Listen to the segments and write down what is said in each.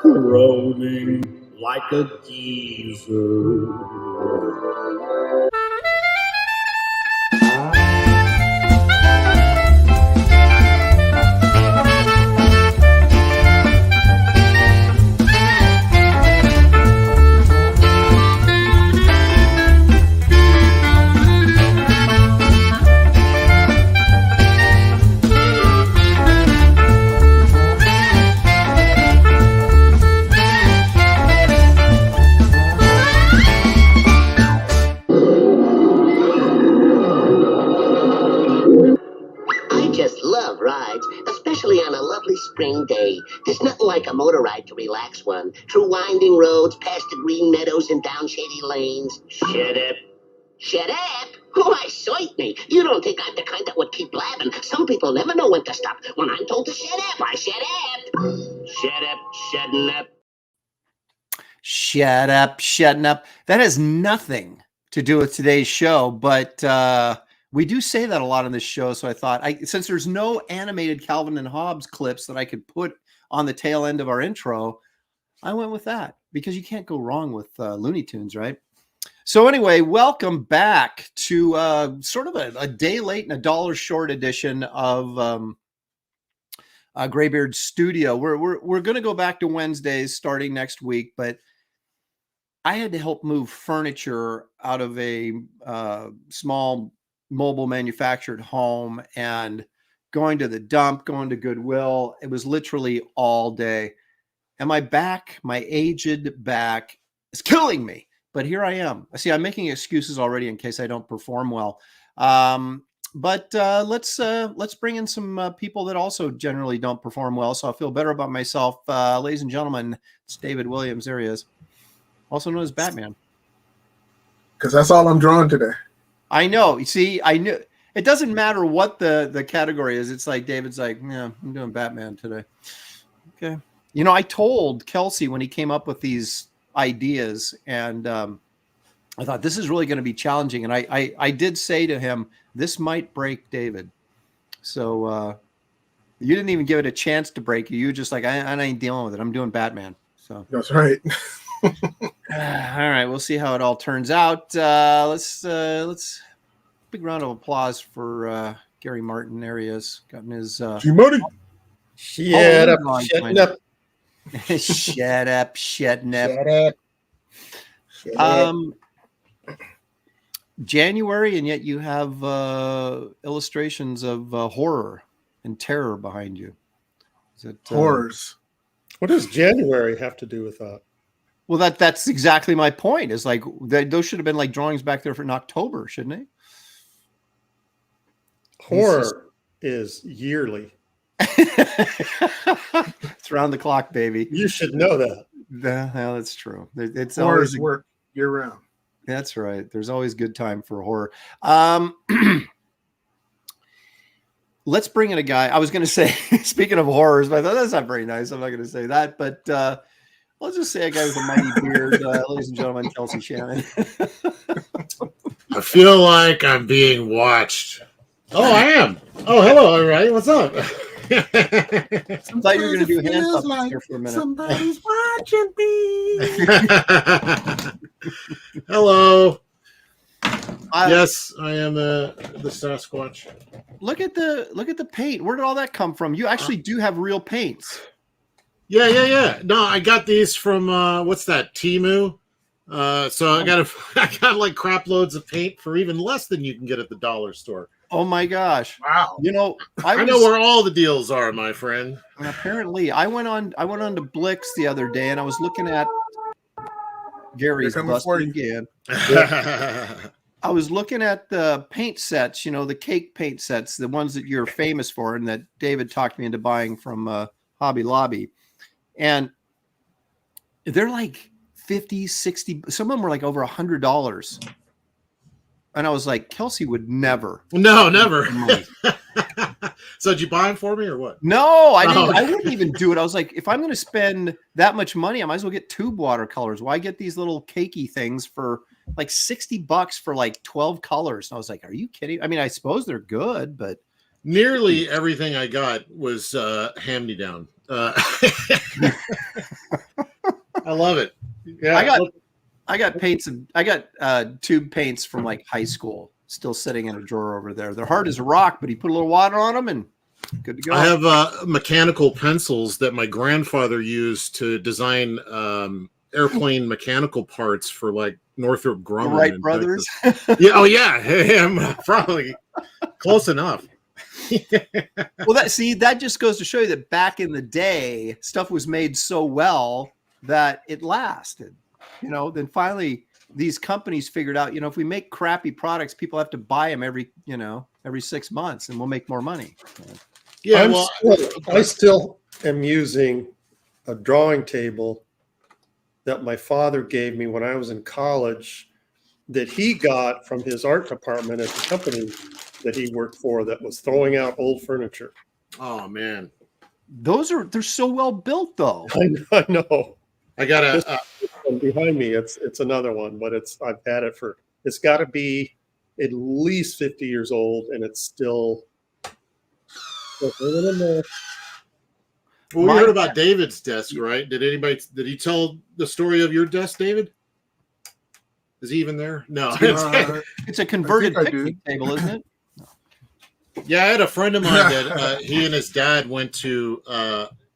rolling like a geezer. Especially on a lovely spring day. There's nothing like a motor ride to relax one. Through winding roads, past the green meadows, and down shady lanes. Shut up. Shut up? Why, cite me. You don't think I'm the kind that would keep blabbing. Some people never know when to stop. When I'm told to shut up, I shut up. Shut up, shutting up. Shut up, shutting up. That has nothing to do with today's show, but we do say that a lot on this show. So I thought, since there's no animated Calvin and Hobbes clips that I could put on the tail end of our intro, I went with that because you can't go wrong with Looney Tunes, right? So anyway, welcome back to sort of a day late and a dollar short edition of Graybeard's Studio. We're going to go back to Wednesdays starting next week, but I had to help move furniture out of a small mobile manufactured home and going to the dump, going to Goodwill. It was literally all day. And my back, my aged back is killing me. But here I am. See, I'm making excuses already in case I don't perform well. But let's bring in some people that also generally don't perform well. So I feel better about myself. Ladies and gentlemen, it's David Williams. There he is. Also known as Batman. Because that's all I'm drawing today. I know. You see, I knew it doesn't matter what the category is. It's like David's like, yeah, I'm doing Batman today. Okay. You know, I told Kelsey when he came up with these ideas, and I thought this is really going to be challenging. And I did say to him, this might break David. So you didn't even give it a chance to break you. You were just like, I ain't dealing with it. I'm doing Batman. So that's right. All right, we'll see how it all turns out. Let's big round of applause for Gary Martin. There he is, gotten his G-Money. Shut up, shutting up. Shut up, shutting up. Shut up. January, and yet you have illustrations of horror and terror behind you. Is it horrors? What does January have to do with that? Well, that's exactly my point. Is like those should have been like drawings back there for in October, shouldn't they? Horror is yearly. It's round the clock, baby. You should know that. Well, that's true. It's Horrors always work year round. That's right. There's always good time for horror. Let's bring in a guy. I was going to say, speaking of horrors, but I thought that's not very nice. I'm not going to say that, but let's just say a guy with a mighty beard, ladies and gentlemen, Kelsey Shannon. I feel like I'm being watched. Oh, I am. Oh, hello, everybody. What's up? I thought you were going to do hand puppets like here for a minute. Somebody's watching me. Hello. Yes, I am the Sasquatch. Look at the paint. Where did all that come from? You actually do have real paints. Yeah. No, I got these from what's that? Temu. So I got like crap loads of paint for even less than you can get at the dollar store. Oh my gosh! Wow. You know, I know where all the deals are, my friend. Apparently, I went on to Blix the other day, and I was looking at Gary's busting again. I was looking at the paint sets, you know, the cake paint sets, the ones that you're famous for, and that David talked me into buying from Hobby Lobby, and they're like 50, 60. Some of them were like over $100. And I was like, Kelsey would never. No, never. So did you buy them for me or what? No, I didn't. I wouldn't even do it. I was like, if I'm going to spend that much money, I might as well get tube watercolors. Why get these little cakey things for like $60 for like 12 colors? And I was like, are you kidding? I mean, I suppose they're good, but nearly everything I got was hand-me-down. love it. Yeah, I got paints. I got tube paints from like high school still sitting in a drawer over there. They're hard as a rock, but you put a little water on them and good to go. I have mechanical pencils that my grandfather used to design airplane mechanical parts for like Northrop Grumman. The Wright brothers. Yeah. Oh yeah. I'm probably close enough. Well, that just goes to show you that back in the day, stuff was made so well that it lasted. You know, then finally these companies figured out, you know, if we make crappy products, people have to buy them every 6 months, and we'll make more money. Yeah. I still am using a drawing table that my father gave me when I was in college, that he got from his art department at the company that he worked for, that was throwing out old furniture. Oh man, they're so well built though. I know. I got this one behind me. It's another one, but I've had it it's got to be at least 50 years old, and it's still hanging in there. Well, we heard about David's desk, right? Did he tell the story of your desk, David? Is he even there? No. It's a converted picnic table, isn't it? Yeah, I had a friend of mine that he and his dad went to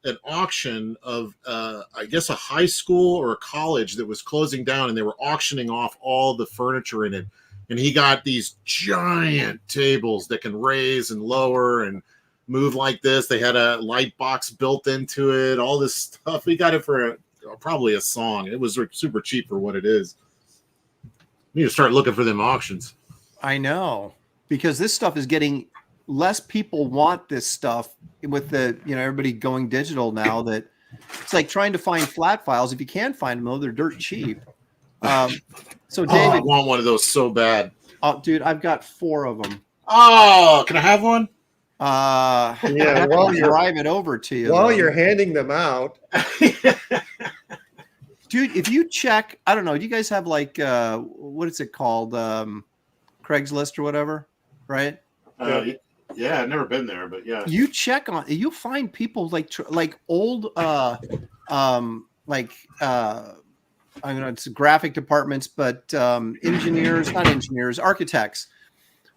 an auction of, I guess, a high school or a college that was closing down, and they were auctioning off all the furniture in it. And he got these giant tables that can raise and lower and move like this. They had a light box built into it, all this stuff. He got it for probably a song. It was super cheap for what it is. You need to start looking for them auctions. I know, because this stuff is getting less people want this stuff with the, everybody going digital now, that it's like trying to find flat files. If you can find them, though, they're dirt cheap. So David, I want one of those so bad. Oh, dude, I've got 4 of them. Oh, can I have one? Yeah, while you're drive it over to you. While you're handing them out. Dude, if you check, I don't know, do you guys have like what is it called? Craigslist or whatever, right? Yeah, I've never been there, but yeah. You check on, you'll find people like old I don't know, it's graphic departments, but architects.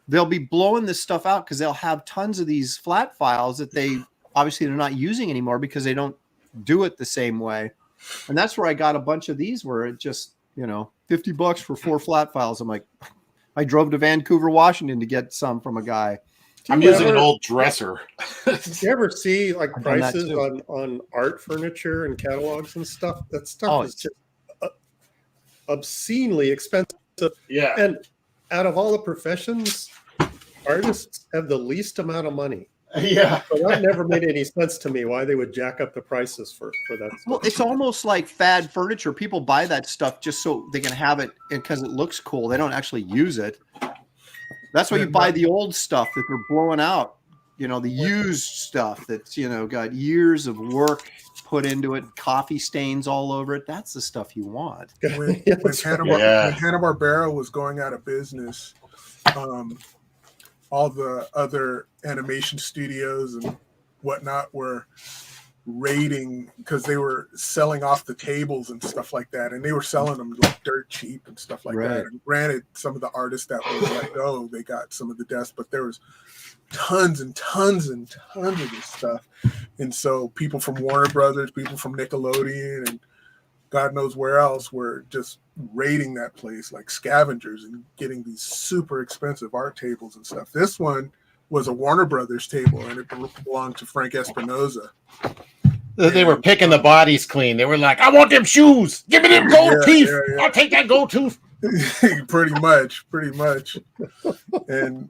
They'll be blowing this stuff out because they'll have tons of these flat files that they're not using anymore because they don't do it the same way. And that's where I got a bunch of these where it just, $50 for 4 flat files. I'm like, I drove to Vancouver, Washington to get some from a guy. I'm using an old dresser. Did you ever see like prices on art furniture and catalogs and stuff? That stuff is just obscenely expensive. Yeah. And out of all the professions, artists have the least amount of money. Yeah. So that never made any sense to me, why they would jack up the prices for that stuff. Well, it's almost like fad furniture. People buy that stuff just so they can have it because it looks cool. They don't actually use it. That's why you buy the old stuff that they're blowing out. The used stuff that's, got years of work put into it, coffee stains all over it. That's the stuff you want. When Hanna-Barbera was going out of business, all the other animation studios and whatnot were raiding because they were selling off the tables and stuff like that, and they were selling them like dirt cheap and stuff like that. And granted, some of the artists that were let go, they got some of the desks, but there was tons and tons and tons of this stuff. And so people from Warner Brothers, people from Nickelodeon, and God knows where else were just raiding that place like scavengers and getting these super expensive art tables and stuff. This one was a Warner Brothers table, and it belonged to Frank Espinosa. They were picking the bodies clean. They were like, I want them shoes. Give me them gold teeth. Yeah. I'll take that gold tooth. pretty much. And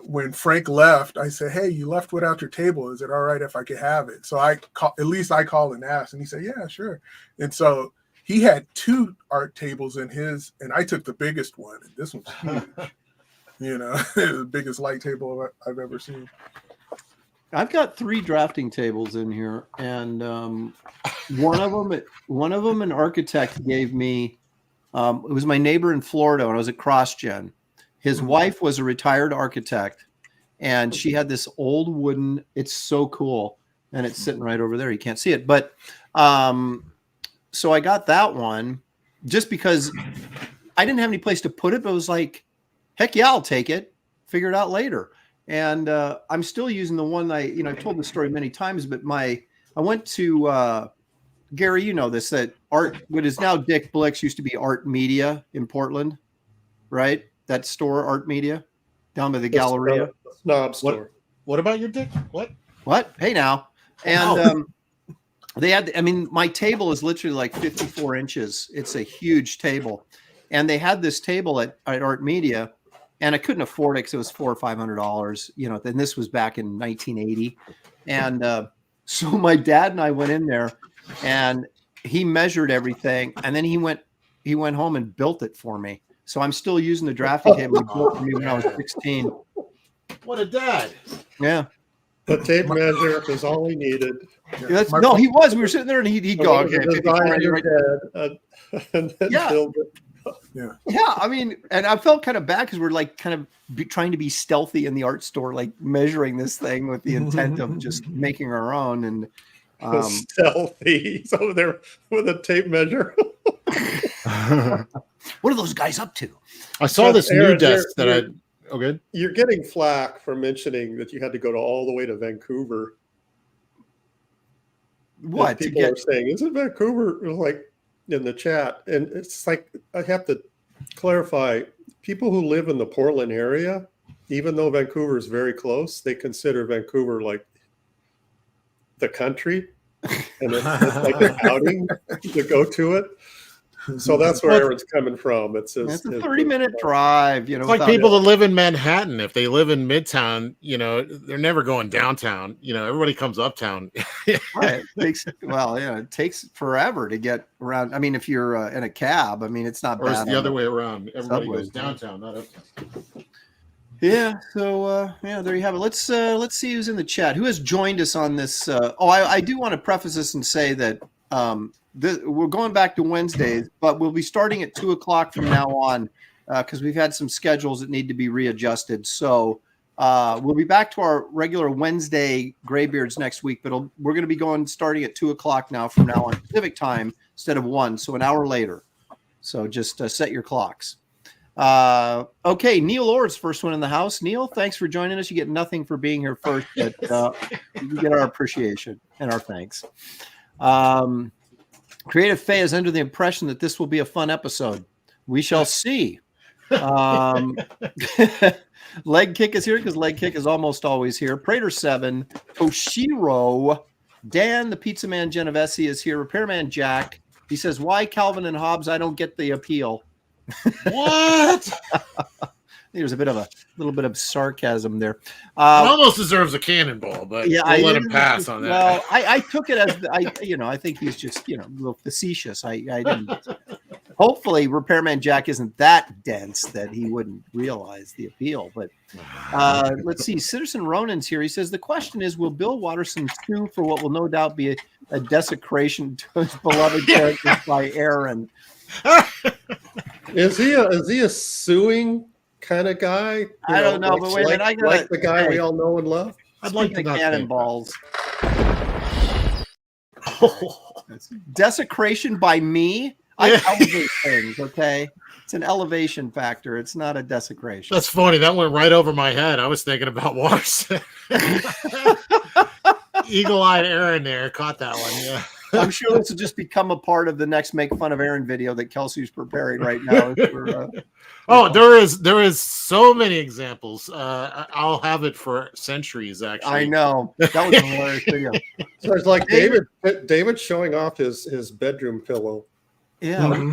when Frank left, I said, hey, you left without your table. Is it all right if I could have it? So I called and asked, and he said, yeah, sure. And so he had 2 art tables in his, and I took the biggest one, and this one's huge. The biggest light table I've ever seen. I've got 3 drafting tables in here, and one of them an architect gave me. It was my neighbor in Florida when I was at CrossGen. His wife was a retired architect, and she had this old wooden. It's so cool, and it's sitting right over there. You can't see it, but so I got that one just because I didn't have any place to put it, but it was like, heck yeah, I'll take it. Figure it out later. And I'm still using the one I've told the story many times, but I went to Gary, you know this, that what is now Dick Blick's used to be Art Media in Portland, right? That store, Art Media, down by the Galleria. Snob store. What about your dick? What? Hey now. And they had, my table is literally like 54 inches. It's a huge table. And they had this table at Art Media, and I couldn't afford it because it was $400 or $500, and this was back in 1980. And so my dad and I went in there, and he measured everything, and then he went home and built it for me. So I'm still using the drafting table he built for me when I was 16. What a dad! Yeah, the tape measure is all he needed. Yeah, he was. We were sitting there, and he'd go, okay, and then build it. Yeah. And I felt kind of bad because we're like kind of trying to be stealthy in the art store, like measuring this thing with the intent of just making our own. And stealthy. He's over there with a tape measure. What are those guys up to? I saw this new desk that good. You're getting flack for mentioning that you had to go all the way to Vancouver. What people are saying? Isn't Vancouver like in the chat? And it's like I have to clarify. People who live in the Portland area, even though Vancouver is very close, they consider Vancouver like the country, and it's like an outing to go to it. So that's where Aaron's coming from. It's a 30-minute drive. It's like people that live in Manhattan. If they live in Midtown, they're never going downtown. Everybody comes uptown. Right. It takes forever to get around. I mean, if you're in a cab, it's not bad. Or it's the other way around. Everybody goes downtown, not uptown. Yeah. So there you have it. Let's see who's in the chat. Who has joined us on this? I do want to preface this and say that we're going back to Wednesdays, but we'll be starting at 2:00 from now on because we've had some schedules that need to be readjusted. So we'll be back to our regular Wednesday Graybeards next week, but we're going to be starting at 2:00 now from now on Pacific time instead of 1, so an hour later. So just set your clocks. Okay, Neil Orr's first one in the house. Neil, thanks for joining us. You get nothing for being here first, but you get our appreciation and our thanks. Creative Faye is under the impression that this will be a fun episode. We shall see. Leg Kick is here because Leg Kick is almost always here. Prater 7, Oshiro, Dan, the Pizza Man Genovese is here. Repairman Jack. He says, "Why Calvin and Hobbes? I don't get the appeal." What? There's a little bit of sarcasm there. It almost deserves a cannonball, but yeah, we'll let him pass on that. Well, I took it as I think he's just a little facetious. I didn't. Hopefully, Repairman Jack isn't that dense that he wouldn't realize the appeal. But let's see. Citizen Ronan's here. He says the question is, will Bill Watterson sue for what will no doubt be a desecration to his beloved characters by Aaron? Is he a suing kind of guy? I don't know, but wait a minute, like the guy we all know and love. I'd like to cannonballs. Desecration by me. I elevate things. Okay, it's an elevation factor. It's not a desecration. That's funny. That went right over my head. I was thinking about Watterson. Eagle-eyed Aaron there caught that one. Yeah. I'm sure this will just become a part of the next make fun of Aaron video that Kelsey's preparing right now. There is so many examples. I'll have it for centuries. Actually, I know that was a hilarious video. So it's like David showing off his bedroom pillow. Yeah,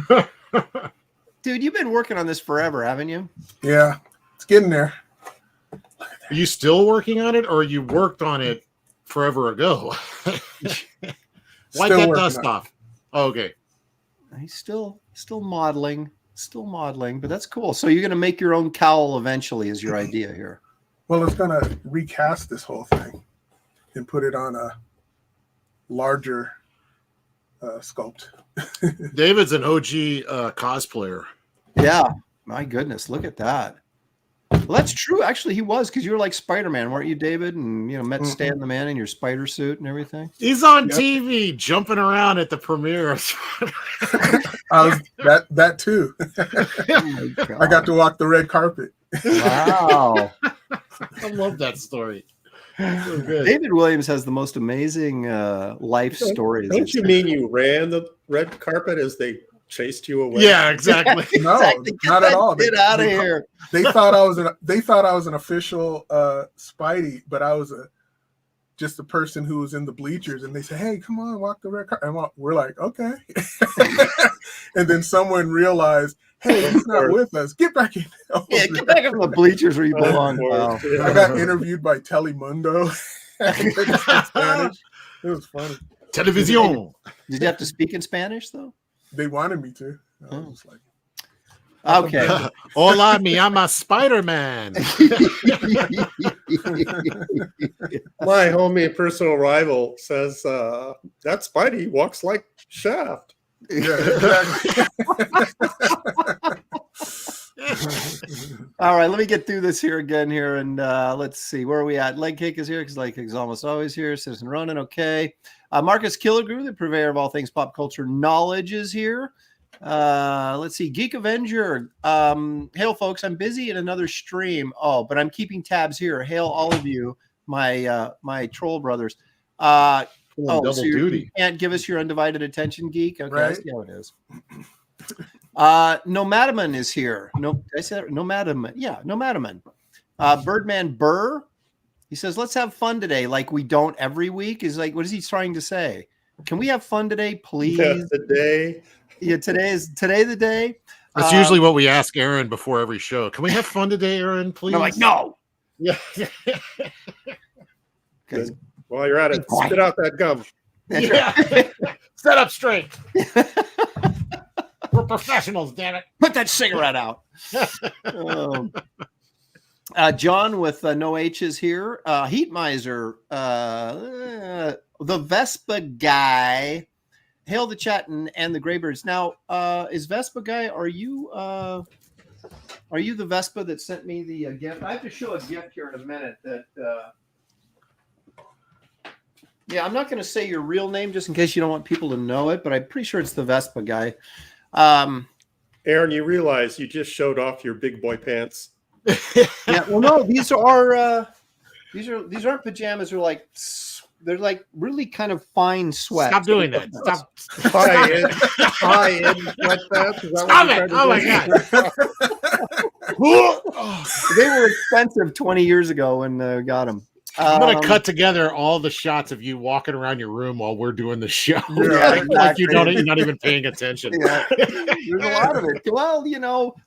dude, you've been working on this forever, haven't you? Yeah, it's getting there. Are you still working on it, or you worked on it forever ago? Wipe that dust off. Oh, okay. He's still modeling, but that's cool. So you're going to make your own cowl eventually is your idea here. Well, it's going to recast this whole thing and put it on a larger sculpt. David's an OG cosplayer. Yeah. My goodness. Look at that. Well, that's true. Actually, he was, because you were like Spider-Man, weren't you, David? And met Stan the Man in your spider suit and everything. He's on TV jumping around at the premiere. I was that too. Oh, I got to walk the red carpet. wow. I love that story. So good. David Williams has the most amazing life stories. Don't you mean you ran the red carpet as they chased you away? Yeah, exactly. No, Exactly. not at all. Get out of here. They thought I was an official Spidey, but I was just a person who was in the bleachers, and they said, "Hey, come on, walk the red carpet." And we're like, "Okay." And then someone realized, "Hey, he's not with us. Get back in." Yeah, get back in the bleachers where you belong. Wow. I got interviewed by Telemundo. In Spanish. It was funny. Television. Did you have to speak in Spanish though? They wanted me to. I was like, Okay. Hola, me llama Spider-Man. My homie and personal rival says that Spidey walks like Shaft. yeah, exactly. All right, let me get through this here again here, and let's see, where are we at? Leg Cake is here, because Leg Cake is almost always here. Citizen Ronan, okay. Marcus Killigrew, the purveyor of all things pop culture knowledge, is here. Let's see, Geek Avenger. Hail, folks, I'm busy in another stream. Oh, but I'm keeping tabs here. Hail, all of you, my troll brothers. Double so duty. you can't give us your undivided attention, Geek? Okay, Right. I see how it is. Nomadaman is here. No, did I say that? Nomadaman. Yeah, Nomadaman. Birdman Burr. He says, let's have fun today, like we don't every week. Is like, what is he trying to say? Can we have fun today, please? Yeah, the day. Yeah, today the day. That's usually what we ask Aaron before every show. Can we have fun today, Aaron, please? I'm like, no. Yeah. Good. While you're at it, spit out that gum. Yeah. Set up straight. We're professionals, damn it. Put that cigarette out. John with no H's here. Heat Miser. The Vespa guy. Hail the chat and the Graybirds. Now, is Vespa guy, are you the Vespa that sent me the gift? I have to show a gift here in a minute that yeah, I'm not going to say your real name just in case you don't want people to know it, but I'm pretty sure it's the Vespa guy. Aaron, you realize you just showed off your big boy pants. Yeah, well, no, these aren't pajamas. They're like really kind of fine sweat. Stop doing that. Stop. High-end sweatpants. Is that Stop what it. you're Oh, my God. They were expensive 20 years ago when we got them. I'm going to cut together all the shots of you walking around your room while we're doing the show. Yeah, Like you're not even paying attention. Yeah, there's a lot of it. Well,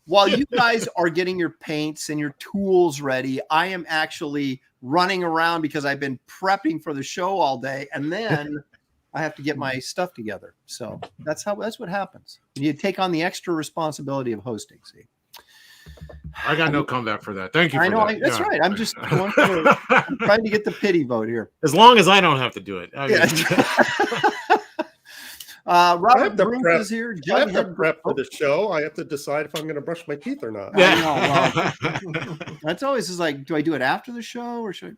while you guys are getting your paints and your tools ready, I am actually running around because I've been prepping for the show all day, and then I have to get my stuff together. So that's what happens. You take on the extra responsibility of hosting. See, I got no comeback for that. Thank you. I know. that. That's right. I'm just I'm trying to get the pity vote here. As long as I don't have to do it. Robert Brink is here. I have to prep for the show. I have to decide if I'm going to brush my teeth or not. Yeah. That's always is like, do I do it after the show or should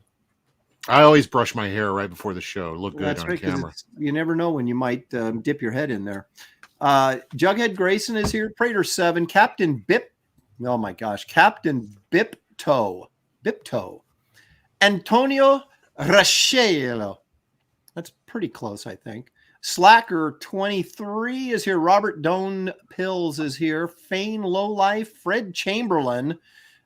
I always brush my hair right before the show. Look good That's on right, camera. You never know when you might dip your head in there. Jughead Grayson is here. Prater 7. Captain Bip. Oh my gosh. Captain Bipto. Antonio Rascelo. That's pretty close, I think. Slacker 23 is here. Robert Doan Pills is here. Fane Lowlife. Fred Chamberlain.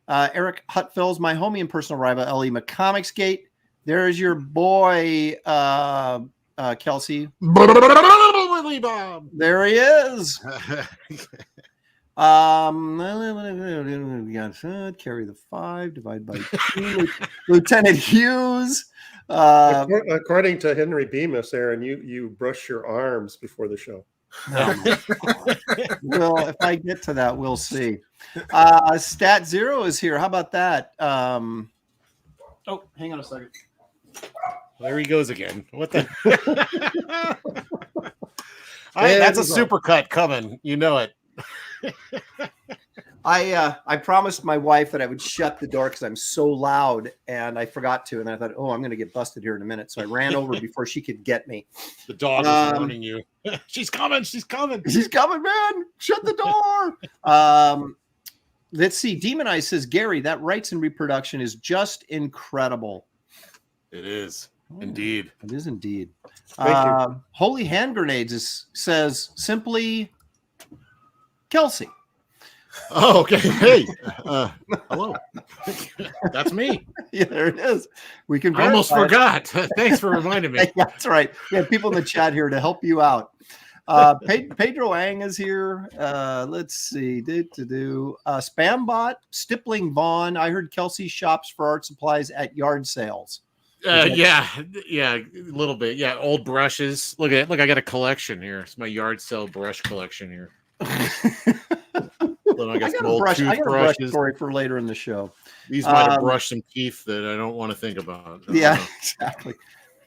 Eric Hutfels, my homie and personal rival, Ellie McComicsgate. There's your boy, Kelsey. There he is. Carry the 5, divide by 2. Lieutenant Hughes. According to Henry Bemis, Aaron, you brush your arms before the show. Well, if I get to that, we'll see. Stat Zero is here. How about that? Oh, hang on a second. There he goes again. What the? That's a super cut coming. You know it. I promised my wife that I would shut the door because I'm so loud, and I forgot to. And I thought, oh, I'm going to get busted here in a minute. So I ran over before she could get me. The dog is warning you. She's coming. She's coming. She's coming, man. Shut the door. Let's see. Demon Eye says, Gary, that rights and reproduction is just incredible. It is indeed. It is indeed. Thank you. Holy Hand Grenades says simply Kelsey. Oh, okay. Hey, hello. That's me. Yeah, there it is. We can. I almost verify it. forgot. Thanks for reminding me. Yeah, that's right. We have people in the chat here to help you out. Pedro Ang is here. Let's see. Spambot, Stippling Vaughn. I heard Kelsey shops for art supplies at yard sales. Yeah, a little bit. Yeah, old brushes. Look, I got a collection here. It's my yard sale brush collection here. Then I got some old brush story for later in the show. These might have brushed some teeth that I don't want to think about. Yeah, exactly.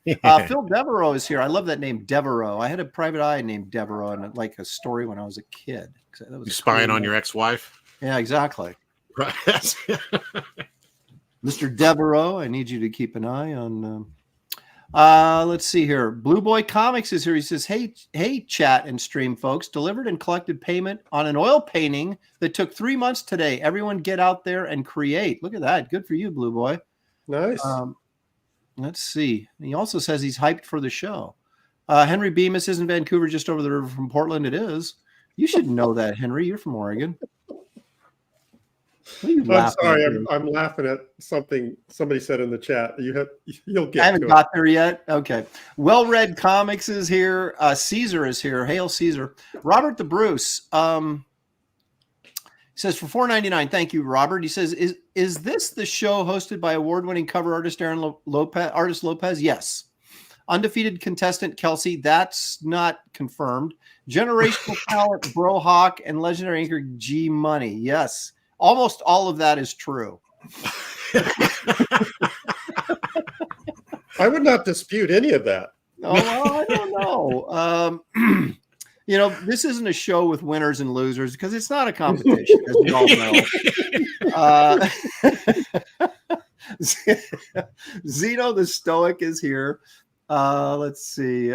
Phil Devereaux is here. I love that name, Devereaux. I had a private eye named Devereaux, and like a story when I was a kid. That was you spying on your ex-wife? Yeah, exactly. Right. Mr. Devereaux, I need you to keep an eye on. Let's see here. Blue Boy Comics is here. He says, hey, chat and stream folks, delivered and collected payment on an oil painting that took 3 months today. Everyone get out there and create. Look at that. Good for you, Blue Boy. Nice. Let's see. He also says he's hyped for the show. Henry Bemis is in Vancouver, just over the river from Portland. It is. You should know that, Henry. You're from Oregon. I'm sorry. I'm laughing at something somebody said in the chat. You'll get. I haven't got there yet. Okay. Well-read comics is here. Caesar is here. Hail Caesar. Robert the Bruce. He says for $4.99. Thank you, Robert. He says, is this the show hosted by award-winning cover artist Aaron Lopez? Yes. Undefeated contestant Kelsey. That's not confirmed. Generational talent Brohawk and legendary anchor G Money. Yes. Almost all of that is true. I would not dispute any of that. Oh, well, I don't know. This isn't a show with winners and losers because it's not a competition, as we all know. Zeno the Stoic is here. Let's see.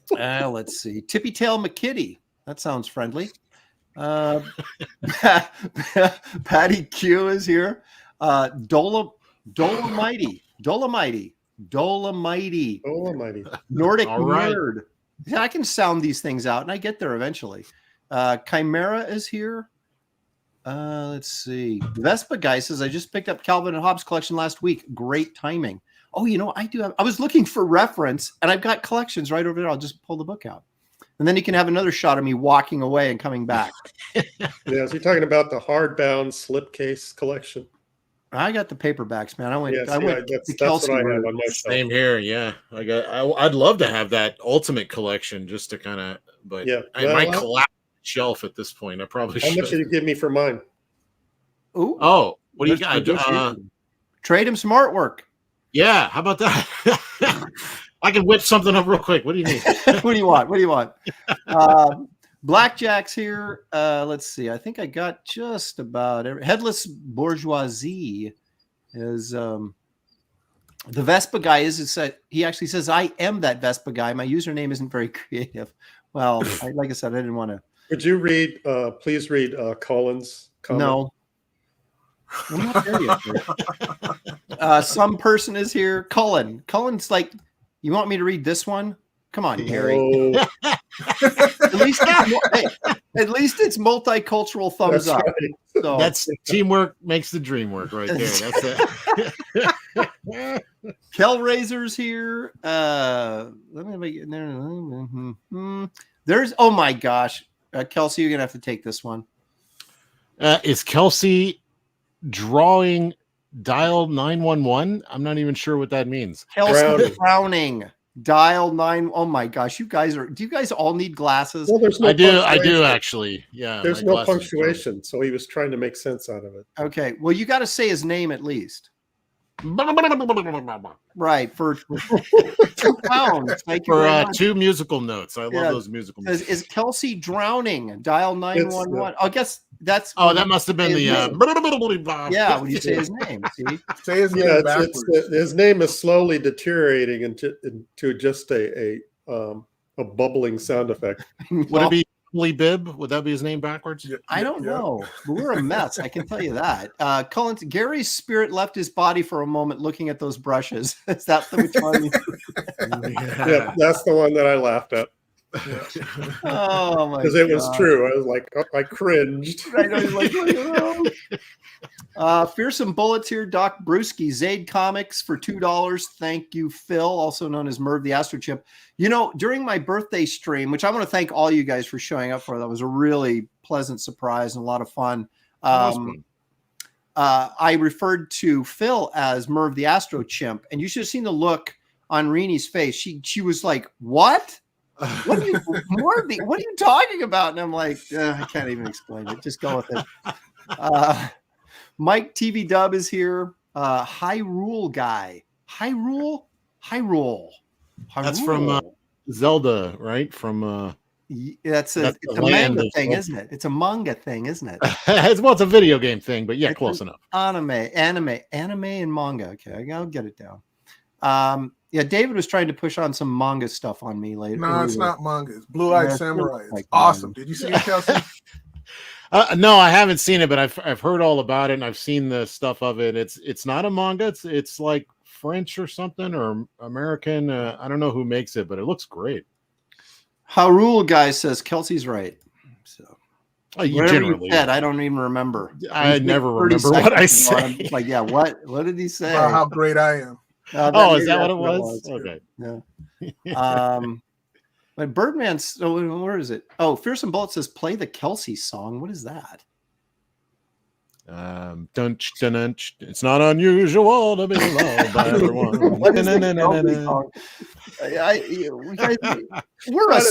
Let's see. Tippy Tail McKitty. That sounds friendly. Patty Q is here. Dolomite. Nordic Nerd. Yeah, I can sound these things out, and I get there eventually. Chimera is here. Let's see. Vespa Guy says, I just picked up Calvin and Hobbes collection last week. Great timing. Oh, I was looking for reference, and I've got collections right over there. I'll just pull the book out. And then you can have another shot of me walking away and coming back. Yeah, so you're talking about the hardbound slipcase collection. I got the paperbacks, man. I went that's to Kelsey. What I have on my Same here, yeah. I'd love to have that ultimate collection just to kind of, but yeah, I might collapse the shelf at this point. I probably should. How much did you give me for mine? Ooh. Oh, what do you got? Trade him some artwork. Yeah, how about that? I can whip something up real quick. What do you need? What do you want? Blackjack's here. Let's see. I think I got just about Headless Bourgeoisie is the Vespa Guy he actually says, I am that Vespa Guy. My username isn't very creative. Well, like I said, I didn't want to. Would you please read Colin's comment? No. I'm not there yet. Some person is here. Colin's like, you want me to read this one? Come on, Gary. No. At least it's multicultural thumbs up. Right. So that's teamwork makes the dream work right there. That's it. Hellraiser's here. Let me make it there. There's oh my gosh. Kelsey, you're gonna have to take this one. Is Kelsey drawing dial 911? I'm not even sure what that means. Kelsey frowning. Dial 9. Oh my gosh, do you guys all need glasses? Well, there's no I do actually. Yeah. There's no punctuation, so he was trying to make sense out of it. Okay. Well, you got to say his name at least. Right, for £2. Thank you very For much. 2 musical notes. I love Yeah. those musical notes. Is Kelsey drowning? Dial 911. I guess that's. Oh, that must have been the. Yeah, when you say his name. See, Say his name Yeah, backwards. his name is slowly deteriorating into just a bubbling sound effect. Would it be Billy Bibb? Would that be his name backwards? Yeah, I don't yeah. know, but we're a mess. I can tell you that. Cullen, Gary's spirit left his body for a moment, looking at those brushes. Is that which one? Yeah, that's the one that I laughed at Oh my! because it was true. I was like, I cringed. I know, he's like, Fearsome Bullets here, Doc Brewski, Zaid Comics for $2. Thank you, Phil, also known as Merv the Astro Chimp. You know, during my birthday stream, which I want to thank all you guys for showing up for, that was a really pleasant surprise and a lot of fun. I referred to Phil as Merv the Astro Chimp, and you should have seen the look on Reenie's face. She was like, "What? What are you talking about?" And I'm like, I can't even explain it. Just go with it. Mike TV Dub is here. Hyrule guy. Hyrule. That's from Zelda, right? From it's a manga thing, isn't it? It's a manga thing, isn't it? It's a video game thing, but yeah, close enough. Anime, and manga. Okay, I'll get it down. Yeah, David was trying to push on some manga stuff on me later. No, it's not manga. It's Blue Eyed Samurai. It's like awesome. manga. Did you see it, Kelsey? No, I haven't seen it, but I've heard all about it, and I've seen the stuff of it. It's not a manga. It's like French or something, or American. I don't know who makes it, but it looks great. Hyrule guy says Kelsey's right. So you generally said, I don't even remember. I never remember what I said. Like, yeah, what did he say? About how great I am. Is that what it was? Okay. Yeah. But Birdman's, where is it? Oh, Fearsome Bullet says, play the Kelsey song. What is that? It's not unusual to be loved by everyone. We're a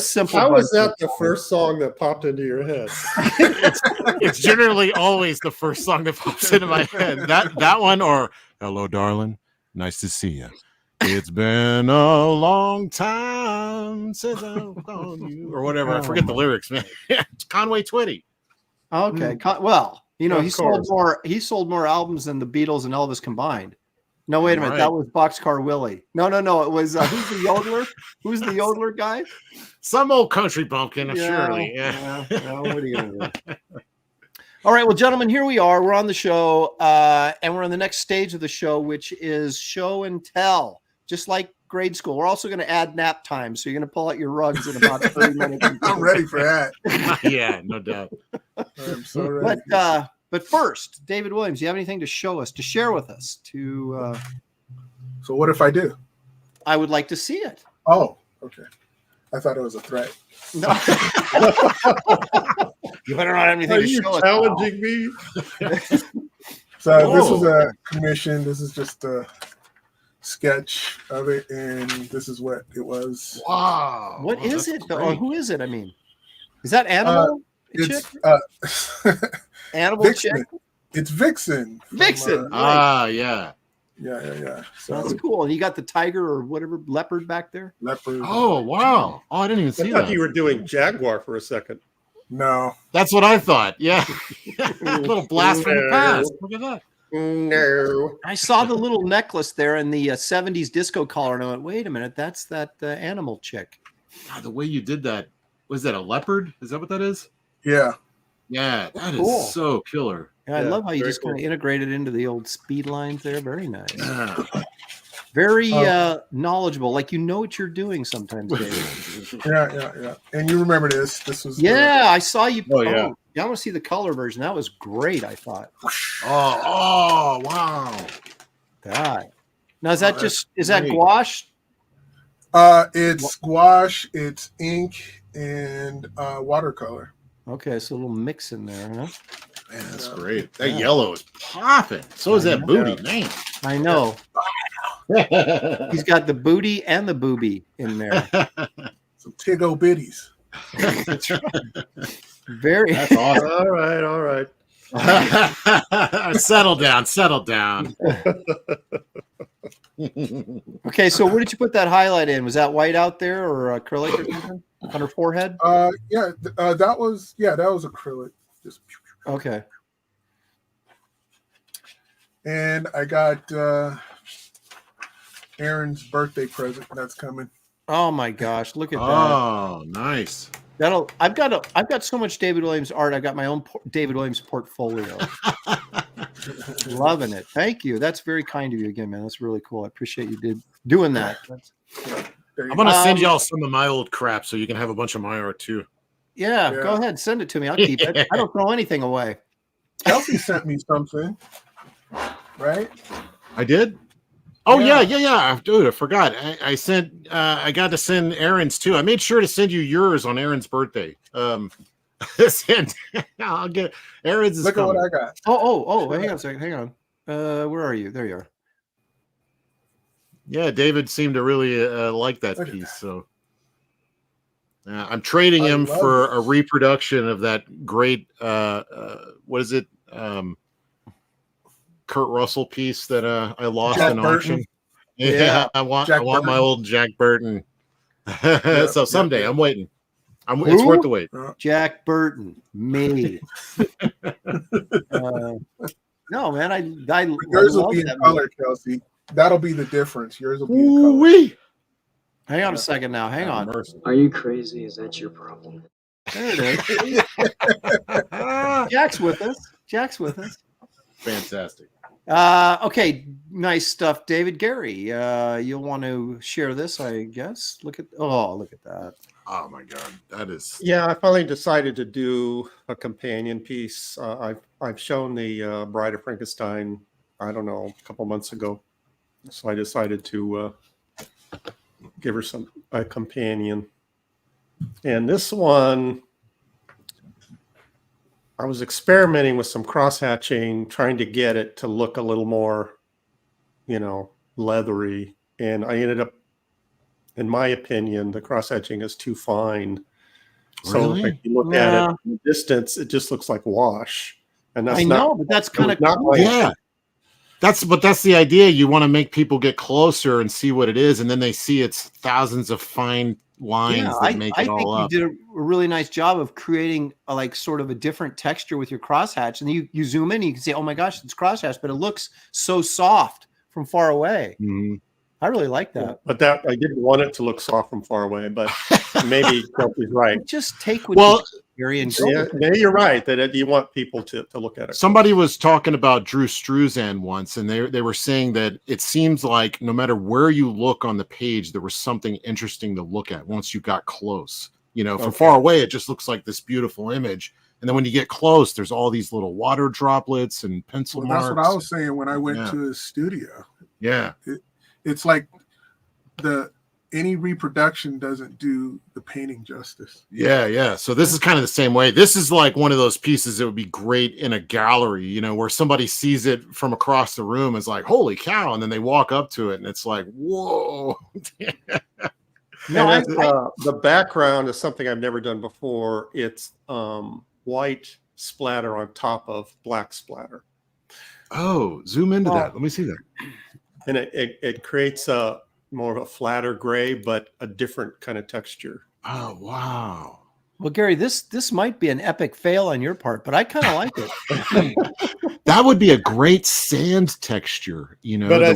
simple. How is that the first song that popped into your head? It's generally always the first song that pops into my head. That one, or "Hello, darling, nice to see you. It's been a long time since I've known you," or whatever. I forget the lyrics, man. It's Conway Twitty. Okay. Well, you know, he sold more albums than the Beatles and Elvis combined. No, wait a minute. Right. That was Boxcar Willie. No. It was who's the yodeler? Who's the yodeler guy? Some old country bumpkin, surely. Yeah. What are you gonna do? All right, well, gentlemen, here we are. We're on the show, and we're on the next stage of the show, which is show and tell, just like grade school. We're also going to add nap time, so you're going to pull out your rugs in about 30 minutes. I'm ready for that. Yeah, no doubt. I'm so ready. But first, David Williams, do you have anything to show us, to share with us? So what if I do? I would like to see it. Oh, okay. I thought it was a threat. No. You better not have anything to show us. Challenging me. So this was a commission. This is just a sketch of it, and this is what it was. Wow. What is it? Or who is it? I mean, is that Animal? It's Animal Vixen. Chick? It's Vixen. Vixen. Right. Yeah. Yeah. So that's cool. And you got the tiger or whatever leopard back there. Leopard. Oh wow! Oh, I didn't even see that. I thought you were doing Jaguar for a second. No, that's what I thought. Yeah, a little blast from the past. Look at that. No, I saw the little necklace there in the '70s disco collar, and I went, "Wait a minute, that's that Animal Chick." God, the way you did that, was that a leopard? Is that what that is? Yeah. Yeah, that is so killer. Yeah, I love how you just kind of integrated into the old speed lines there. Very nice. Very knowledgeable. Like you know what you're doing sometimes, David. Yeah. And you remember this. This was I saw you. Oh, yeah. I want to see the color version. That was great, I thought. Oh wow. God. Now is that gouache? It's gouache, it's ink, and watercolor. Okay, so a little mix in there, huh? Man, that's great. That yellow is popping. So is that booty, man. I know. He's got the booty and the booby in there. Some tig-o-bitties. That's right. Very. That's awesome. All right. Settle down, settle down. Okay, so where did you put that highlight in? Was that white out there or acrylic or something on her forehead? That was acrylic. Just Okay. and I got Aaron's birthday present that's coming. Oh my gosh, look at that. Oh, nice. I've got so much David Williams art. I've got my own David Williams portfolio. Loving it. Thank you. That's very kind of you again, man. That's really cool. I appreciate you doing that. I'm gonna send y'all some of my old crap so you can have a bunch of my art too. Yeah, go ahead. Send it to me. I'll keep it. I don't throw anything away. Kelsey sent me something, right? I did. Oh yeah. Dude, I forgot. I sent. I got to send Aaron's too. I made sure to send you yours on Aaron's birthday. I'll get Aaron's. Look at what I got. Oh! Hang on a second. Hang on. Where are you? There you are. Yeah, David seemed to really like that piece. So I'm trading him for a reproduction of that great. What is it? Kurt Russell piece that I lost in auction. Yeah, I want my old Jack Burton. So someday I'm waiting. It's worth the wait. Jack Burton, me. No, man, yours will be in color, Kelsey. That'll be the difference. Yours will be in color. Hang on a second now. Hang on. Are you crazy? Is that your problem? There it is. Jack's with us. Fantastic. Okay, nice stuff, David. Gary, you'll want to share this, I guess. Look at that. Oh my God, that is. Yeah, I finally decided to do a companion piece. I've shown the Bride of Frankenstein, I don't know, a couple months ago, so I decided to give her a companion. And this one, I was experimenting with some cross-hatching, trying to get it to look a little more, leathery. And I ended up, in my opinion, the cross-hatching is too fine. So if you look at it from a distance, it just looks like wash. And that's but that's kind of cool. Yeah. That's the idea. You want to make people get closer and see what it is, and then they see it's thousands of fine lines that make it all up. You did a really nice job of creating sort of a different texture with your crosshatch, and you zoom in and you can say, oh my gosh, it's crosshatch, but it looks so soft from far away. Mm-hmm. I really like that. But that I didn't want it to look soft from far away, but maybe Kelsey's right. Just take what maybe you're right that you want people to look at it. Somebody was talking about Drew Struzan once, and they were saying that it seems like no matter where you look on the page, there was something interesting to look at once you got close. From far away, it just looks like this beautiful image. And then when you get close, there's all these little water droplets and pencil marks. That's what I was saying when I went to his studio. Yeah. It's like any reproduction doesn't do the painting justice. Yeah. So this is kind of the same way. This is like one of those pieces that would be great in a gallery, where somebody sees it from across the room, is like, holy cow. And then they walk up to it and it's like, whoa. The background is something I've never done before. It's white splatter on top of black splatter. Oh, zoom into that. Let me see that. And it creates a more of a flatter gray, but a different kind of texture. Oh, wow. Well, Gary, this might be an epic fail on your part, but I kind of like it. That would be a great sand texture, But I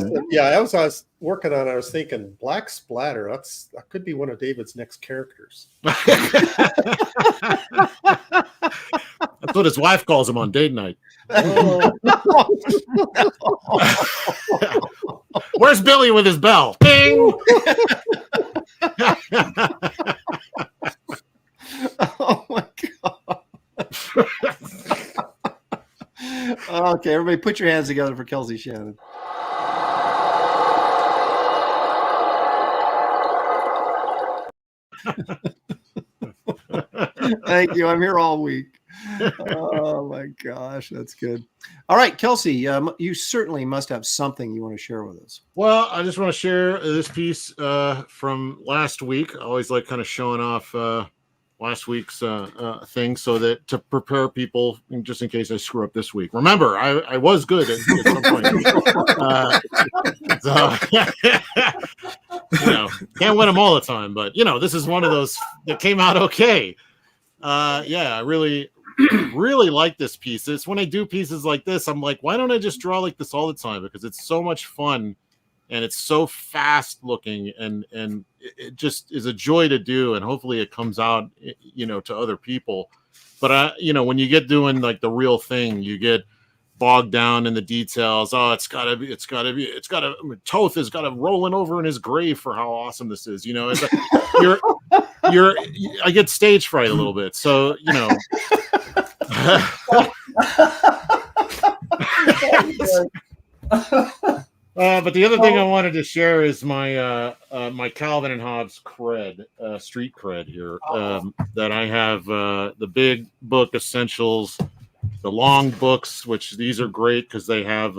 was working on it. I was thinking black splatter. That could be one of David's next characters. That's what his wife calls him on date night. Where's Billy with his bell? Ding! Oh my God. Okay, everybody put your hands together for Kelsey Shannon. Thank you. I'm here all week. Oh my gosh, that's good. All right, Kelsey, you certainly must have something you want to share with us. Well, I just want to share this piece from last week. I always like kind of showing off last week's thing, so that to prepare people just in case I screw up this week. Remember, I was good at some point. So can't win them all the time, but this is one of those that came out okay. I really like this piece. It's when I do pieces like this, I'm like, why don't I just draw like this all the time? Because it's so much fun. And it's so fast looking, and it just is a joy to do, and hopefully it comes out, to other people. But when you get doing like the real thing, you get bogged down in the details. Oh, Toth has got to rolling over in his grave for how awesome this is. I get stage fright a little bit, so But the other thing I wanted to share is my my Calvin and Hobbes cred, street cred here. That I have the big book essentials, the long books, which these are great because they have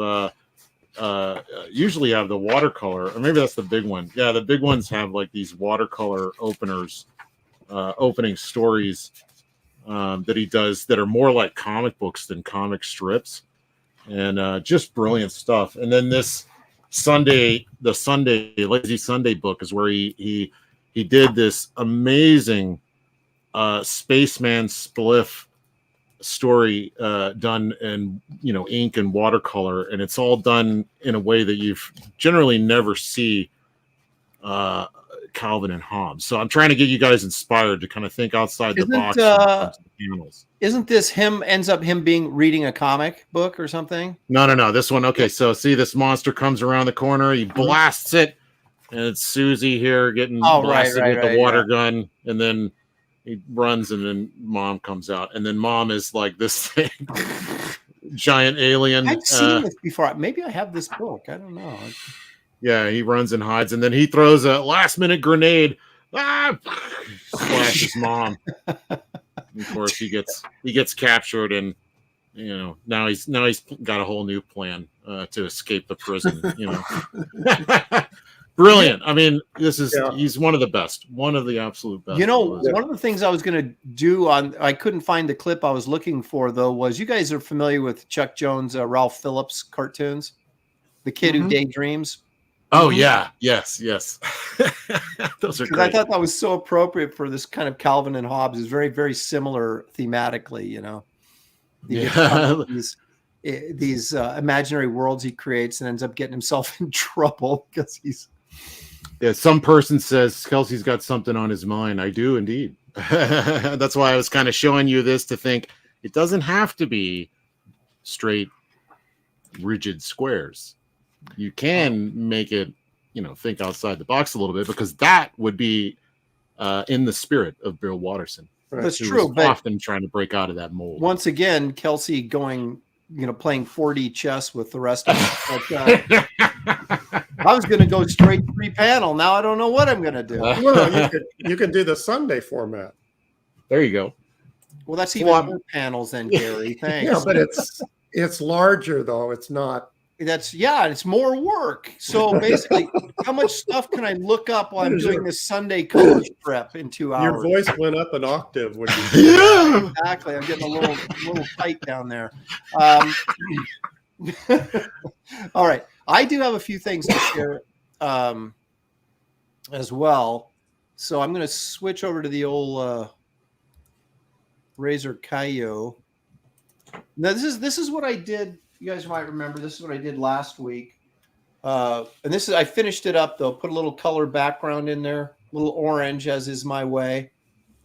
usually have the watercolor, or maybe that's the big one. Yeah, the big ones have like these watercolor openers, opening stories that he does that are more like comic books than comic strips, and just brilliant stuff. And then the Lazy Sunday book is where he did this amazing spaceman spliff story done in ink and watercolor, and it's all done in a way that you've generally never see Calvin and Hobbes. So I'm trying to get you guys inspired to kind of think outside the box. Isn't this ends up him reading a comic book or something? No. This one, okay. So see, this monster comes around the corner, he blasts it, and it's Susie here getting blasted with the water gun, and then he runs, and then Mom comes out, and then Mom is like this thing, giant alien. I've seen this before. Maybe I have this book. I don't know. Yeah, he runs and hides, and then he throws a last-minute grenade. Splashes Mom. Of course, he gets captured, and now he's got a whole new plan to escape the prison. Brilliant. I mean, he's one of the best, one of the absolute best. One of the things I was going to do I couldn't find the clip I was looking for, though, was you guys are familiar with Chuck Jones, Ralph Phillips cartoons, The Kid Who Daydreams. Oh yeah, yes. Those are great. I thought that was so appropriate for this kind of Calvin and Hobbes. It's very, very similar thematically. These imaginary worlds he creates and ends up getting himself in trouble because he's. Yeah, some person says Kelsey's got something on his mind. I do indeed. That's why I was kind of showing you this to think it doesn't have to be straight, rigid squares. You can make it, think outside the box a little bit, because that would be in the spirit of Bill Watterson. Right. That's true. But often trying to break out of that mold. Once again, Kelsey going, playing 4D chess with the rest of us. I was going to go straight 3-panel. Now I don't know what I'm going to do. Well, you could do the Sunday format. There you go. Well, that's even more panels than Gary. Thanks. Yeah, but it's larger though. It's not. It's more work. So basically, how much stuff can I look up while I'm doing this Sunday coach prep in 2 hours? Your voice went up an octave. Yeah, exactly. I'm getting a little tight down there. All right. I do have a few things to share as well. So I'm going to switch over to the old Razor Kaio. Now, this is what I did. You guys might remember this is what I did last week. And I finished it up though. Put a little color background in there, a little orange, as is my way.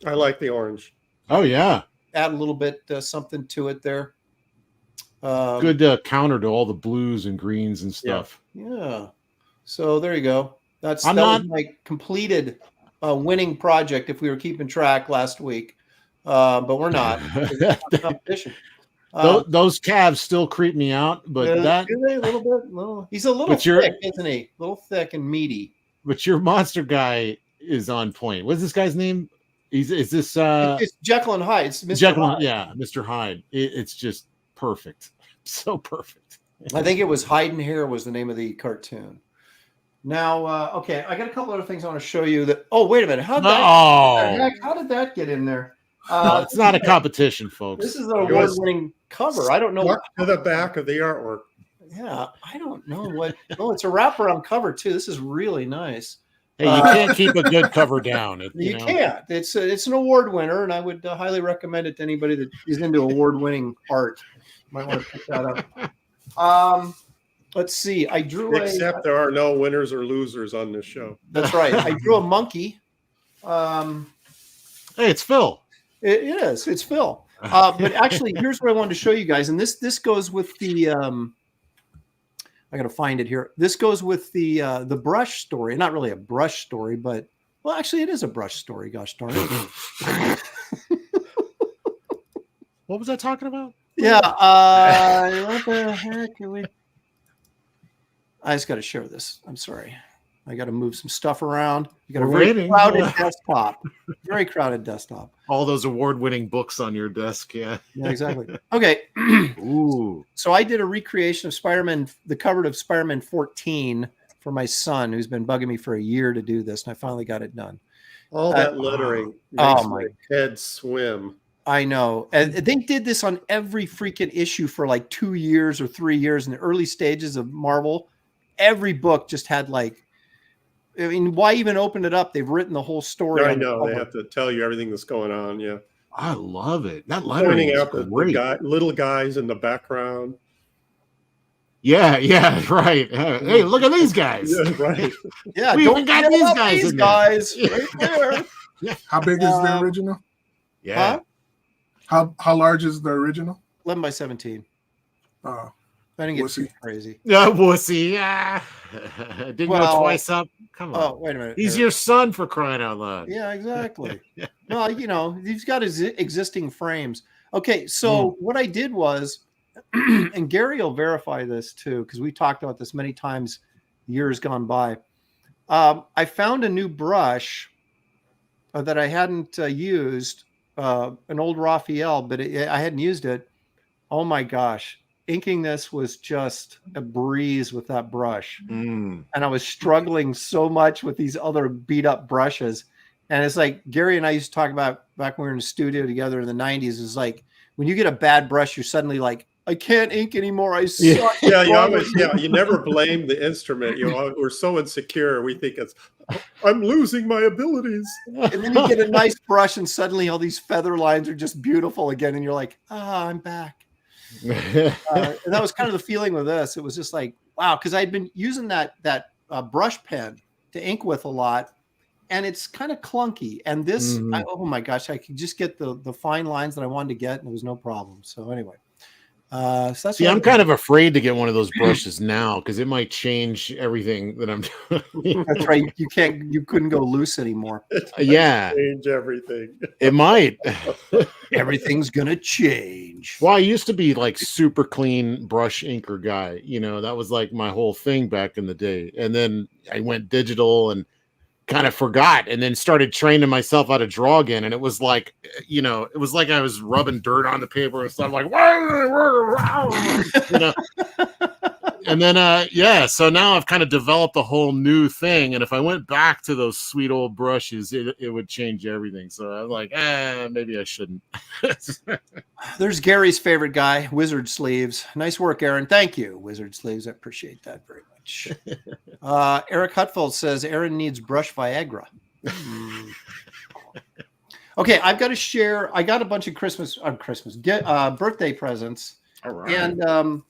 I like the orange. Oh yeah. Add a little bit something to it there. Good counter to all the blues and greens and stuff. Yeah. So there you go. That was my completed winning project if we were keeping track last week. But we're not. Competition. Those calves still creep me out, but a little bit. He's a little thick, isn't he? A little thick and meaty. But your monster guy is on point. What's this guy's name? Is this? It's Jekyll and Hyde. It's Mr. Jekyll, Hyde. yeah, Mr. Hyde. It's just perfect, so perfect. I think it was Hyde and Hare was the name of the cartoon. Now, okay, I got a couple other things I want to show you. That. Oh, wait a minute. How did that get in there? It's not a competition, folks. This is an award-winning cover. I don't know. Stuck to the back of the artwork. Yeah, I don't know what. Oh, it's a wraparound cover too. This is really nice. Hey, you can't keep a good cover down. You can't. It's an award winner, and I would highly recommend it to anybody that is into award-winning art. Might want to pick that up. Let's see. I drew Except there are no winners or losers on this show. That's right. I drew a monkey. Hey, it's Phil. It is. It's Phil. But actually, here's what I wanted to show you guys, and this goes with the. I got to find it here. This goes with the brush story. Not really a brush story, but well, actually, it is a brush story. Gosh darn it! What was I talking about? Yeah. What the heck are we? I just got to share this. I'm sorry. I got to move some stuff around. You got a very crowded desktop. Very crowded desktop. All those award-winning books on your desk. Yeah. Yeah, exactly. Okay. Ooh. So I did a recreation of Spider-Man, the cover of Spider-Man 14 for my son, who's been bugging me for a year to do this, and I finally got it done. All that lettering makes my head swim. I know. And they did this on every freaking issue for like 2 years or 3 years in the early stages of Marvel. Every book just had like, I mean, why even open it up? They've written the whole story. I know. They have to tell you everything that's going on. Yeah. I love it. That lettering is great. The little guys in the background. Yeah, right. Hey, look at these guys. Yeah, right. Yeah, we even got these guys in guys right there. How big is the original? Yeah. How large is the original? 11 by 17. I didn't get too crazy. Yeah, wussy. Yeah. Didn't go twice up. Come on. Oh, wait a minute. He's your son, for crying out loud. Yeah, exactly. Well, you know, he's got his existing frames. Okay, so what I did was, and Gary will verify this too, because we talked about this many times years gone by. I found a new brush that I hadn't used, an old Raphael, but I hadn't used it. Oh my gosh. Inking this was just a breeze with that brush. And I was struggling so much with these other beat up brushes. And it's like Gary and I used to talk about back when we were in the studio together in the 90s. It's like when you get a bad brush, you're suddenly like, I can't ink anymore. I suck. You never blame the instrument. We're so insecure. We think I'm losing my abilities. And then you get a nice brush and suddenly all these feather lines are just beautiful again. And you're like, I'm back. And that was kind of the feeling with this. It was just like, wow, because I'd been using that brush pen to ink with a lot, and it's kind of clunky. And this, oh my gosh, I could just get the fine lines that I wanted to get, and it was no problem. So anyway, so that's I'm kind of afraid to get one of those brushes now because it might change everything that I'm doing. That's right. You couldn't go loose anymore. Change everything. It might. Everything's gonna change. Well, I used to be like super clean brush inker guy. You know, that was like my whole thing back in the day. And then I went digital and kind of forgot, and then started training myself how to draw again. And it was like, you know, it was like I was rubbing dirt on the paper and stuff, like, you know. And then, so now I've kind of developed a whole new thing. And if I went back to those sweet old brushes, it would change everything. So I'm like, maybe I shouldn't. There's Gary's favorite guy, Wizard Sleeves. Nice work, Aaron. Thank you, Wizard Sleeves. I appreciate that very much. Eric Hutfeld says Aaron needs brush Viagra. Okay, I've got to share. I got a bunch of birthday presents. All right. And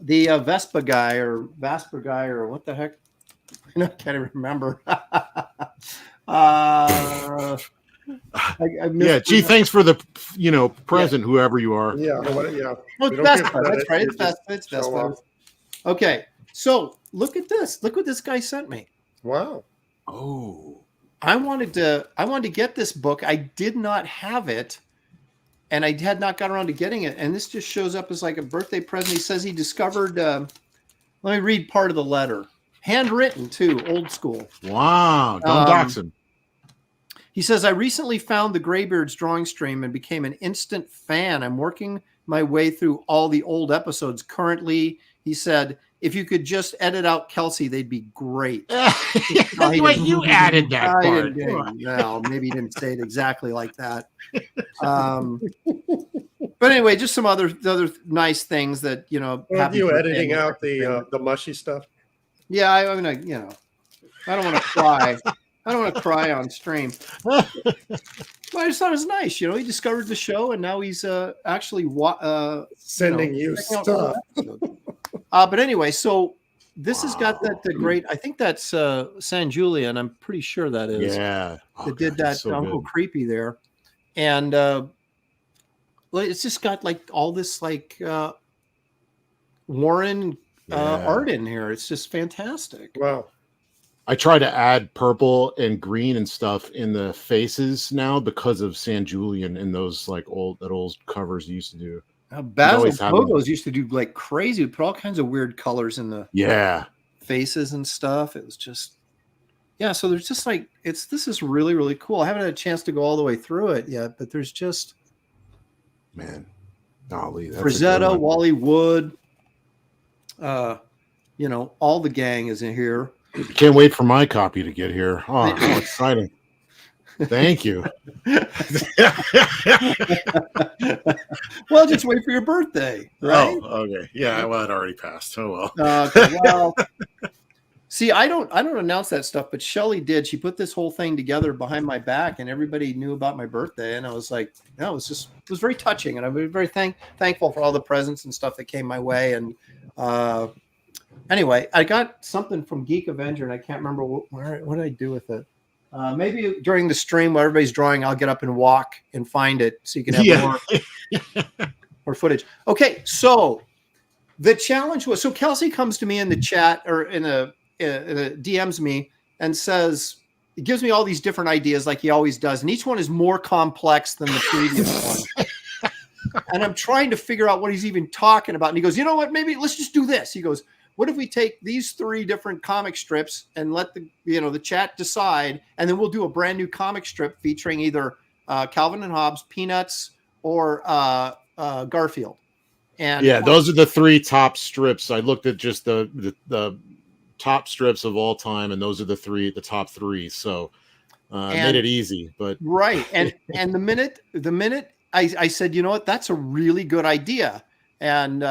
the Vespa guy or what the heck? I can't even remember. Gee, thanks for the present, whoever you are. Yeah. Well, it's Vespa. That's right. It's Vespa. Okay, so look at this. Look what this guy sent me. Wow. Oh. I wanted to get this book. I did not have it. And I had not got around to getting it. And this just shows up as like a birthday present. He says he discovered, let me read part of the letter. Handwritten too, old school. Wow, don't dox him. He says, I recently found the Graybeard's drawing stream and became an instant fan. I'm working my way through all the old episodes. Currently, he said, if you could just edit out Kelsey, they'd be great. Wait, you added that part. No, maybe he didn't say it exactly like that. But anyway, just some other nice things that, you know. Are you editing out the mushy stuff? Yeah, I'm gonna, you know, I don't want to cry. I don't want to cry on stream. But I just thought it was nice. You know, he discovered the show, and now he's actually sending you stuff. But anyway, so this has got that great. I think that's San Julian. I'm pretty sure that is. Yeah, that did that so Uncle good. Creepy there, and it's just got like all this like Warren art in here. It's just fantastic. Wow. I try to add purple and green and stuff in the faces now because of San Julian and those like old covers you used to do. Basil Pogos used to do like crazy, put all kinds of weird colors in the faces and stuff. It was just so there's just like this is really, really cool. I haven't had a chance to go all the way through it yet, but there's just golly, Frazetta, Wally Wood, you know, all the gang is in here. Can't wait for my copy to get here. Oh, how exciting. Thank you. Well, just wait for your birthday, right? Oh, okay. Yeah, well, it already passed. Oh, well. Well, see, I don't announce that stuff, but Shelly did. She put this whole thing together behind my back, and everybody knew about my birthday. And I was like, no, it was very touching. And I was very thankful for all the presents and stuff that came my way. And anyway, I got something from Geek Avenger, and I can't remember what did I do with it. Maybe during the stream while everybody's drawing, I'll get up and walk and find it so you can have more footage. Okay, so the challenge was, so Kelsey comes to me in the chat or in the DMs me and says, it gives me all these different ideas like he always does, and each one is more complex than the previous one. And I'm trying to figure out what he's even talking about. And he goes, you know what, maybe let's just do this. He goes, what if we take these 3 different comic strips and let the chat decide, and then we'll do a brand new comic strip featuring either Calvin and Hobbes, Peanuts, or Garfield. And those are the 3 top strips. I looked at just the top strips of all time, and those are the top 3. So made it easy, but right. And the minute I said, you know what, that's a really good idea, and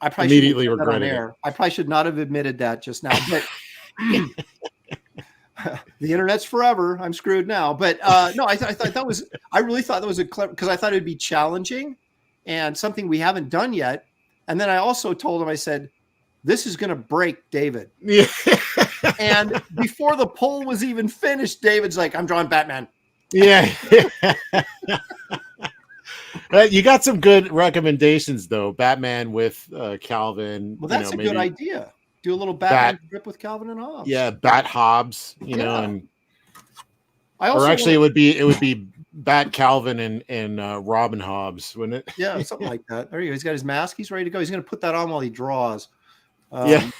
I probably immediately regretted it. I probably should not have admitted that just now, but the internet's forever. I'm screwed now. But no, I really thought that was a clever, because I thought it'd be challenging and something we haven't done yet. And then I also told him, I said, this is going to break David. Yeah. And before the poll was even finished, David's like, I'm drawing Batman. Yeah. You got some good recommendations, though. Batman with Calvin. Well, that's a good idea. Do a little Batman strip with Calvin and Hobbes. Yeah, Bat Hobbes. You know, and it would be Bat Calvin and Robin Hobbes, wouldn't it? Yeah, something like that. There you go. He's got his mask. He's ready to go. He's going to put that on while he draws. I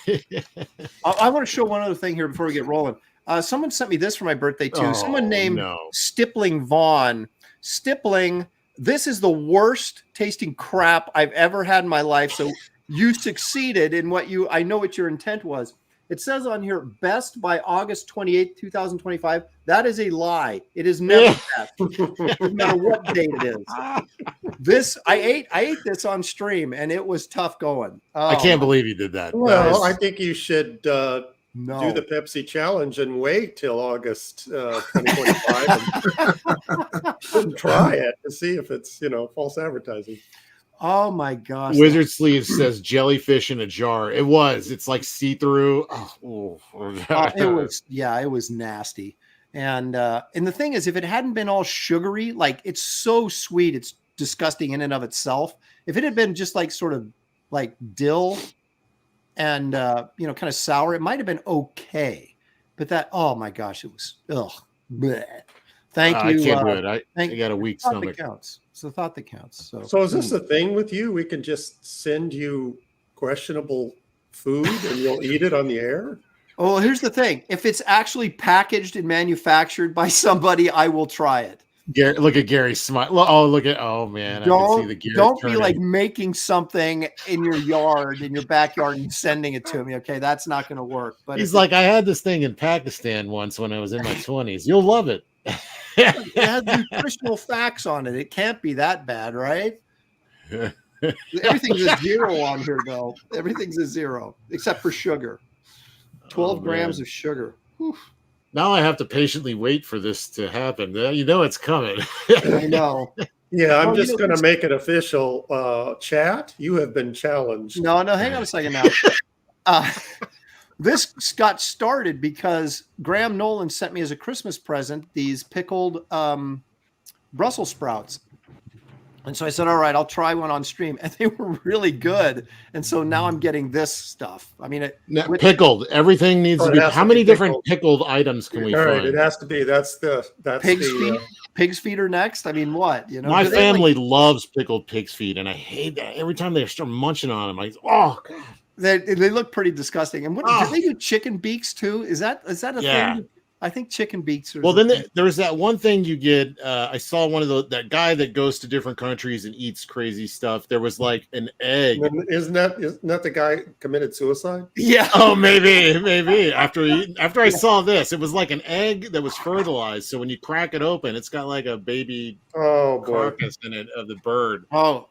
want to show one other thing here before we get rolling. Someone sent me this for my birthday too. Someone named Stippling Vaughn. Stippling. This is the worst tasting crap I've ever had in my life. So you succeeded in I know what your intent was. It says on here, best by August 28th, 2025. That is a lie. It is never best, no matter what date it is. I ate this on stream, and it was tough going. I can't believe you did that. Well, I think you should do the Pepsi challenge and wait till August 2025 and try it to see if it's false advertising. Oh my gosh! Wizard Sleeve says jellyfish in a jar. It was. It's like see-through. It was nasty. And the thing is, if it hadn't been all sugary, like it's so sweet, it's disgusting in and of itself. If it had been just like sort of like dill and kind of sour, it might have been okay. But that, oh my gosh, it was bleh. Thank you. I can't do it. I got a weak stomach. It's the thought that counts. So is this a thing with you? We can just send you questionable food and you'll eat it on the air? Oh, well, here's the thing. If it's actually packaged and manufactured by somebody, I will try it. Look at Gary smile. Oh, look at. Oh man, I can see the gears Don't turning. be like making something in your yard, in your backyard, and sending it to me. Okay, that's not going to work. But He's like, I had this thing in Pakistan once when I was in my 20s. You'll love it. it has nutritional facts on it. It can't be that bad, right? Everything's a zero on here, though. Everything's a zero except for sugar. 12 grams of sugar. Whew. Now I have to patiently wait for this to happen. You know it's coming. I know. Yeah, I'm just going to make it official. Chat, you have been challenged. No, hang on a second now. This got started because Graham Nolan sent me as a Christmas present these pickled Brussels sprouts. And so I said, all right, I'll try one on stream. And they were really good. And so now I'm getting this stuff. I mean, pickled. Everything needs to be. How many different pickled items can we find? All right, it has to be. That's pig's feet. Pig's feet are next. I mean, what? You know, my family loves pickled pig's feet, and I hate that. Every time they start munching on them, oh god, they look pretty disgusting. And what do they do? Chicken beaks too? Is that a thing? I think chicken beaks are. Well, then there's that one thing you get. I saw one of that guy that goes to different countries and eats crazy stuff. There was like an egg. Isn't that the guy committed suicide? Yeah. Oh, maybe. After I saw this, it was like an egg that was fertilized. So when you crack it open, it's got like a baby carcass in it of the bird. Oh,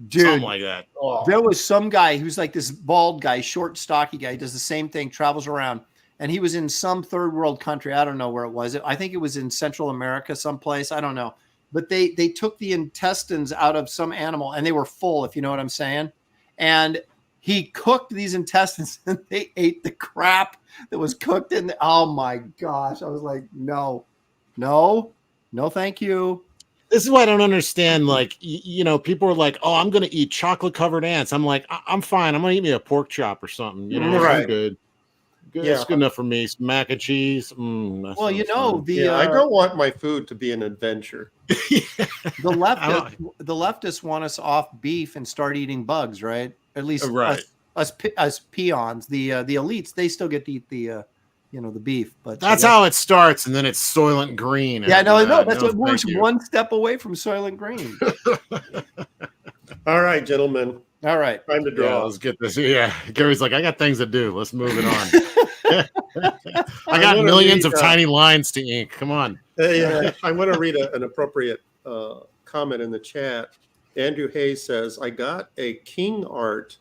dude, something like that. Oh. There was some guy who's like this bald guy, short, stocky guy, does the same thing, travels around. And he was in some third world country. I don't know where it was. I think it was in Central America someplace. I don't know. But they took the intestines out of some animal and they were full, if you know what I'm saying. And he cooked these intestines and they ate the crap that was cooked in. Oh, my gosh. I was like, no, thank you. This is why I don't understand. Like, people are like, oh, I'm going to eat chocolate covered ants. I'm like, I'm fine. I'm going to eat me a pork chop or something. Right. I'm good. It's good enough for me. Some mac and cheese. Well, I don't want my food to be an adventure. The leftists want us off beef and start eating bugs, right? At least us peons, the elites, they still get to eat the beef. But that's how it starts, and then it's Soylent Green. Yeah, no. That's what we're one step away from Soylent Green. All right, gentlemen. All right. Time to draw. Yeah, let's get this. Yeah. Gary's like, I got things to do. Let's move it on. I got millions of tiny lines to ink. Come on. I want to read an appropriate comment in the chat. Andrew Hayes says, I got a King Art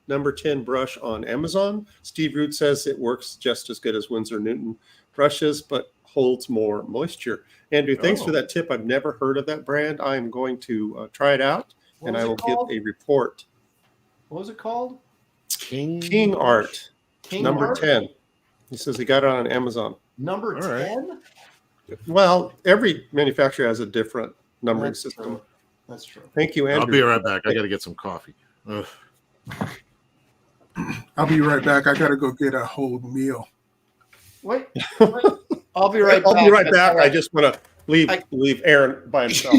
number 10 brush on Amazon. Steve Root says it works just as good as Winsor Newton brushes, but holds more moisture. Andrew, thanks for that tip. I've never heard of that brand. I'm going to try it out, and I will give a report. What was it called? King Art. Number 10. He says he got it on Amazon. Number 10? Well, every manufacturer has a different numbering system. True. That's true. Thank you, Andrew. I'll be right back. I got to get some coffee. Ugh. I'll be right back. I got to go get a whole meal. Wait. I'll be right back. I just want to leave Aaron by himself.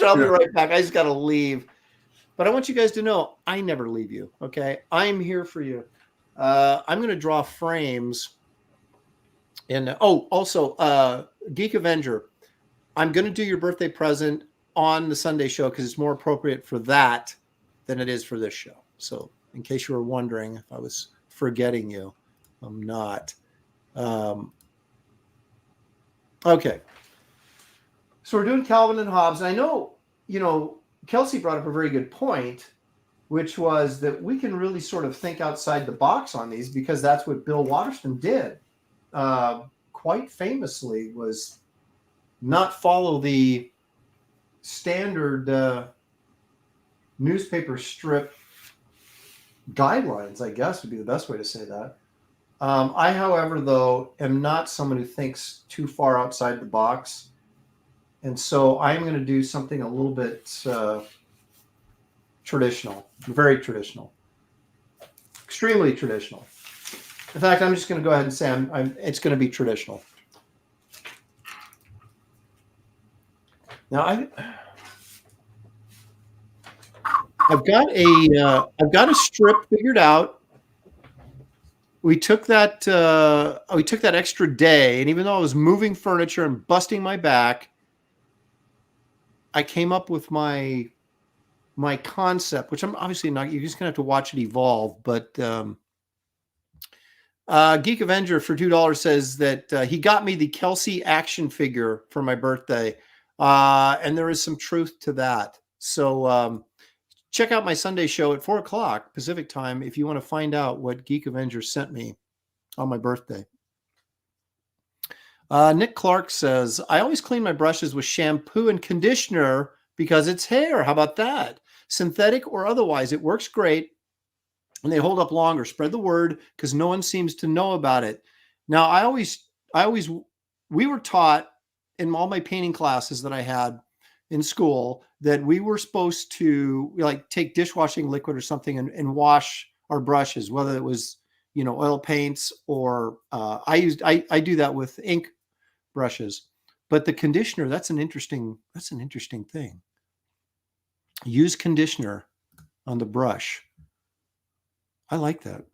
I'll be right back. I just got to leave. But I want you guys to know I never leave you, okay? I'm here for you. I'm going to draw frames. And also, Geek Avenger, I'm going to do your birthday present on the Sunday show because it's more appropriate for that than it is for this show. So in case you were wondering if I was forgetting you, I'm not. Okay. So we're doing Calvin and Hobbes. And I know, Kelsey brought up a very good point, which was that we can really sort of think outside the box on these because that's what Bill Waterston did. Quite famously was not follow the standard newspaper strip guidelines, I guess would be the best way to say that. I, however, though, am not someone who thinks too far outside the box. And so I'm going to do something a little bit traditional, very traditional, extremely traditional. In fact, I'm just going to go ahead and say it's going to be traditional. Now I've got a strip figured out. We took that extra day, and even though I was moving furniture and busting my back, I came up with my concept, which I'm obviously not. You're just gonna have to watch it evolve. But Geek Avenger for $2 says that he got me the Kelsey action figure for my birthday, and there is some truth to that. So check out my Sunday show at 4:00 Pacific time if you want to find out what Geek Avenger sent me on my birthday. Nick Clark says, I always clean my brushes with shampoo and conditioner because it's hair. How about that? Synthetic or otherwise, it works great and they hold up longer. Spread the word because no one seems to know about it. Now, we were taught in all my painting classes that I had in school that we were supposed to like take dishwashing liquid or something and wash our brushes, whether it was, oil paints or I do that with ink brushes. But the conditioner, that's an interesting thing. Use conditioner on the brush. I like that.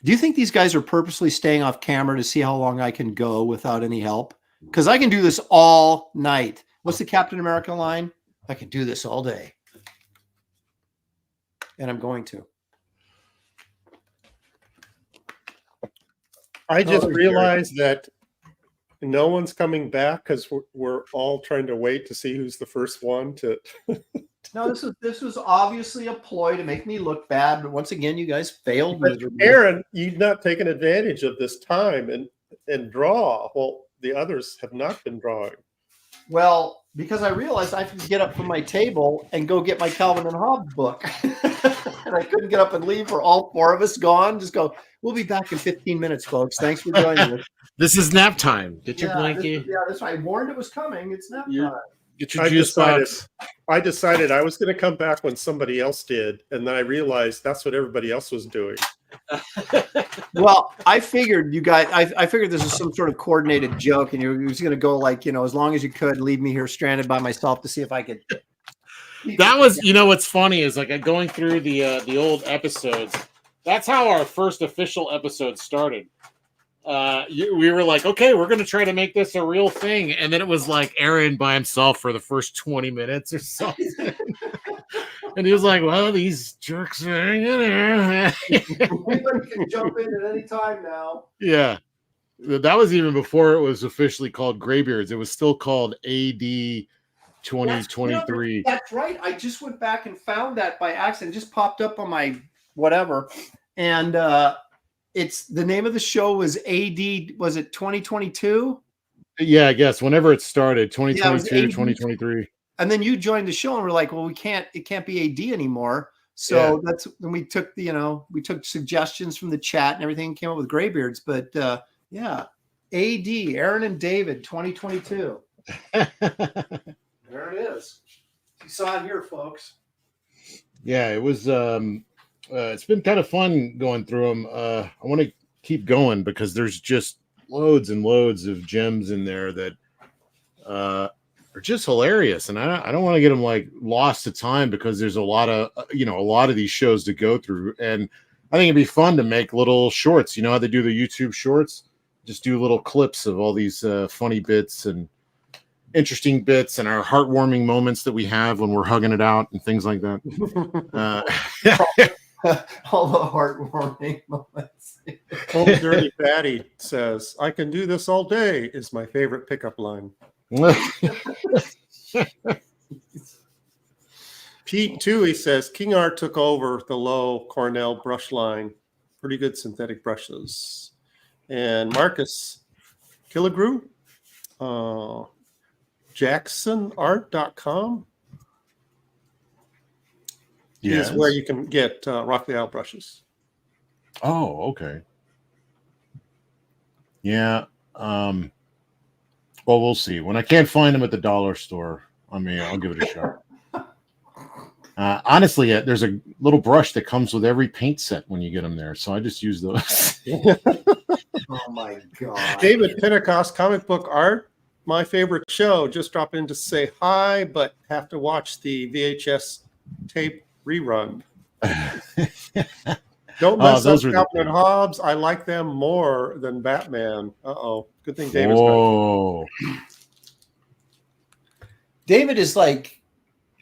Do you think these guys are purposely staying off camera to see how long I can go without any help? Because I can do this all night. What's the Captain America line? I can do this all day. And I'm going to. I just realized that no one's coming back because we're all trying to wait to see who's the first one to. No, this was obviously a ploy to make me look bad. But once again, you guys failed miserably. Aaron, you've not taken advantage of this time and draw. Well, the others have not been drawing. Well, because I realized I could get up from my table and go get my Calvin and Hobbes book. And I couldn't get up and leave for all four of us gone. Just go, we'll be back in 15 minutes, folks. Thanks for joining us. This is nap time. Get your blankie. That's why I warned it was coming. It's nap time. Get your juice box. I decided I was going to come back when somebody else did. And then I realized that's what everybody else was doing. Well, I figured you guys, I figured this was some sort of coordinated joke and you were just going to go like, as long as you could leave me here stranded by myself to see if I could. That was, what's funny is like going through the old episodes. That's how our first official episode started. We were like, okay, we're going to try to make this a real thing. And then it was like Aaron by himself for the first 20 minutes or something. And he was like, well, these jerks are hanging there. Anybody can jump in at any time now. Yeah. That was even before it was officially called Graybeards. It was still called AD 2023. That's right. I just went back and found that by accident. It just popped up on my whatever. And it's the name of the show was AD. Was it 2022? Yeah, I guess whenever it started, 2022, 2023. And then you joined the show and we're like, well, it can't be AD anymore. So that's when we took we took suggestions from the chat and everything and came up with Graybeards. But AD, Aaron and David, 2022. There it is. You saw it here, folks. Yeah, it was. It's been kind of fun going through them. I want to keep going because there's just loads and loads of gems in there that are just hilarious, and I don't want to get them like lost to time because there's a lot of these shows to go through, and I think it'd be fun to make little shorts. You know how they do the YouTube shorts? Just do little clips of all these funny bits and interesting bits and our heartwarming moments that we have when we're hugging it out and things like that. All the heartwarming moments. Old Dirty Patty says, I can do this all day is my favorite pickup line. Pete Toohey says, King Art took over the low Cornell brush line. Pretty good synthetic brushes. And Marcus Killigrew, jacksonart.com is where you can get Raphael brushes. Oh, okay. Yeah. Well, we'll see. When I can't find them at the dollar store, I'll give it a shot. Honestly, there's a little brush that comes with every paint set when you get them there, so I just use those. Oh my God. David Pentecost, Comic Book Art, my favorite show. Just drop in to say hi, but have to watch the VHS tape rerun. Don't mess up Calvin and Hobbes. I like them more than Batman. Uh-oh. Good thing David's Whoa. David is like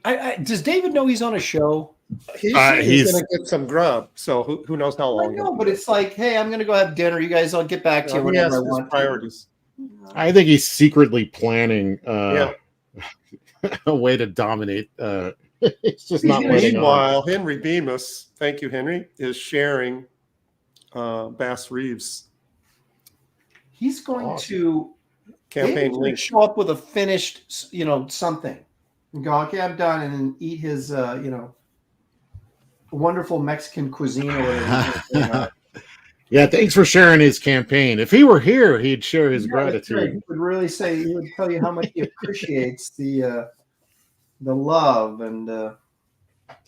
Does David know he's on a show? He's going he's- to get some grub, so who knows how I long. know, but it's like, hey, I'm going to go have dinner. You guys, I'll get back to you he whenever has I his want. priorities. I think he's secretly planning Yeah. a way to dominate. It's just not letting on. Meanwhile, Henry Bemis, thank you, Henry, is sharing Bass Reeves' He's going Awesome. to campaign David's gonna link. show up with a finished, something, and go, okay, I'm done, and then eat his, wonderful Mexican cuisine or whatever. Yeah, thanks for sharing his campaign. If he were here, he'd share his gratitude. He would really say, he would tell you how much he appreciates the love and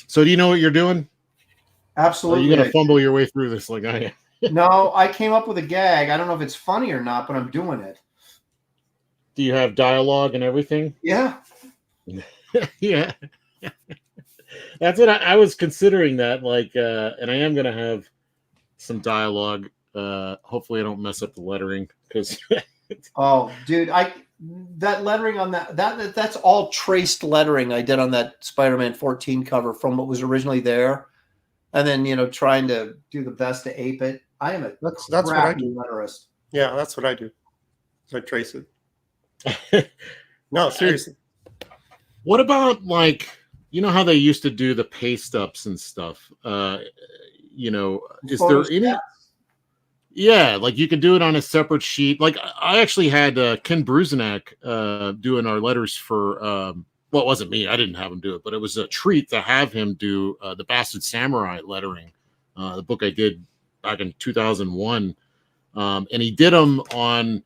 So, do you know what you're doing? Are absolutely. you going to fumble your way through this like I am? No, I came up with a gag. I don't know if it's funny or not, but I'm doing it. Do you have dialogue and everything? Yeah. Yeah. That's what I was considering that. And I am going to have some dialogue. Hopefully, I don't mess up the lettering because. Oh, dude, that lettering on that's all traced lettering I did on that Spider-Man 14 cover from what was originally there, and then trying to do the best to ape it. I am That's what I do. letterist. Yeah, that's what I do. I trace it. No, seriously. What about how they used to do the paste ups and stuff? Is there any? Yeah, you could do it on a separate sheet. I actually had Ken Bruzenak doing our letters for. Well, it wasn't me. I didn't have him do it, but it was a treat to have him do the Bastard Samurai lettering, the book I did back in 2001, and he did them on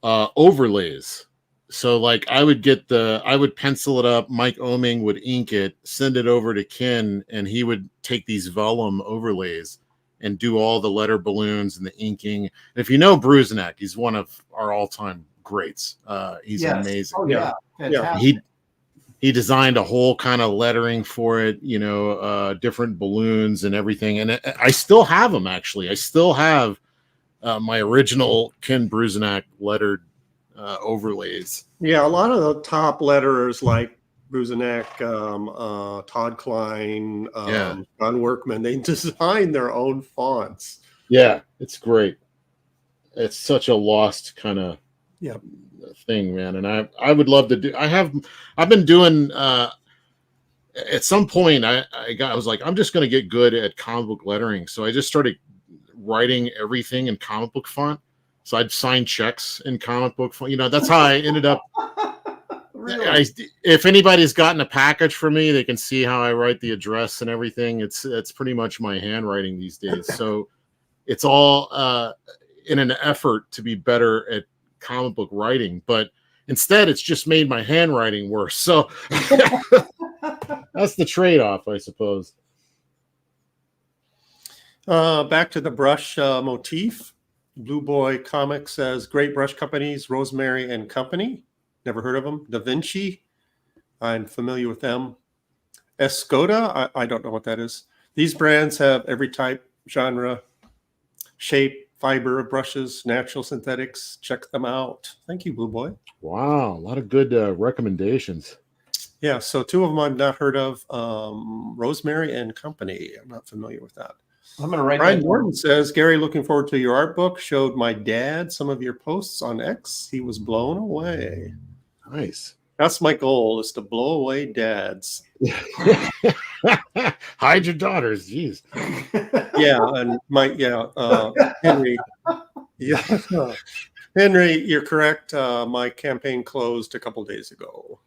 overlays. So I would pencil it up. Mike Oming would ink it, send it over to Ken, and he would take these vellum overlays and do all the letter balloons and the inking. And if you know Bruzenak, he's one of our all-time greats. He's amazing. Oh yeah, He designed a whole kind of lettering for it, different balloons and everything. And I still have them, actually. I still have my original Ken Bruzenak lettered overlays. Yeah, a lot of the top letterers like Bruzenak, Todd Klein, John Workman, they design their own fonts. Yeah, it's great. It's such a lost kind of thing, man. And I would love to do. I've been doing. At some point, I was like, I'm just going to get good at comic book lettering. So I just started writing everything in comic book font. So I'd sign checks in comic book font. That's how I ended up. Really? If anybody's gotten a package for me, they can see how I write the address and everything. It's pretty much my handwriting these days. So it's all in an effort to be better at comic book writing, but instead it's just made my handwriting worse. So that's the trade-off, I suppose. Back to the brush motif. Blue Boy Comics says great brush companies, Rosemary and Company. Never heard of them. Da Vinci, I'm familiar with them. Escoda, I don't know what that is. These brands have every type, genre, shape, fiber of brushes, natural synthetics. Check them out. Thank you, Blue Boy. Wow, a lot of good recommendations. Yeah, so two of them I've not heard of. Rosemary and Company. I'm not familiar with that. I'm going to write Brian that Morton says, Gary, looking forward to your art book. Showed my dad some of your posts on X. He was blown away. Nice. That's my goal, is to blow away dads. Hide your daughters. Jeez. Yeah, and Henry. Yeah, Henry, you're correct. My campaign closed a couple days ago.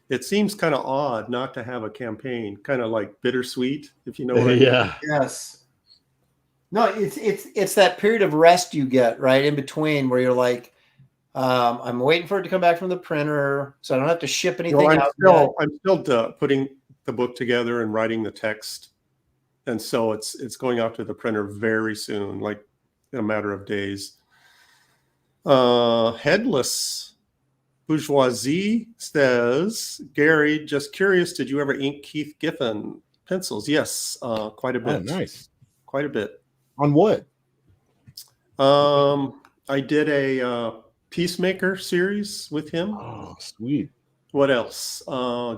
It seems kind of odd not to have a campaign, kind of like bittersweet, if you know what I mean. Yeah. Yes. No, it's that period of rest you get right in between where you're like, I'm waiting for it to come back from the printer, so I don't have to ship anything out. I'm still putting the book together and writing the text, and so it's going out to the printer very soon, like in a matter of days. Headless Bourgeoisie says, Gary, just curious, did you ever ink Keith Giffen pencils? Yes, quite a bit. Oh, nice. Quite a bit. On what? I did a Peacemaker series with him. Oh, sweet. What else?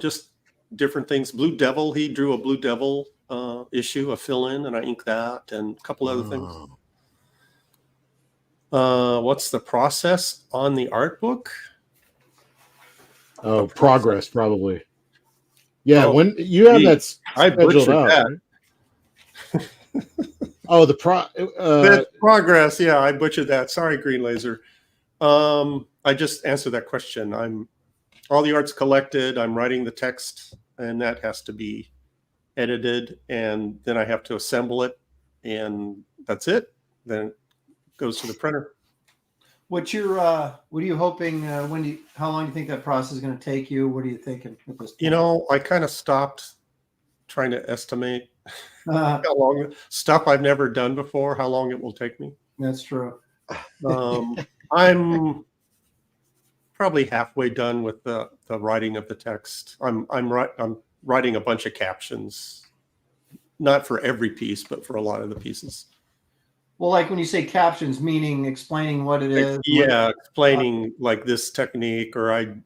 Just different things. Blue Devil. He drew a Blue Devil issue, a fill-in, and I inked that, and a couple other things. What's the process on the art book? Oh, progress probably. Yeah, Oh, when you have that I butchered scheduled out. that. Right? Oh, the progress. Yeah, I butchered that. Sorry, Green Laser. I just answered that question. All the art's collected. I'm writing the text, and that has to be edited, and then I have to assemble it, and that's it. Then it goes to the printer. What are you hoping? How long do you think that process is going to take you? What are you thinking at this point? I kind of stopped trying to estimate how long stuff I've never done before, how long it will take me. That's true. I'm probably halfway done with the writing of the text. I'm writing a bunch of captions, not for every piece, but for a lot of the pieces. Well, like when you say captions, meaning explaining what it is. Yeah, explaining like this technique, or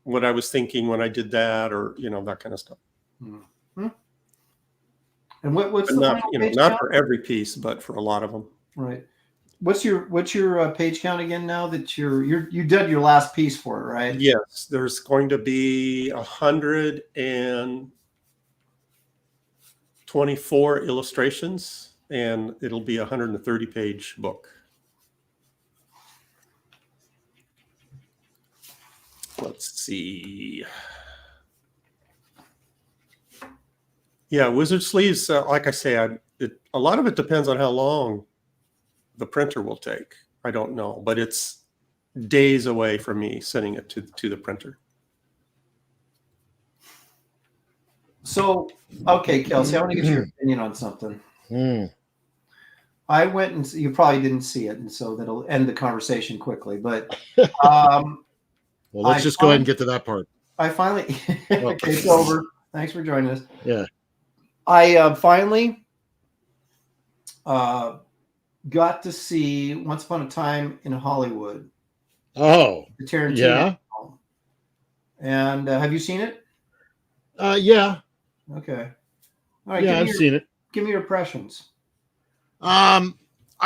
what I was thinking when I did that, or that kind of stuff. Mm-hmm. And what's the not, final page not count? for every piece, but for a lot of them. Right. What's your page count again now that you did your last piece for it, right? Yes, there's going to be 124 illustrations, and it'll be a 130-page book. Let's see. Yeah, Wizard Sleeves, like I say, a lot of it depends on how long the printer will take. I don't know, but it's days away from me sending it to the printer. So, okay, Kelsey, I want to get your opinion on something. I went and you probably didn't see it, and so that'll end the conversation quickly. But well, let's just go ahead and get to that part. I finally okay, it's over. Thanks for joining us. Yeah, I finally got to see Once Upon a Time in Hollywood. Oh, the Tarantino. Yeah. And have you seen it? Yeah. Okay. All right. Yeah, I've seen it. Give me your impressions. I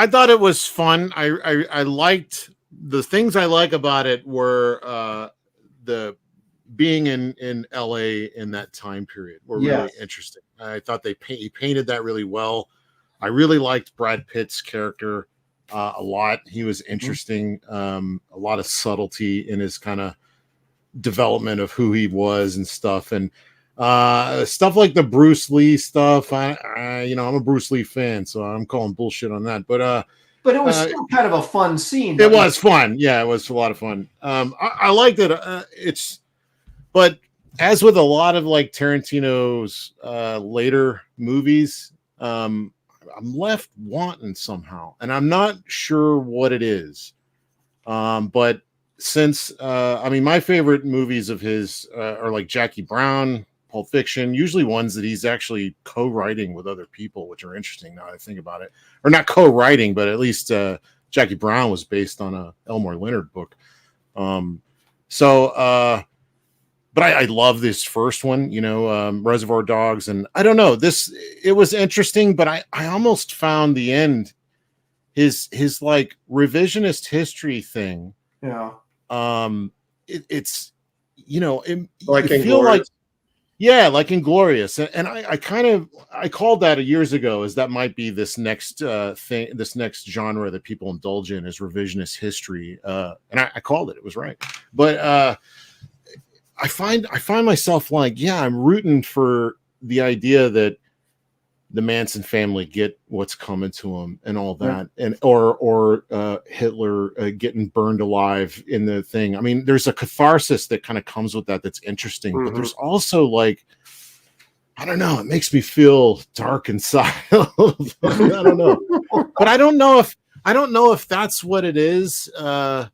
thought it was fun. I liked the things I like about it were the being in LA in that time period were really interesting. I thought he painted that really well. I really liked Brad Pitt's character a lot. He was interesting. A lot of subtlety in his kind of development of who he was and stuff. And stuff like the Bruce Lee stuff. I'm a Bruce Lee fan, so I'm calling bullshit on that. But it was still kind of a fun scene. It was fun. Yeah, it was a lot of fun. I liked it. But as with a lot of like Tarantino's later movies, I'm left wanting somehow, and I'm not sure what it is. But since my favorite movies of his are like Jackie Brown, Pulp Fiction, usually ones that he's actually co-writing with other people, which are interesting now that I think about it. Or not co-writing, but at least Jackie Brown was based on a Elmore Leonard book. But I love this first one, Reservoir Dogs, and I don't know, it was interesting, but I almost found the end, his like revisionist history thing. Yeah. It's like you feel like, yeah, like Inglorious, and I called that years ago as that might be this next thing, this next genre that people indulge in is revisionist history, and I called it. It was right, but I find myself like, yeah, I'm rooting for the idea that the Manson family get what's coming to them and all that, and or Hitler getting burned alive in the thing. I mean, there's a catharsis that kind of comes with that that's interesting, but there's also like, I don't know, it makes me feel dark inside. I don't know, but I don't know if that's what it is, or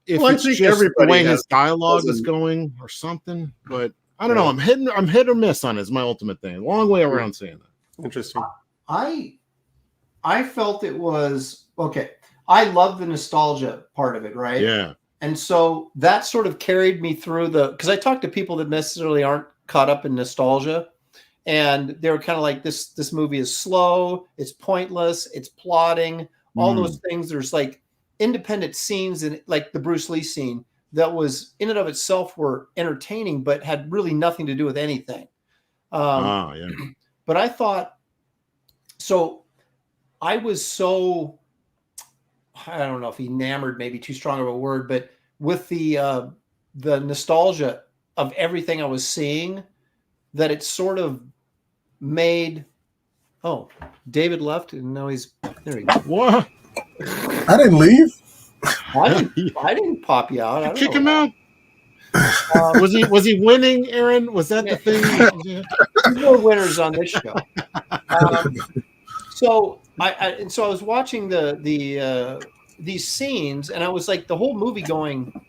if it's just the way his dialogue is going or something. But I don't know. I'm hit or miss on it is my ultimate thing. Long way around saying that. Interesting. I felt it was okay. I love the nostalgia part of it, right? Yeah. And so that sort of carried me through because I talked to people that necessarily aren't caught up in nostalgia, and they were kind of like, this movie is slow, it's pointless, it's plotting, all those things. There's like independent scenes in like the Bruce Lee scene that was in and of itself were entertaining, but had really nothing to do with anything. Yeah. But I thought, so I was so, I don't know if enamored, maybe too strong of a word, but with the nostalgia of everything I was seeing, that it sort of made, oh, David left and now he's, there he goes. What? I didn't leave. I didn't pop you out. I don't Kick know. him out. Was he winning, Aaron? Was that the thing? There's no winners on this show. So I was watching these scenes, and I was like the whole movie going,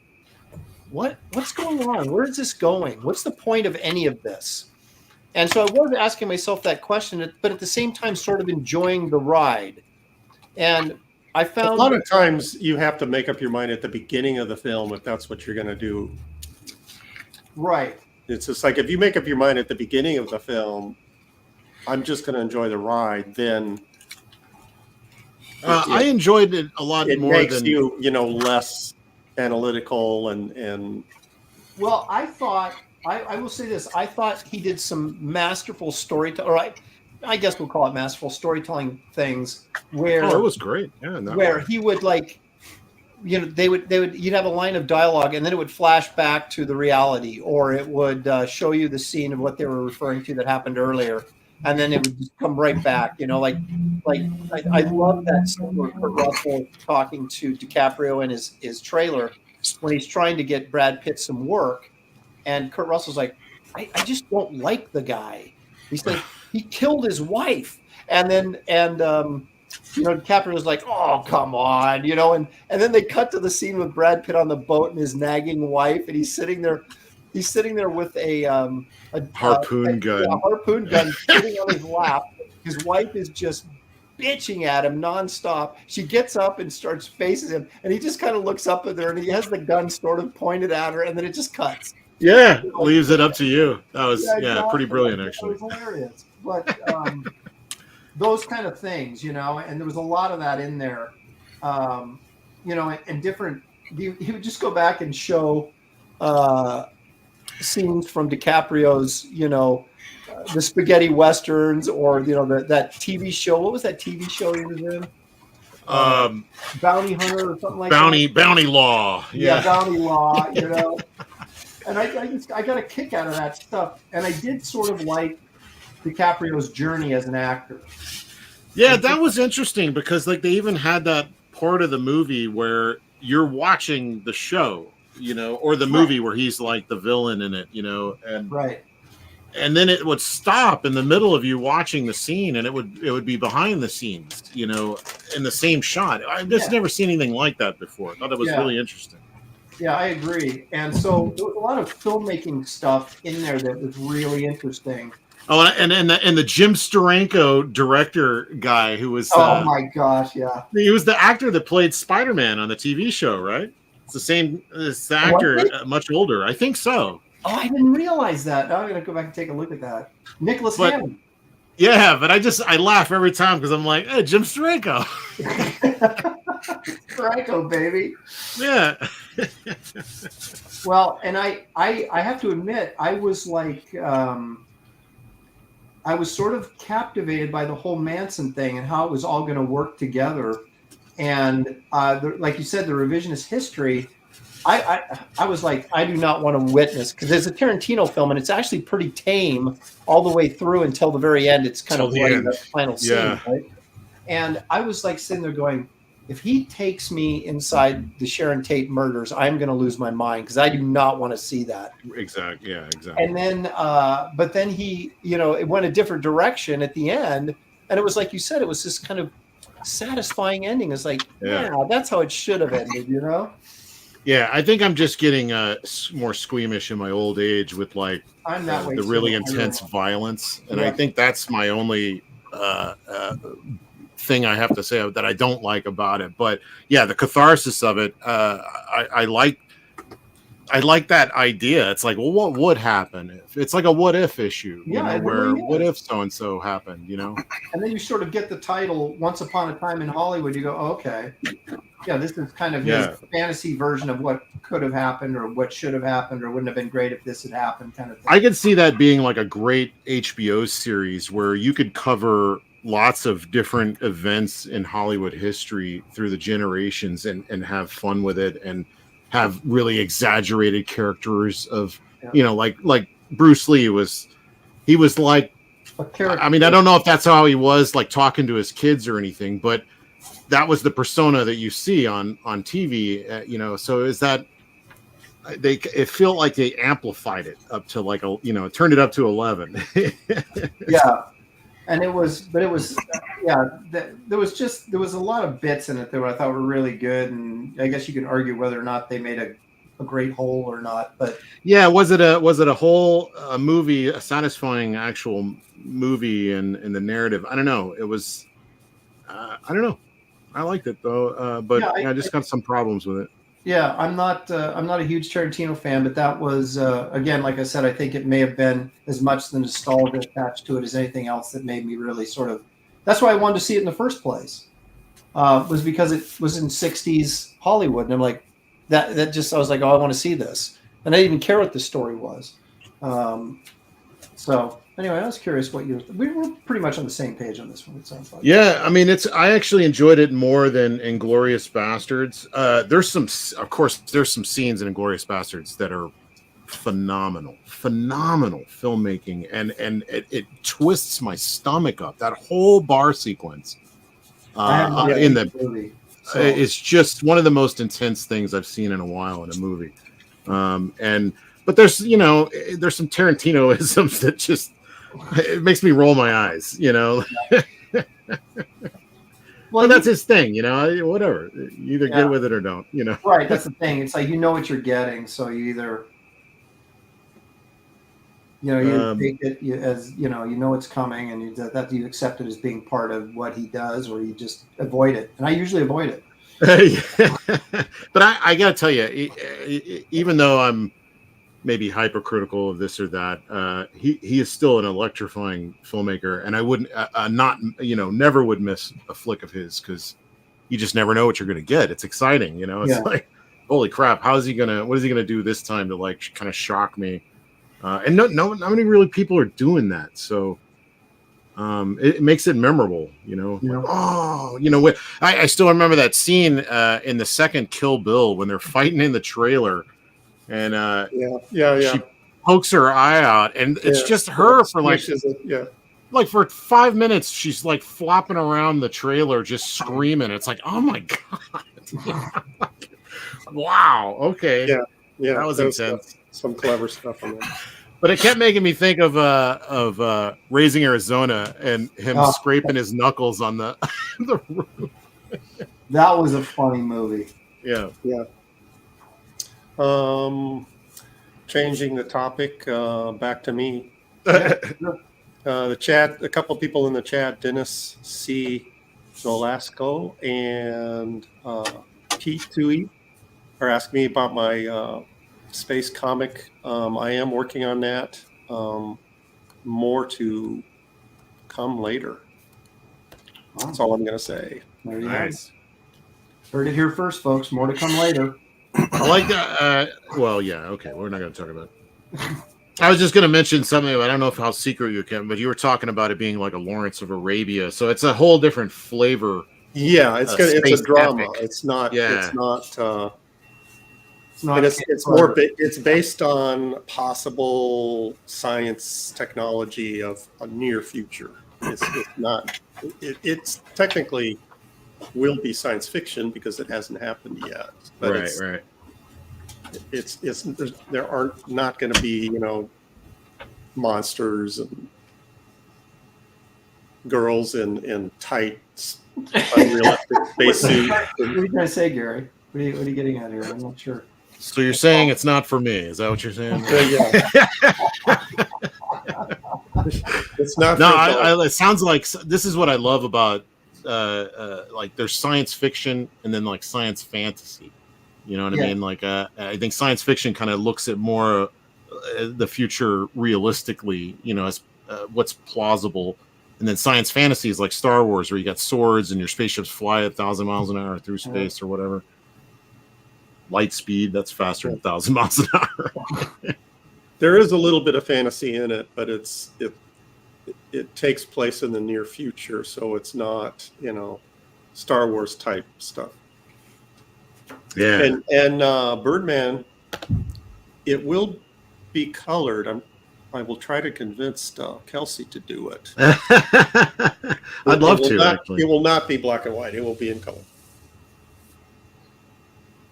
what's going on? Where is this going? What's the point of any of this? And so I was asking myself that question, but at the same time, sort of enjoying the ride. And I found a lot of times you have to make up your mind at the beginning of the film if that's what you're going to do. Right. It's just like if you make up your mind at the beginning of the film, I'm just going to enjoy the ride, then I enjoyed it a lot it more makes than you less analytical and well, I thought I will say this. I thought he did some masterful storytelling, or I guess we'll call it masterful storytelling things where it was great. Yeah, where he would like, you'd have a line of dialogue and then it would flash back to the reality, or it would show you the scene of what they were referring to that happened earlier, and then it would just come right back. I love that scene where Kurt Russell is talking to DiCaprio in his trailer when he's trying to get Brad Pitt some work, and Kurt Russell's like, I just don't like the guy. He's like, he killed his wife, and DiCaprio's like, oh, come on, and then they cut to the scene with Brad Pitt on the boat and his nagging wife, and he's sitting there with a harpoon gun. A harpoon gun sitting on his lap. His wife is just bitching at him nonstop. She gets up and starts facing him, and he just kind of looks up at her, and he has the gun sort of pointed at her, and then it just cuts. Yeah, leaves it up to you. That was exactly. pretty brilliant, actually. It was hilarious. But those kind of things, and there was a lot of that in there, and different. He would just go back and show scenes from DiCaprio's, the spaghetti westerns, or that TV show. What was that TV show he was in? Bounty Hunter or something like that. Bounty Law. Yeah, Bounty Law. And I got a kick out of that stuff, and I did sort of like DiCaprio's journey as an actor. Yeah, that was interesting because they even had that part of the movie where you're watching the show, or the movie where he's like the villain in it, and right. And then it would stop in the middle of you watching the scene, and it would be behind the scenes, in the same shot. I've just never seen anything like that before. I thought it was really interesting. Yeah, I agree. And so there was a lot of filmmaking stuff in there that was really interesting. Oh, and the Jim Steranko director guy who was oh my gosh, yeah, he was the actor that played Spider-Man on the TV show, right? It's the same actor, much older. I think so. Oh, I didn't realize that. Now I'm gonna go back and take a look at that. Nicholas Hammond. Yeah, but I laugh every time because I'm like, hey, Jim Steranko. Steranko, baby. Yeah. Well, and I have to admit, I was like, I was sort of captivated by the whole Manson thing and how it was all going to work together. And like you said, the revisionist history, I was like, I do not want to witness, because there's a Tarantino film and it's actually pretty tame all the way through until the very end. It's kind of like the final scene, right? And I was like sitting there going, if he takes me inside the Sharon Tate murders, I'm going to lose my mind, because I do not want to see that. Exactly. Yeah, exactly. And then, but then he, it went a different direction at the end. And it was like you said, it was this kind of satisfying ending. It's like, yeah, that's how it should have ended, Yeah, I think I'm just getting more squeamish in my old age with the really intense violence. And I think that's my only thing I have to say that I don't like about it. But yeah, the catharsis of it, I like. I like that idea. It's like, well, what would happen if it's like a what if issue, Yeah, it where really what is. if so and so happened, And then you sort of get the title Once Upon a Time in Hollywood. You go, oh, okay, yeah, this is kind of his fantasy version of what could have happened or what should have happened or wouldn't have been great if this had happened, kind of thing. I could see that being like a great HBO series where you could cover lots of different events in Hollywood history through the generations and have fun with it and have really exaggerated characters of, like Bruce Lee was like, I mean, I don't know if that's how he was like talking to his kids or anything, but that was the persona that you see on TV, so is that it felt like they amplified it up to like turned it up to 11. Yeah. And there was a lot of bits in it that I thought were really good, and I guess you can argue whether or not they made a great whole or not. But yeah, was it a whole movie, a satisfying actual movie in the narrative? I don't know. It was, I don't know. I liked it though, but I just got some problems with it. Yeah, I'm not a huge Tarantino fan, but that was again, like I said, I think it may have been as much the nostalgia attached to it as anything else that made me really sort of. That's why I wanted to see it in the first place, was because it was in '60s Hollywood, and I'm like, that just I was like, oh, I want to see this, and I didn't even care what the story was. So anyway, I was curious we were pretty much on the same page on this one. It sounds like. Yeah, I mean, I actually enjoyed it more than Inglourious Bastards. There's some scenes in Inglourious Bastards that are phenomenal filmmaking, and it twists my stomach up. That whole bar sequence in the movie, it's just one of the most intense things I've seen in a while in a movie. But there's some Tarantino-isms that just. It makes me roll my eyes, Well, that's his thing, whatever. You either get with it or don't, Right, that's the thing. It's like what you're getting, so you either you take it as it's coming, and you accept it as being part of what he does, or you just avoid it. And I usually avoid it. But I gotta tell you, even though I'm maybe hypercritical of this or that, he is still an electrifying filmmaker, and I wouldn't never would miss a flick of his, because you just never know what you're going to get. It's exciting, it's like, holy crap, what is he going to do this time to like kind of shock me? And not many really people are doing that, so it makes it memorable, I still remember that scene in the second Kill Bill when they're fighting in the trailer. And she pokes her eye out, and it's just her for like for 5 minutes. She's like flopping around the trailer, just screaming. It's like, oh my god, wow, okay, that was intense. Some clever stuff in there. But it kept making me think of Raising Arizona and him scraping his knuckles on the roof. That was a funny movie. Yeah. Changing the topic back to me. The chat, a couple people in the chat, Dennis C. Nolasco and Pete Tui, are asking me about my space comic. I am working on that. More to come later. That's all I'm going to say. Nice. Heard it here first, folks. More to come later. I like that. Well, yeah, okay. We're not going to talk about it. I was just going to mention something. I don't know how secret you can, but you were talking about it being like a Lawrence of Arabia. So it's a whole different flavor. Yeah, it's a drama. Epic. It's not. Yeah. It's not. It's based on possible science technology of a near future. It's not. It's technically will be science fiction because it hasn't happened yet. But right. There aren't not going to be monsters and girls in tight unrealistic spacesuits. What are you going to say, Gary? What are you getting at here? I'm not sure. So you're saying it's not for me? Is that what you're saying? It's not. No, it sounds like this is what I love about like there's science fiction and then like science fantasy. You know what I Yeah. mean? Like, I think science fiction kind of looks at more the future realistically, you know, as what's plausible. And then science fantasy is like Star Wars, where you got swords and your spaceships fly 1,000 miles an hour through space or whatever. Light speed, that's faster than 1,000 miles an hour. There is a little bit of fantasy in it, but it takes place in the near future, so it's not, you know, Star Wars type stuff. Yeah. And Birdman, it will be colored. I will try to convince Kelsey to do it. I'd love to. Actually, it will not be black and white. It will be in color.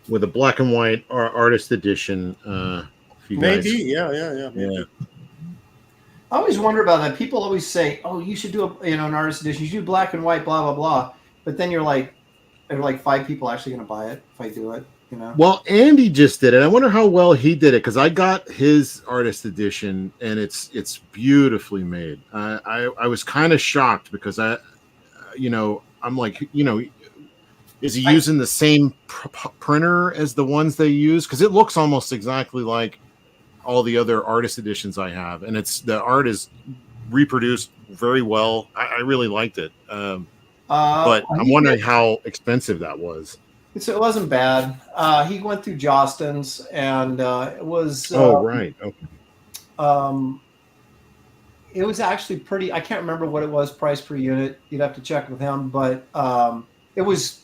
With a black and white artist edition. If you Maybe, guys... yeah. I always wonder about that. People always say, "Oh, you should do an artist edition. You should do black and white, blah blah blah." But then you're like, are like 5 people actually going to buy it if I do it? You know. Well, Andy just did it. I wonder how well he did it, because I got his artist edition and it's beautifully made. I was kind of shocked because I'm like, you know, is he using the same printer as the ones they use? Because it looks almost exactly like all the other artist editions I have, and the art is reproduced very well. I really liked it, but I'm wondering how expensive that was. It wasn't bad. He went through Jostens, and it was. Right. Okay. It was actually pretty. I can't remember what it was, price per unit. You'd have to check with him, but it was.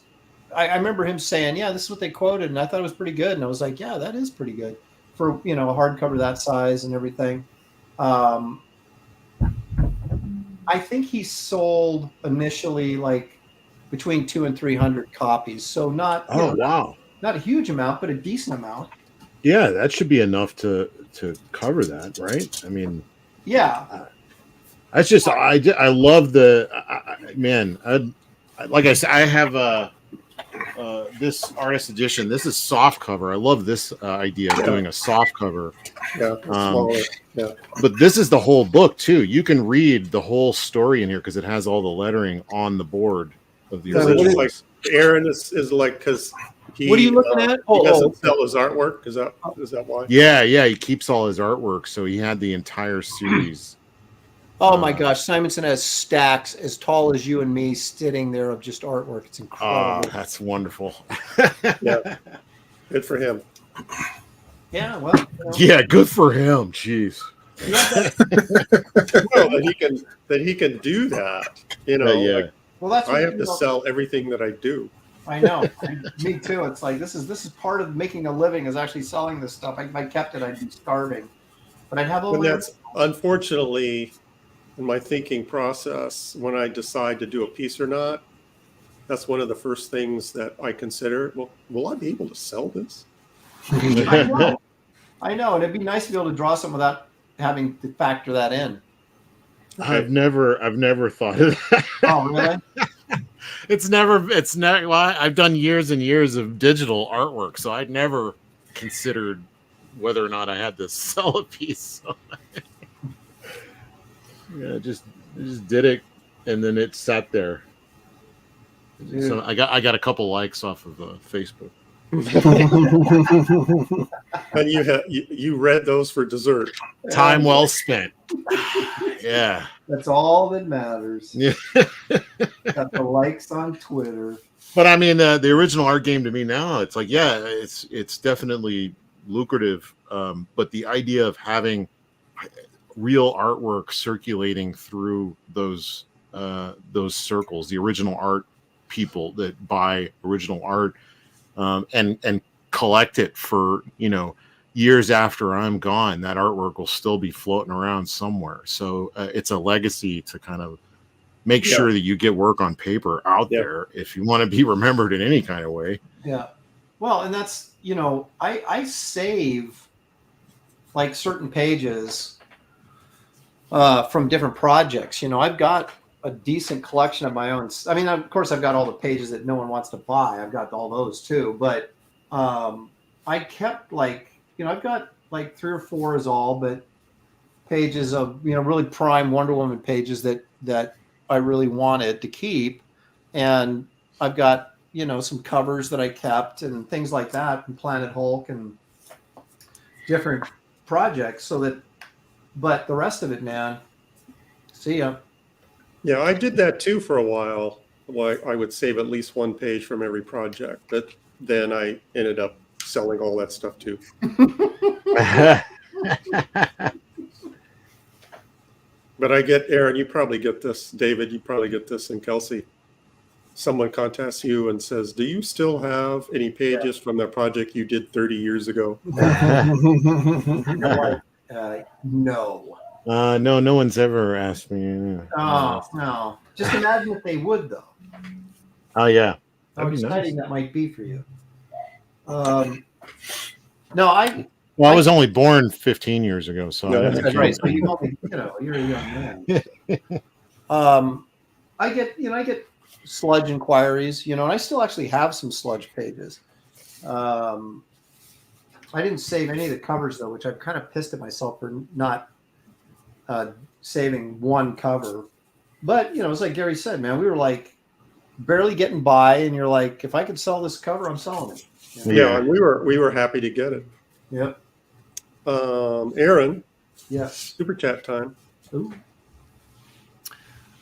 I remember him saying, "Yeah, this is what they quoted," and I thought it was pretty good. And I was like, "Yeah, that is pretty good for a hardcover that size and everything." I think he sold initially like between 200 and 300 copies, so not wow, not a huge amount, but a decent amount. Yeah, that should be enough to cover that, right? I mean, yeah. That's just I love the man. Like I said, I have this artist edition. This is soft cover. I love this idea of doing a soft cover. Yeah, smaller. Yeah. But this is the whole book too. You can read the whole story in here because it has all the lettering on the board of the original. Like Aaron is like, because what are you looking at? He doesn't sell his artwork. Is that why? Yeah, he keeps all his artwork, so he had the entire series. Oh my gosh, Simonson has stacks as tall as you and me sitting there of just artwork. It's incredible. Oh, that's wonderful. Yeah, good for him. Yeah, well. Yeah, good for him. Jeez. Well, that he can do that. Yeah. Like, well, that's I have to sell everything that I do. I know. Me too. It's like this is part of making a living is actually selling this stuff. If I kept it, I'd be starving. But I'd have And that's unfortunately in my thinking process when I decide to do a piece or not. That's one of the first things that I consider. Well, will I be able to sell this? I know, and it'd be nice to be able to draw something without having to factor that in. I've never thought of that. Oh, really? It's never. Well, I've done years and years of digital artwork, so I'd never considered whether or not I had to sell a piece. Yeah, just did it, and then it sat there. Dude. So I got a couple likes off of Facebook. And you read those for dessert. Time well spent. Yeah, that's all that matters. Yeah. Got the likes on Twitter. But I mean, the original art game to me now, it's like, yeah, it's definitely lucrative. But the idea of having real artwork circulating through those circles, the original art people that buy original art and collect it for years after I'm gone, that artwork will still be floating around somewhere. So it's a legacy to kind of make sure that you get work on paper out there if you want to be remembered in any kind of way. Yeah. Well, and that's, I save like certain pages from different projects. I've got a decent collection of my own. I mean, of course, I've got all the pages that no one wants to buy. I've got all those too. But I kept I've got like 3 or 4 is all, but pages of, really prime Wonder Woman pages that I really wanted to keep. And I've got you know, some covers that I kept and things like that, and Planet Hulk and different projects. So that, but the rest of it, man, see ya. Yeah, I did that too for a while. Well, I would save at least one page from every project, but then I ended up selling all that stuff too. But I get, Aaron, you probably get this. David, you probably get this. And Kelsey, someone contacts you and says, do you still have any pages from that project you did 30 years ago? No. No one's ever asked me. Oh, no. Just imagine if they would, though. Oh, yeah. How That'd be exciting nice. that might be for you. No, I. Well, I was only born 15 years ago, so No, I That's didn't right. count. So you only, you know, you're a young man. I get sludge inquiries, you know, and I still actually have some sludge pages. I didn't save any of the covers though, which I'm kind of pissed at myself for not saving one cover. But you know, it's like Gary said, man, we were like barely getting by, and you're like, if I could sell this cover, I'm selling it. You know? Yeah, and we were happy to get it. Yep. Aaron, Yes. super chat time. Ooh.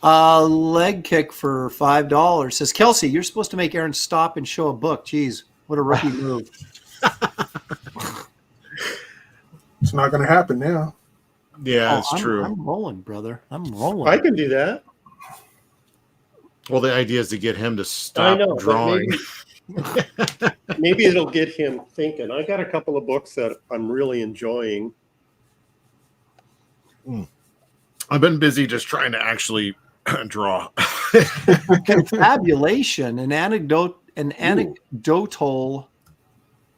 Leg kick for $5 says, Kelsey, you're supposed to make Aaron stop and show a book. Jeez, what a rookie move. It's not going to happen now. Yeah, that's true. I'm rolling, brother. I'm rolling. I can do that. Well, the idea is to get him to stop but drawing. Maybe it'll get him thinking. I got a couple of books that I'm really enjoying. I've been busy just trying to actually draw. Confabulation, an anecdotal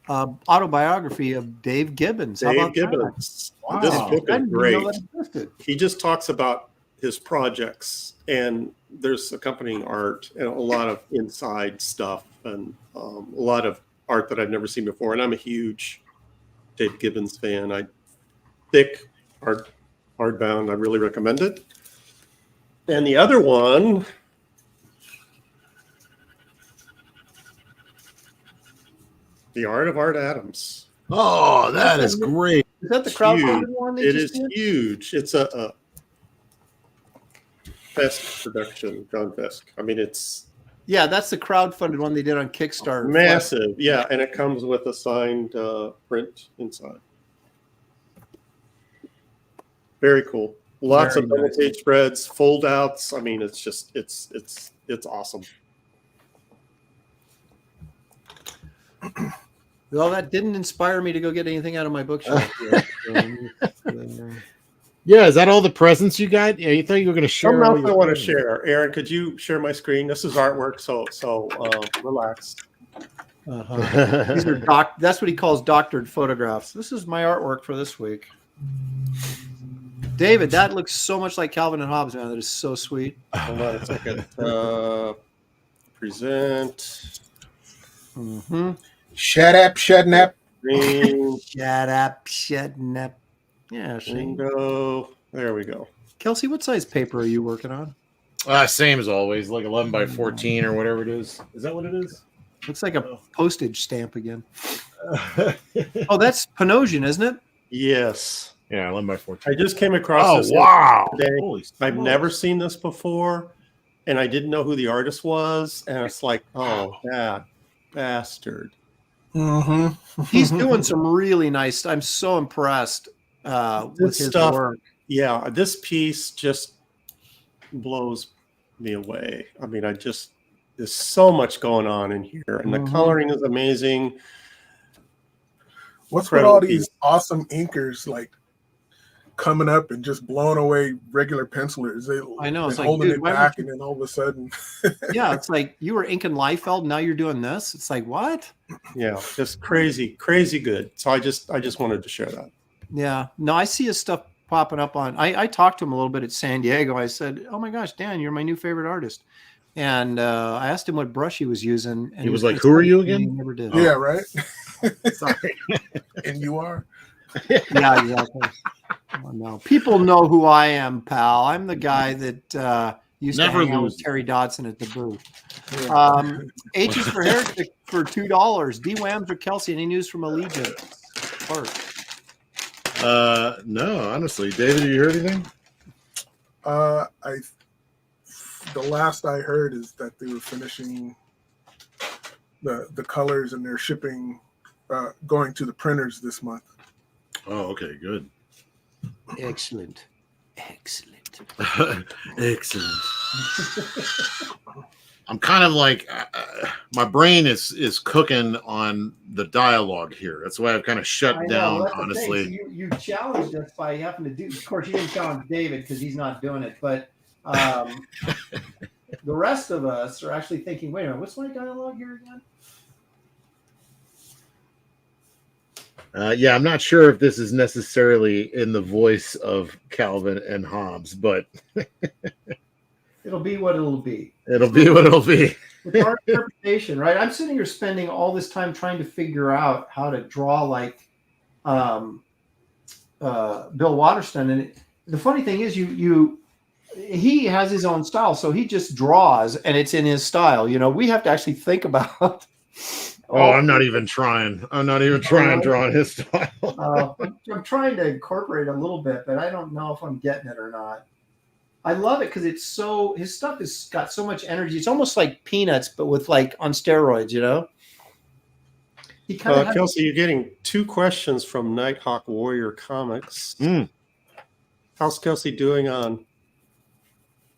autobiography of Dave Gibbons. How Dave about Gibbons. Wow. This book that? I is didn't even great. know that existed. He just talks about his projects, and there's accompanying art and a lot of inside stuff and a lot of art that I've never seen before. And I'm a huge Dave Gibbons fan. Thick hardbound. I really recommend it. And the other one, The Art of Art Adams. Oh, that is great. Is that the It's crowdfunded huge. one? It is huge. It's a Fisk production, John Fisk. I mean, it's Yeah, that's the crowdfunded one they did on Kickstarter. massive. Yeah, and it comes with a signed print inside. Very cool. Lots Very of double nice. page spreads, fold outs. I mean, it's just it's awesome. Well, that didn't inspire me to go get anything out of my bookshelf. Yeah, is that all the presents you got? Yeah, you thought you were going to share? Something all else I your want to presents. share. Aaron, could you share my screen? This is artwork, so relax. These are that's what he calls doctored photographs. This is my artwork for this week. David, that looks so much like Calvin and Hobbes, man. That is so sweet. Hold on a second. Present. Mm-hmm. Shut up, Shednap. Green. Shut up, shutting up. Yeah, see. Window. There we go. Kelsey, what size paper are you working on? Same as always, like 11 by 14 or whatever it is. Is that what it is? Looks like a postage stamp again. Oh, that's Panosian, isn't it? Yes. Yeah, 11 by 14. I just came across Oh, this wow. today. Holy I've smokes. never seen this before, and I didn't know who the artist was, and it's like, oh, that bastard. Mm-hmm. He's doing some really nice. I'm so impressed with This his stuff- work. Yeah, this piece just blows me away. I mean, there's so much going on in here, and the Mhm. coloring is amazing. What's with Incredible all piece. these awesome inkers like coming up and just blowing away regular pencilers? I know, it's been like, holding dude, it why would back, you- and then all of a sudden, Yeah, it's like you were inking Liefeld, now you're doing this. It's like, what? Yeah, just crazy good. So I just wanted to share that. Yeah. No, I see his stuff popping up on. I talked to him a little bit at San Diego. I said, "Oh my gosh, Dan, you're my new favorite artist." And I asked him what brush he was using, and He was gonna like, "Who are say you it, and again?" He never did. yeah, right. Sorry. And you are. Yeah, exactly. Oh, no, people know who I am, pal. I'm the guy that Used Never to hang out with lose. Terry Dodson at the booth. H is for Heretic for $2. D Whams or Kelsey? Any news from Allegiance? No, honestly, David, you heard anything? The last I heard is that they were finishing the colors and they're shipping, going to the printers this month. Oh, okay, good. Excellent. Excellent. I'm kind of like my brain is cooking on the dialogue here. That's why I've kind of shut down. Honestly, So you challenged us by having to do. Of course, you didn't challenge David because he's not doing it, but the rest of us are actually thinking, wait a minute, what's my dialogue here again? Yeah, I'm not sure if this is necessarily in the voice of Calvin and Hobbes, but It'll be what it'll be. It'll be what it'll be. It's our interpretation, right? I'm sitting here spending all this time trying to figure out how to draw like Bill Waterston, and the funny thing is, he has his own style, so he just draws, and it's in his style. You know, we have to actually think about. Oh, I'm not even trying. I'm not even trying drawing his style. I'm trying to incorporate a little bit, but I don't know if I'm getting it or not. I love it because it's so, his stuff has got so much energy. It's almost like Peanuts, but with like on steroids, you know? He kind of Kelsey, you're getting 2 questions from Nighthawk Warrior Comics. How's Kelsey doing on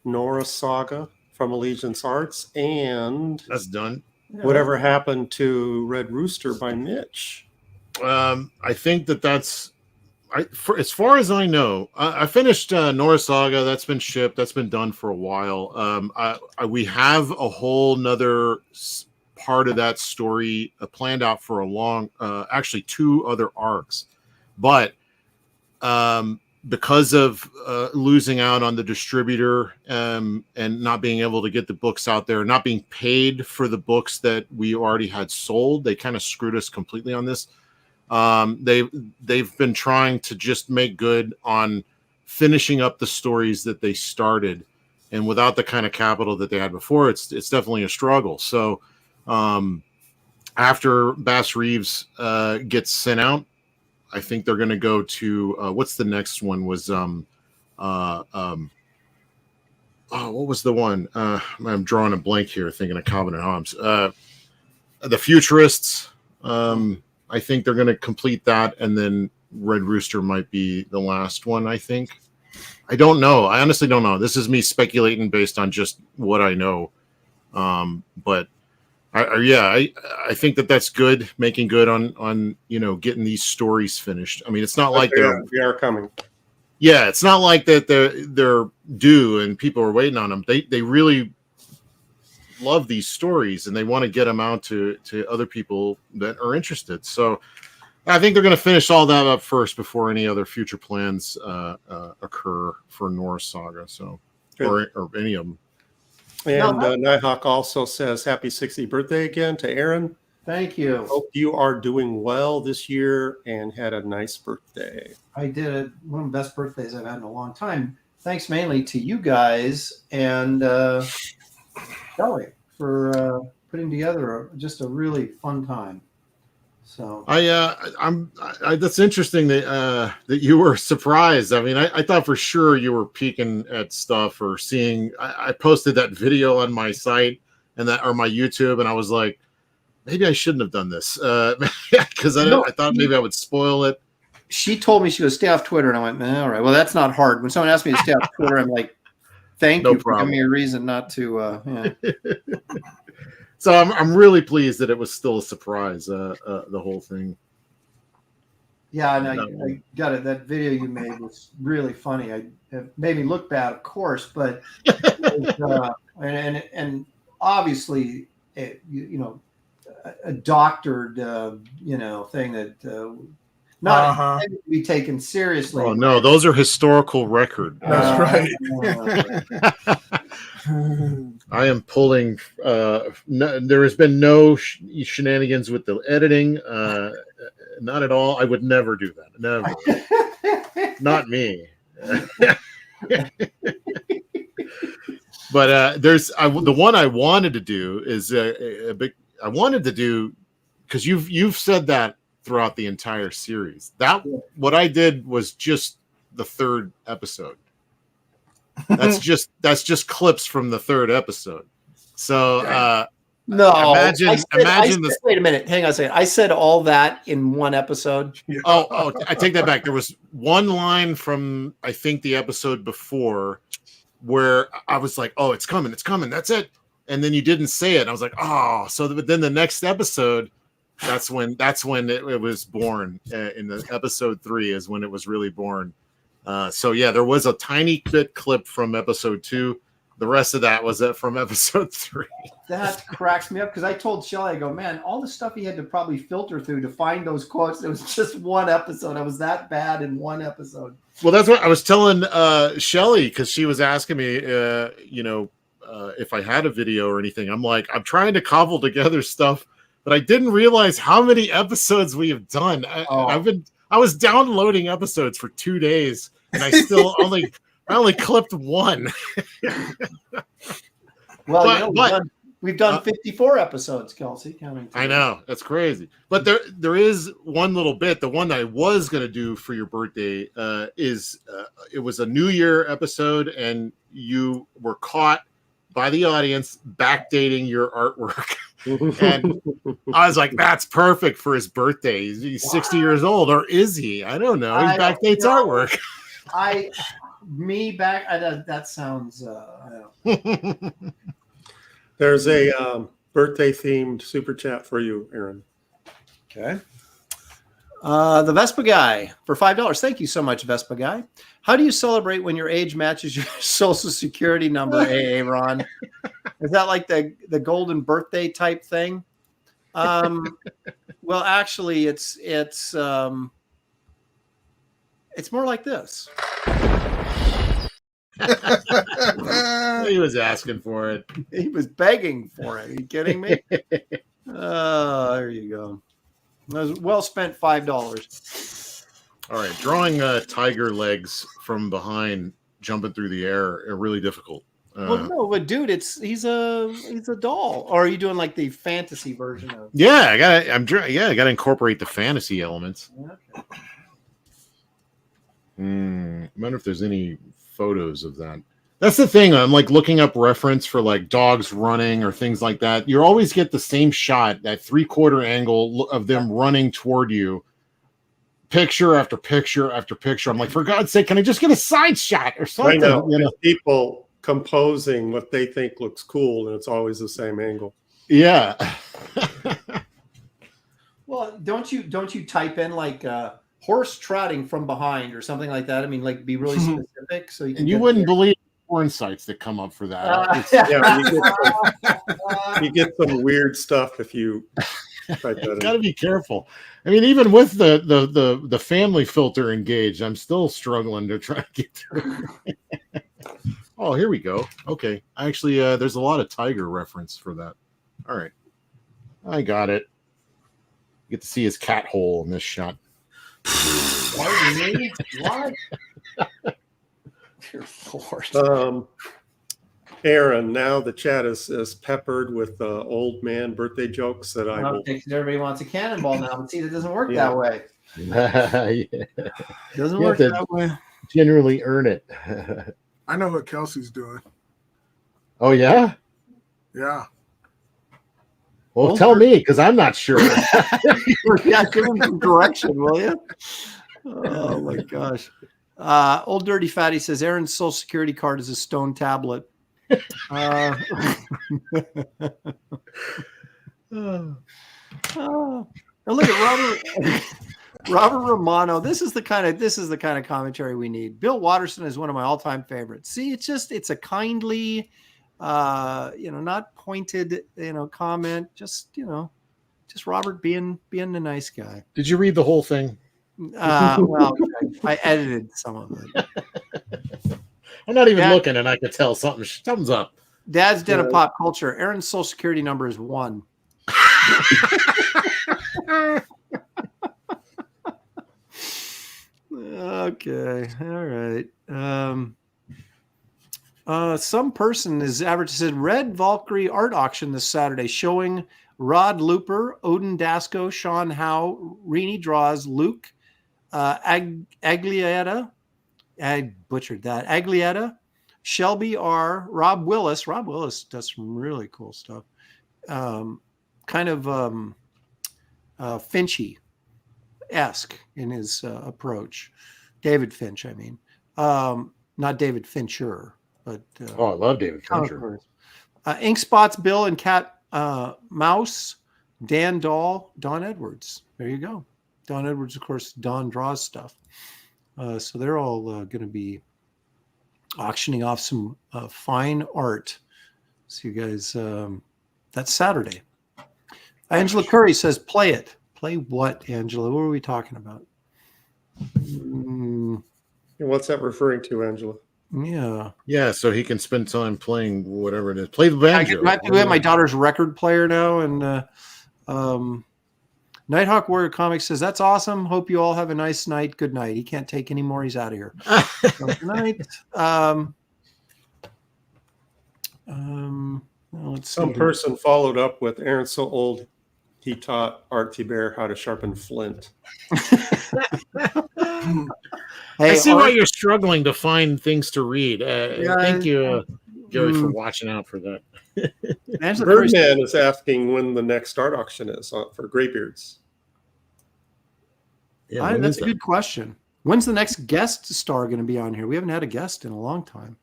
Nora Saga from Allegiance Arts? And That's done. Whatever happened to Red Rooster by Mitch? I think that's as far as I know, I finished Nora Saga. That's been shipped. That's been done for a while. We have a whole nother part of that story planned out for a long, actually 2 other arcs, but because of losing out on the distributor and not being able to get the books out there, not being paid for the books that we already had sold, they kind of screwed us completely on this. They've been trying to just make good on finishing up the stories that they started, and without the kind of capital that they had before, it's definitely a struggle. So after Bass Reeves gets sent out, I think they're going to go to what's the next one was what was the one? I'm drawing a blank here, thinking of CALVIN and HOBBES. The Futurists. I think they're going to complete that, and then Red Rooster might be the last one. I think. I don't know. I honestly don't know. This is me speculating based on just what I know. But I think that's good, making good on getting these stories finished. I mean, it's not like they are coming. Yeah, it's not like that they're due and people are waiting on them. They really love these stories and they want to get them out to other people that are interested. So I think they're going to finish all that up first before any other future plans occur for Norse Saga. So or any of them. And Nighthawk also says happy 60th birthday again to Aaron. Thank you. Hope you are doing well this year and had a nice birthday. I did one of the best birthdays I've had in a long time. Thanks mainly to you guys and Kelly for putting together just a really fun time. So that's interesting that you were surprised. I mean, I thought for sure you were peeking at stuff or seeing. I posted that video on my site or my YouTube, and I was like, maybe I shouldn't have done this because I thought maybe I would spoil it. She told me, she goes, stay off Twitter, and I went, all right, well, that's not hard. When someone asks me to stay off Twitter, I'm like, thank you for giving me a reason not to. So I'm really pleased that it was still a surprise, the whole thing. Yeah, I got it. That video you made was really funny. It made me look bad, of course, but it was, and obviously, a doctored, thing that not to be taken seriously. Oh no, those are historical record. That's right. I am pulling. There has been no shenanigans with the editing. Not at all. I would never do that. Never. Not me. But there's the one I wanted to do is a big. I wanted to do because you've said that throughout the entire series. That what I did was just the third episode. That's just clips from the third episode. So No, imagine this. Wait a minute, hang on a second. I said all that in one episode. Oh, I take that back. There was one line from I think the episode before where I was like, "Oh, it's coming, that's it," and then you didn't say it. I was like, "Oh," but then the next episode, that's when it was born. In the episode 3 is when it was really born. So yeah, there was a tiny bit clip from episode 2. The rest of that was from episode 3. That cracks me up because I told Shelly, I go, man, all the stuff he had to probably filter through to find those quotes. It was just one episode. I was that bad in one episode. Well, that's what I was telling Shelly because she was asking me, if I had a video or anything. I'm like, I'm trying to cobble together stuff, but I didn't realize how many episodes we have done. I was downloading episodes for 2 days, and I still I only clipped one. Well, we've done 54 episodes, Kelsey. Counting. I know, that's crazy. But there is one little bit. The one that I was going to do for your birthday is it was a New Year episode, and you were caught by the audience backdating your artwork. And I was like, that's perfect for his birthday. He's 60 years old, or is he? I don't know. He backdates artwork. That sounds. There's a birthday themed super chat for you, Aaron. Okay. The Vespa guy for $5. Thank you so much, Vespa guy. How do you celebrate when your age matches your social security number, AA Ron? Is that like the golden birthday type thing? Well, actually, it's more like this. He was asking for it. He was begging for it. Are you kidding me? There you go. That was well spent $5. All right, drawing tiger legs from behind, jumping through the air, are really difficult. Well, no, but dude, he's a doll. Or are you doing like the fantasy version of? Yeah, I gotta incorporate the fantasy elements. Okay. I wonder if there's any photos of that. That's the thing. I'm like looking up reference for like dogs running or things like that. You always get the same shot, that 3/4 angle of them running toward you, picture after picture after picture. I'm like, for God's sake, can I just get a side shot or something? I know. You know, people composing what they think looks cool, and it's always the same angle. Yeah. Well, don't you type in like horse trotting from behind or something like that? I mean, like be really specific so you can. And you wouldn't believe porn sites that come up for that. You get some weird stuff if you type that in. Got to be careful. I mean, even with the family filter engaged, I'm still struggling to try to get through. Oh, here we go. Okay, actually, there's a lot of tiger reference for that. All right, I got it. You get to see his cat hole in this shot. What? Dear Lord. Aaron, now the chat is peppered with old man birthday jokes that I will. Everybody wants a cannonball now, but see, that doesn't work that way. It doesn't work that way. Generally earn it. I know what Kelsey's doing. Oh, yeah? Yeah. Well, tell me, because I'm not sure. Yeah, give him some direction, will you? Oh, my gosh. Old Dirty Fatty says, Aaron's social security card is a stone tablet. Oh, look at Robert Romano. This is the kind of commentary we need. Bill Watterson is one of my all-time favorites. See, it's a kindly, not pointed, comment. Just Robert being the nice guy. Did you read the whole thing? Well, I edited some of it. I'm not even looking, and I could tell something's up. Dad's Den of Pop Culture. Aaron's social security number is 1. Okay. All right. Some person is advertised Red Valkyrie art auction this Saturday showing Rod Looper, Odin Dasco, Sean Howe, Rini Draws, Luke, Aglietta. I butchered that. Aglietta, Shelby R, Rob Willis. Rob Willis does some really cool stuff. Kind of Finchy-esque in his approach. David Finch, I mean. Not David Fincher, but Oh, I love David Fincher. Ink Spots, Bill and Cat Mouse, Dan Dahl, Don Edwards. There you go. Don Edwards, of course, Don draws stuff. So they're all going to be auctioning off some fine art. So you guys, that's Saturday. Angela Curry says, play it. Play what, Angela? What are we talking about? And what's that referring to, Angela? Yeah. So he can spend time playing whatever it is. Play the banjo. I have to have my daughter's record player now. And Nighthawk Warrior Comics says, that's awesome. Hope you all have a nice night. Good night. He can't take any more. He's out of here. Good night. Let's see. Some person followed up with Aaron's so old he taught Art Bear how to sharpen flint. I see why you're struggling to find things to read. Thank you, Gary, for watching out for that. Birdman is asking when the next art auction is for Graybeards. Yeah, that's a good question. When's the next guest star going to be on here? We haven't had a guest in a long time.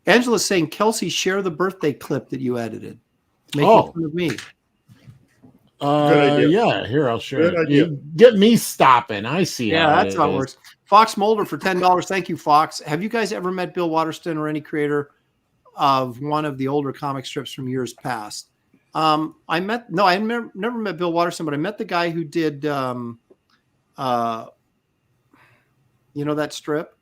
Angela's saying, Kelsey, share the birthday clip that you edited. Making fun of me. Good idea. Yeah, here, I'll share it. You get me stopping. I see. Yeah, that's how it works. Fox Mulder for $10. Thank you, Fox. Have you guys ever met Bill Waterston or any creator of one of the older comic strips from years past? I never met Bill Waterston, but I met the guy who did, you know, that strip?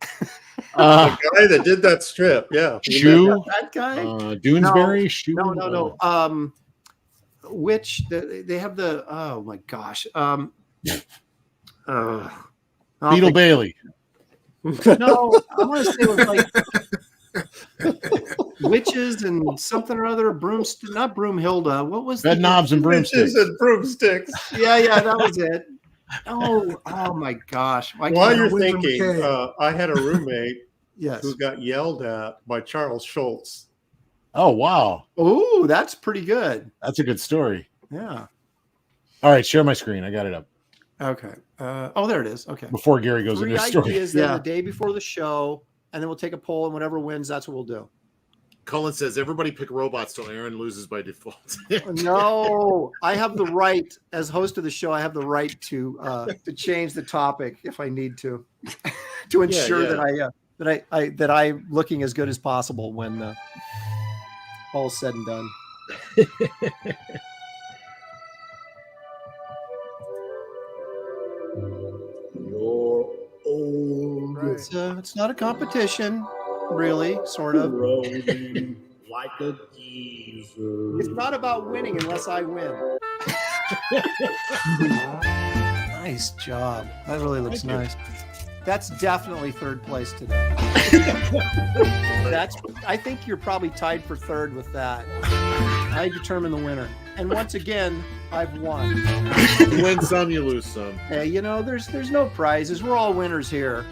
The guy that did that strip, yeah. Shoe? That guy? Doonesbury? Shoe? No. Which they have the, oh my gosh. Beetle Bailey. No, I want to say it was like witches and something or other. Not Broomhilda. What was Bed knobs and broomsticks? Witches and broomsticks. Yeah, that was it. Oh my gosh. While you're thinking, I had a roommate yes. who got yelled at by Charles Schultz. Oh, wow. Oh, that's pretty good. That's a good story. Yeah. All right, share my screen. I got it up. Okay. There it is. Okay. Before Gary goes into his story. Ideas then the day before the show, and then we'll take a poll, and whatever wins, that's what we'll do. Cullen says, everybody pick robots till Aaron loses by default. No, I have the right, as host of the show, I have the right to change the topic if I need to ensure that I'm looking as good as possible when all's said and done. You're old. Right. It's not a competition, really, sort of. Like a geezer. It's not about winning unless I win. Nice job. That really looks nice. That's definitely third place today. I think you're probably tied for third with that. I determine the winner. And once again, I've won. You win some, you lose some. Hey, you know, there's no prizes. We're all winners here.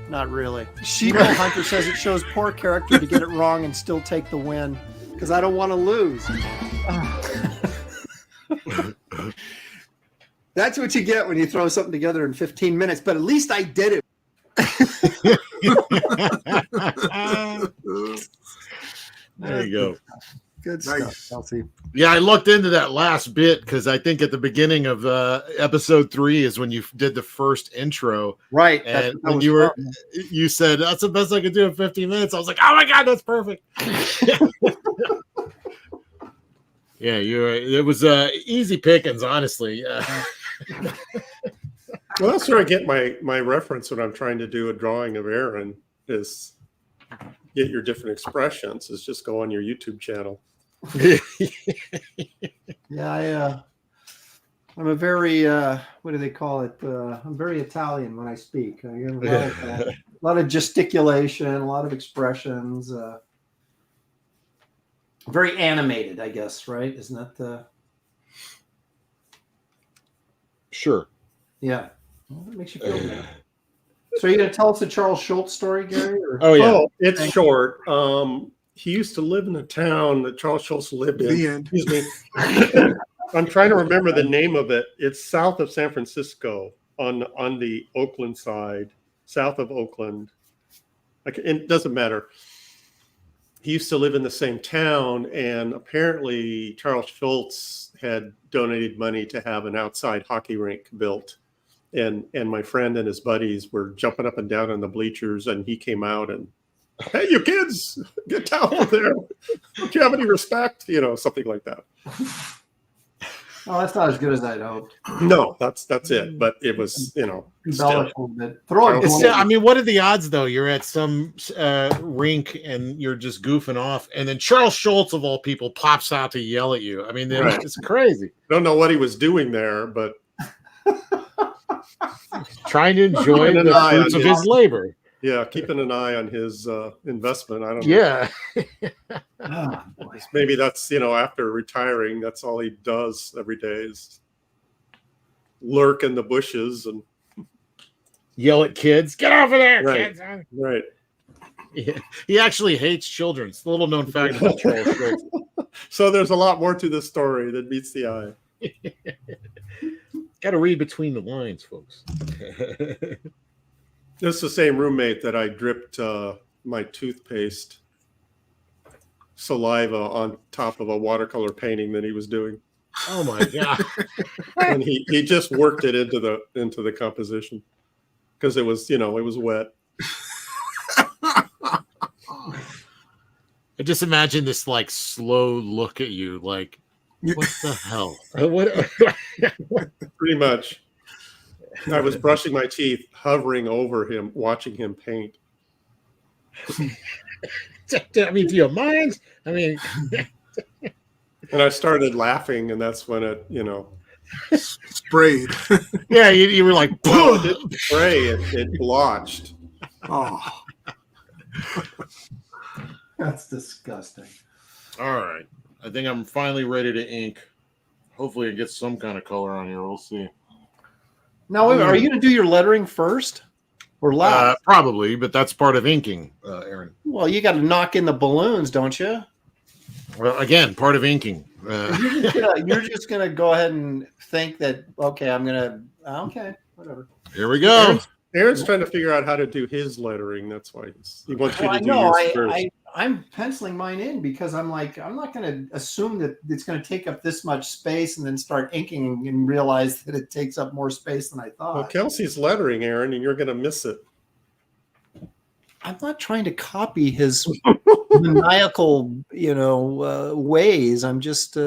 Not really. Sheeple Hunter says it shows poor character to get it wrong and still take the win because I don't want to lose. That's what you get when you throw something together in 15 minutes, but at least I did it. There you go. Good stuff, Kelsey. Yeah, I looked into that last bit because I think at the beginning of episode 3 is when you did the first intro. Right. And when you said, that's the best I could do in 15 minutes. I was like, oh my God, that's perfect. Yeah, it was easy pickings, honestly. Well, that's where I get my reference when I'm trying to do a drawing of Aaron is get your different expressions is just go on your YouTube channel. Yeah, I'm a very what do they call it? I'm very Italian when I speak. I have a lot of gesticulation, a lot of expressions. Very animated, I guess, right? Isn't that the... Sure. Yeah. Well, that makes you feel better. So are you going to tell us the Charles Schultz story, Gary? Or? Oh, yeah. Oh, it's short. He used to live in a town that Charles Schultz lived in. The end. Excuse me. I'm trying to remember the name of it. It's south of San Francisco on the Oakland side, south of Oakland. It doesn't matter. He used to live in the same town, and apparently Charles Schultz had donated money to have an outside hockey rink built. And my friend and his buddies were jumping up and down on the bleachers, and he came out and, "Hey, you kids, get down from there. Don't you have any respect?" You know, something like that. Oh, that's not as good as I'd hoped. No, that's it. But it was, you know, Embellish still. a little bit. Throw it. It's still, I mean, what are the odds though? You're at some rink and you're just goofing off, and then Charles Schultz of all people pops out to yell at you. I mean, Right. it's crazy. Don't know what he was doing there, but Trying to enjoy Keeping an the eye fruits on of his- his labor. yeah, keeping an eye on his investment. I don't know. Yeah. Oh, boy. Maybe that's, you know, after retiring, that's all he does every day is lurk in the bushes and Yell at kids. Get over there, Right. kids. right. He actually hates children. It's a little known fact about Charles Schultz. So there's a lot more to this story than meets the eye. Got to read between the lines, folks. This is the same roommate that I dripped my toothpaste saliva on top of a watercolor painting that he was doing, Oh my god. and he just worked it into the composition because it was, you know, it was wet. I just imagine this like slow look at you, like, what the hell? What? Pretty much. I was brushing my teeth, hovering over him, watching him paint. I mean, do you mind? I mean, And I started laughing, and that's when it, you know, Sprayed. yeah, you were like, well, it didn't spray, it blotched. Oh, That's disgusting. all right. I think I'm finally ready to ink. Hopefully, it gets some kind of color on here. We'll see. Now, wait, are you going to do your lettering first or last? Probably, but that's part of inking, Aaron. Well, you got to knock in the balloons, don't you? Well, again, part of inking. You're just gonna go ahead and think that, okay, I'm gonna, okay, whatever. Here we go. Aaron's trying to figure out how to do his lettering. That's why he wants you Well, to I do know yours first. I'm penciling mine in because I'm like, I'm not gonna assume that it's gonna take up this much space and then start inking and realize that it takes up more space than I thought. Well, Kelsey's lettering, Aaron, and you're going to miss it. I'm not trying to copy his maniacal, ways. I'm just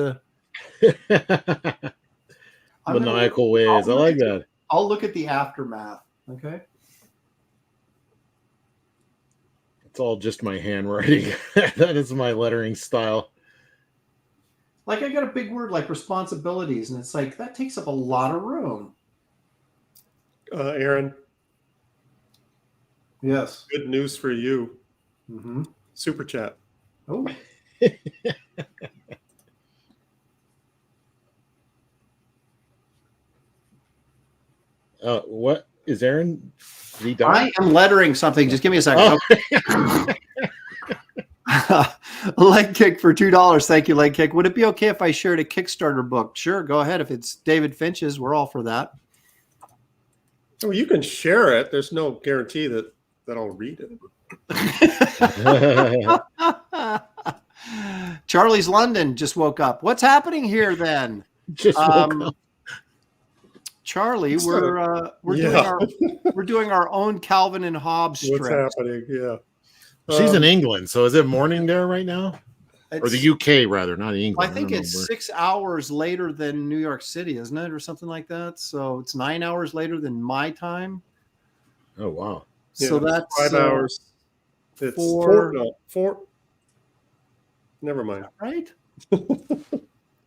Maniacal ways. I like that. I'll look at the aftermath. Okay. It's all just my handwriting. That is my lettering style. Like I got a big word like responsibilities, and it's like that takes up a lot of room. Aaron, Yes. good news for you. Mm-hmm. Super chat. Oh. What is Aaron? Is he done? I am lettering something. Just give me a second. Leg kick for $2. Thank you, Leg Kick. Would it be okay if I shared a Kickstarter book? Sure, go ahead. If it's David Finch's, we're all for that. Well, you can share it. There's no guarantee that I'll read it. Charlie's London just woke up. What's happening here then? Just woke up. Charlie, we're doing our own Calvin and Hobbes strip. What's happening? Yeah. She's in England, so is it morning there right now? Or the UK rather, not England. I think it's 6 hours later than New York City, isn't it, or something like that? So it's 9 hours later than my time. Oh wow! So that's 5 hours. It's four. four. Never mind. Right?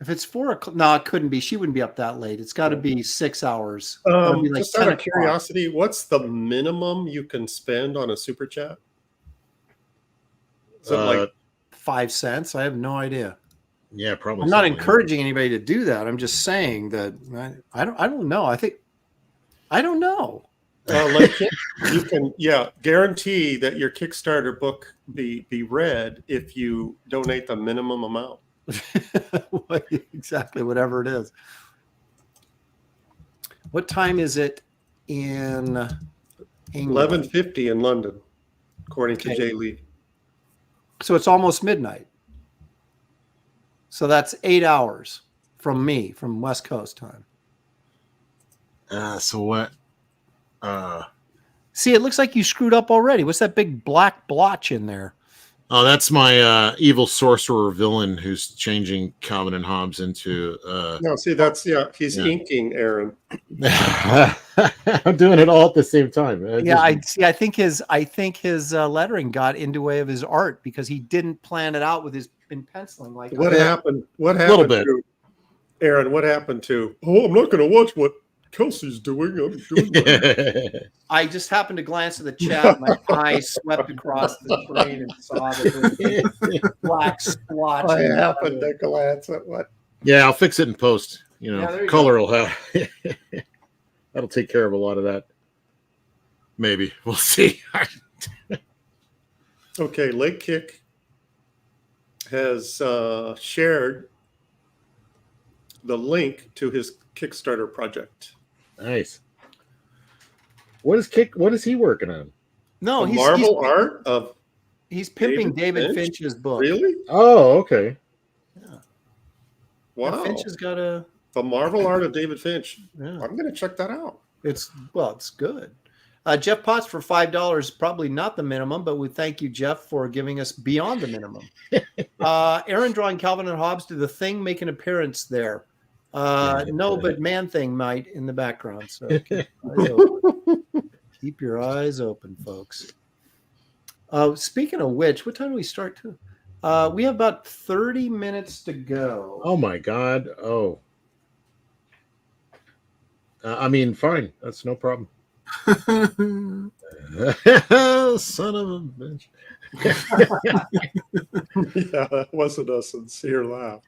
If it's 4 o'clock, no, it couldn't be. She wouldn't be up that late. It's got to be 6 hours. That'd be like Just 10 out of o'clock. curiosity, what's the minimum you can spend on a super chat? Is it like 5 cents? I have no idea. Yeah, probably. I'm not something like encouraging anybody to do that. I'm just saying that I don't know. I don't know. like you can guarantee that your Kickstarter book be read if you donate the minimum amount. Exactly, whatever it is. What time is it in England? 11:50 in London, according to Jay Lee. So it's almost midnight. So that's 8 hours from me, from West Coast time. So what? See, it looks like you screwed up already. What's that big black blotch in there? Oh, that's my evil sorcerer villain who's changing Calvin and Hobbes into. No, see, that's he's inking Aaron. I'm doing it all at the same time. I think his lettering got in the way of his art because he didn't plan it out with his penciling. Like What happened? What A little happened bit. to Aaron? What happened to? Oh, I'm not going to watch what Kelsey's doing. I'm doing I just happened to glance at the chat. My eye swept across the screen and saw that there was black splotch. I happened to glance at what. Yeah, I'll fix it in post. there you Color will have. That'll take care of a lot of that. Maybe we'll see. Okay, Lake Kick has shared the link to his Kickstarter project. Nice. What is he working on? No, The Marvel art of he's pimping David Finch? Finch's book. Really? Oh, okay. Wow. Finch has got a. The Marvel art of David Finch. Yeah. I'm going to check that out. It's good. Jeff Potts for $5, probably not the minimum, but we thank you, Jeff, for giving us beyond the minimum. Aaron drawing Calvin and Hobbes. Did the Thing make an appearance there? No, but Man Thing might in the background. So keep your eyes open, folks. Speaking of which, what time do we start to? We have about 30 minutes to go. Oh my God. Oh. I mean, fine. That's no problem. Son of a bitch. Yeah, that wasn't a sincere laugh.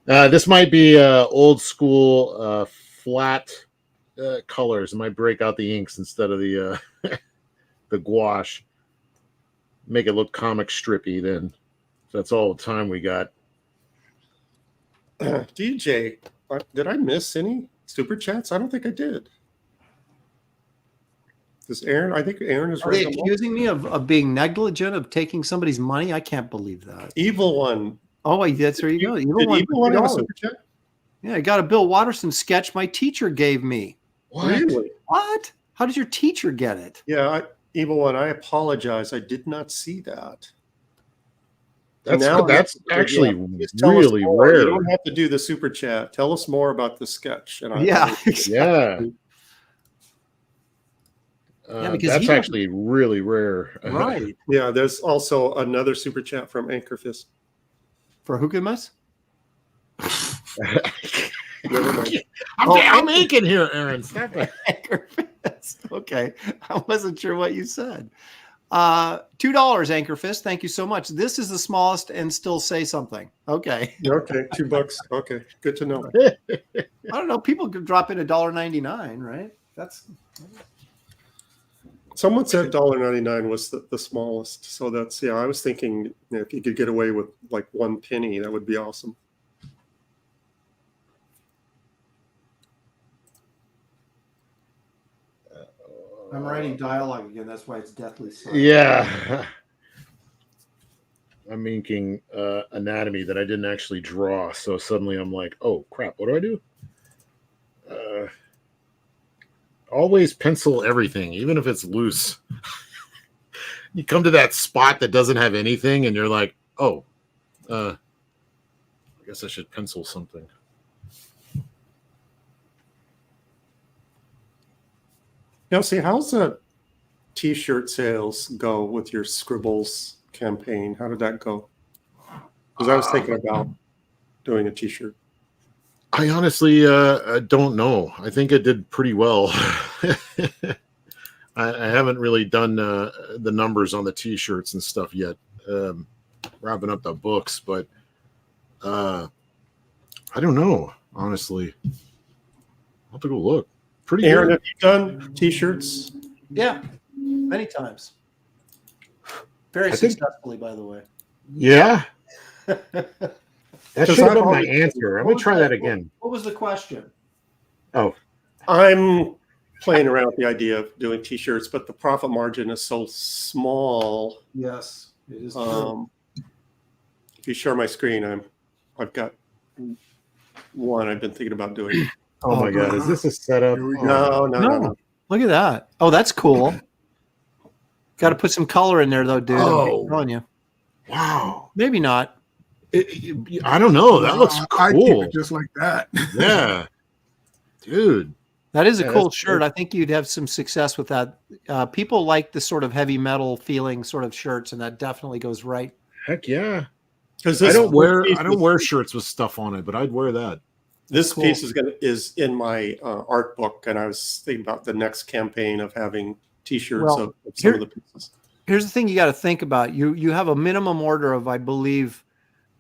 This might be old school flat colors. It might break out the inks instead of the the gouache. Make it look comic strippy then. That's all the time we got. DJ, did I miss any super chats? I don't think I did. Does Aaron? I think Aaron is Are they right. accusing me of being negligent, of taking somebody's money? I can't believe that. Evil One. Oh, that's where you go. Did Evil One have a super chat? Yeah, I got a Bill Watterson sketch my teacher gave me. Really? What? How did your teacher get it? Yeah, Evil One, I apologize. I did not see that. That's actually Just tell us really more. rare. You don't have to do the super chat. Tell us more about the sketch. And Yeah. Yeah. Because that's actually really rare. Right. Yeah, there's also another super chat from Anchorfist. For Hookamas? I'm making here, Aaron. Stop it. Anchorfist. Okay. I wasn't sure what you said. $2, Anchorfist. Thank you so much. This is the smallest and still say something. Okay. Okay, $2. Okay, good to know. I don't know. People could drop in $1.99, right? That's. Someone said $1.99 was the smallest. So that's, I was thinking if you could get away with like 1 penny, that would be awesome. I'm writing dialogue again. That's why it's deathly silent. Yeah. I'm inking anatomy that I didn't actually draw. So suddenly I'm like, oh, crap. What do I do? Always pencil everything, even if it's loose. You come to that spot that doesn't have anything, and you're like, oh, I guess I should pencil something. Kelsey, how's the T-shirt sales go with your Scribbles campaign? How did that go? Because I was thinking about doing a T-shirt. I honestly don't know. I think it did pretty well. I haven't really done the numbers on the T-shirts and stuff yet. Wrapping up the books, but I don't know. Honestly, I'll have to go look. Pretty Aaron, good. have you done T-shirts? Yeah, many times. Very I think- successfully, by the way. Yeah, that Because should have I've been my always- answer. I'm gonna try that again. What was the question? Oh, I'm playing around with the idea of doing T-shirts, but the profit margin is so small. Yes, it is. If you share my screen, I've got one I've been thinking about doing. oh my God! Is this a setup? Here we go. Oh, No. Look at that. Oh, that's cool. Got to put some color in there, though, dude. Oh. I'm telling you. Wow! Maybe not. I don't know. That looks I keep cool. it just like that. Yeah, dude. That is a Yeah, cool that's shirt. I think you'd have some success with that. People like the sort of heavy metal feeling sort of shirts, and that definitely goes right. Heck yeah! Because I don't wear shirts with stuff on it, but I'd wear that. This Cool. piece is in my art book, and I was thinking about the next campaign of having T-shirts Well, of some here- of the pieces. Here's the thing you got to think about. You have a minimum order of, I believe,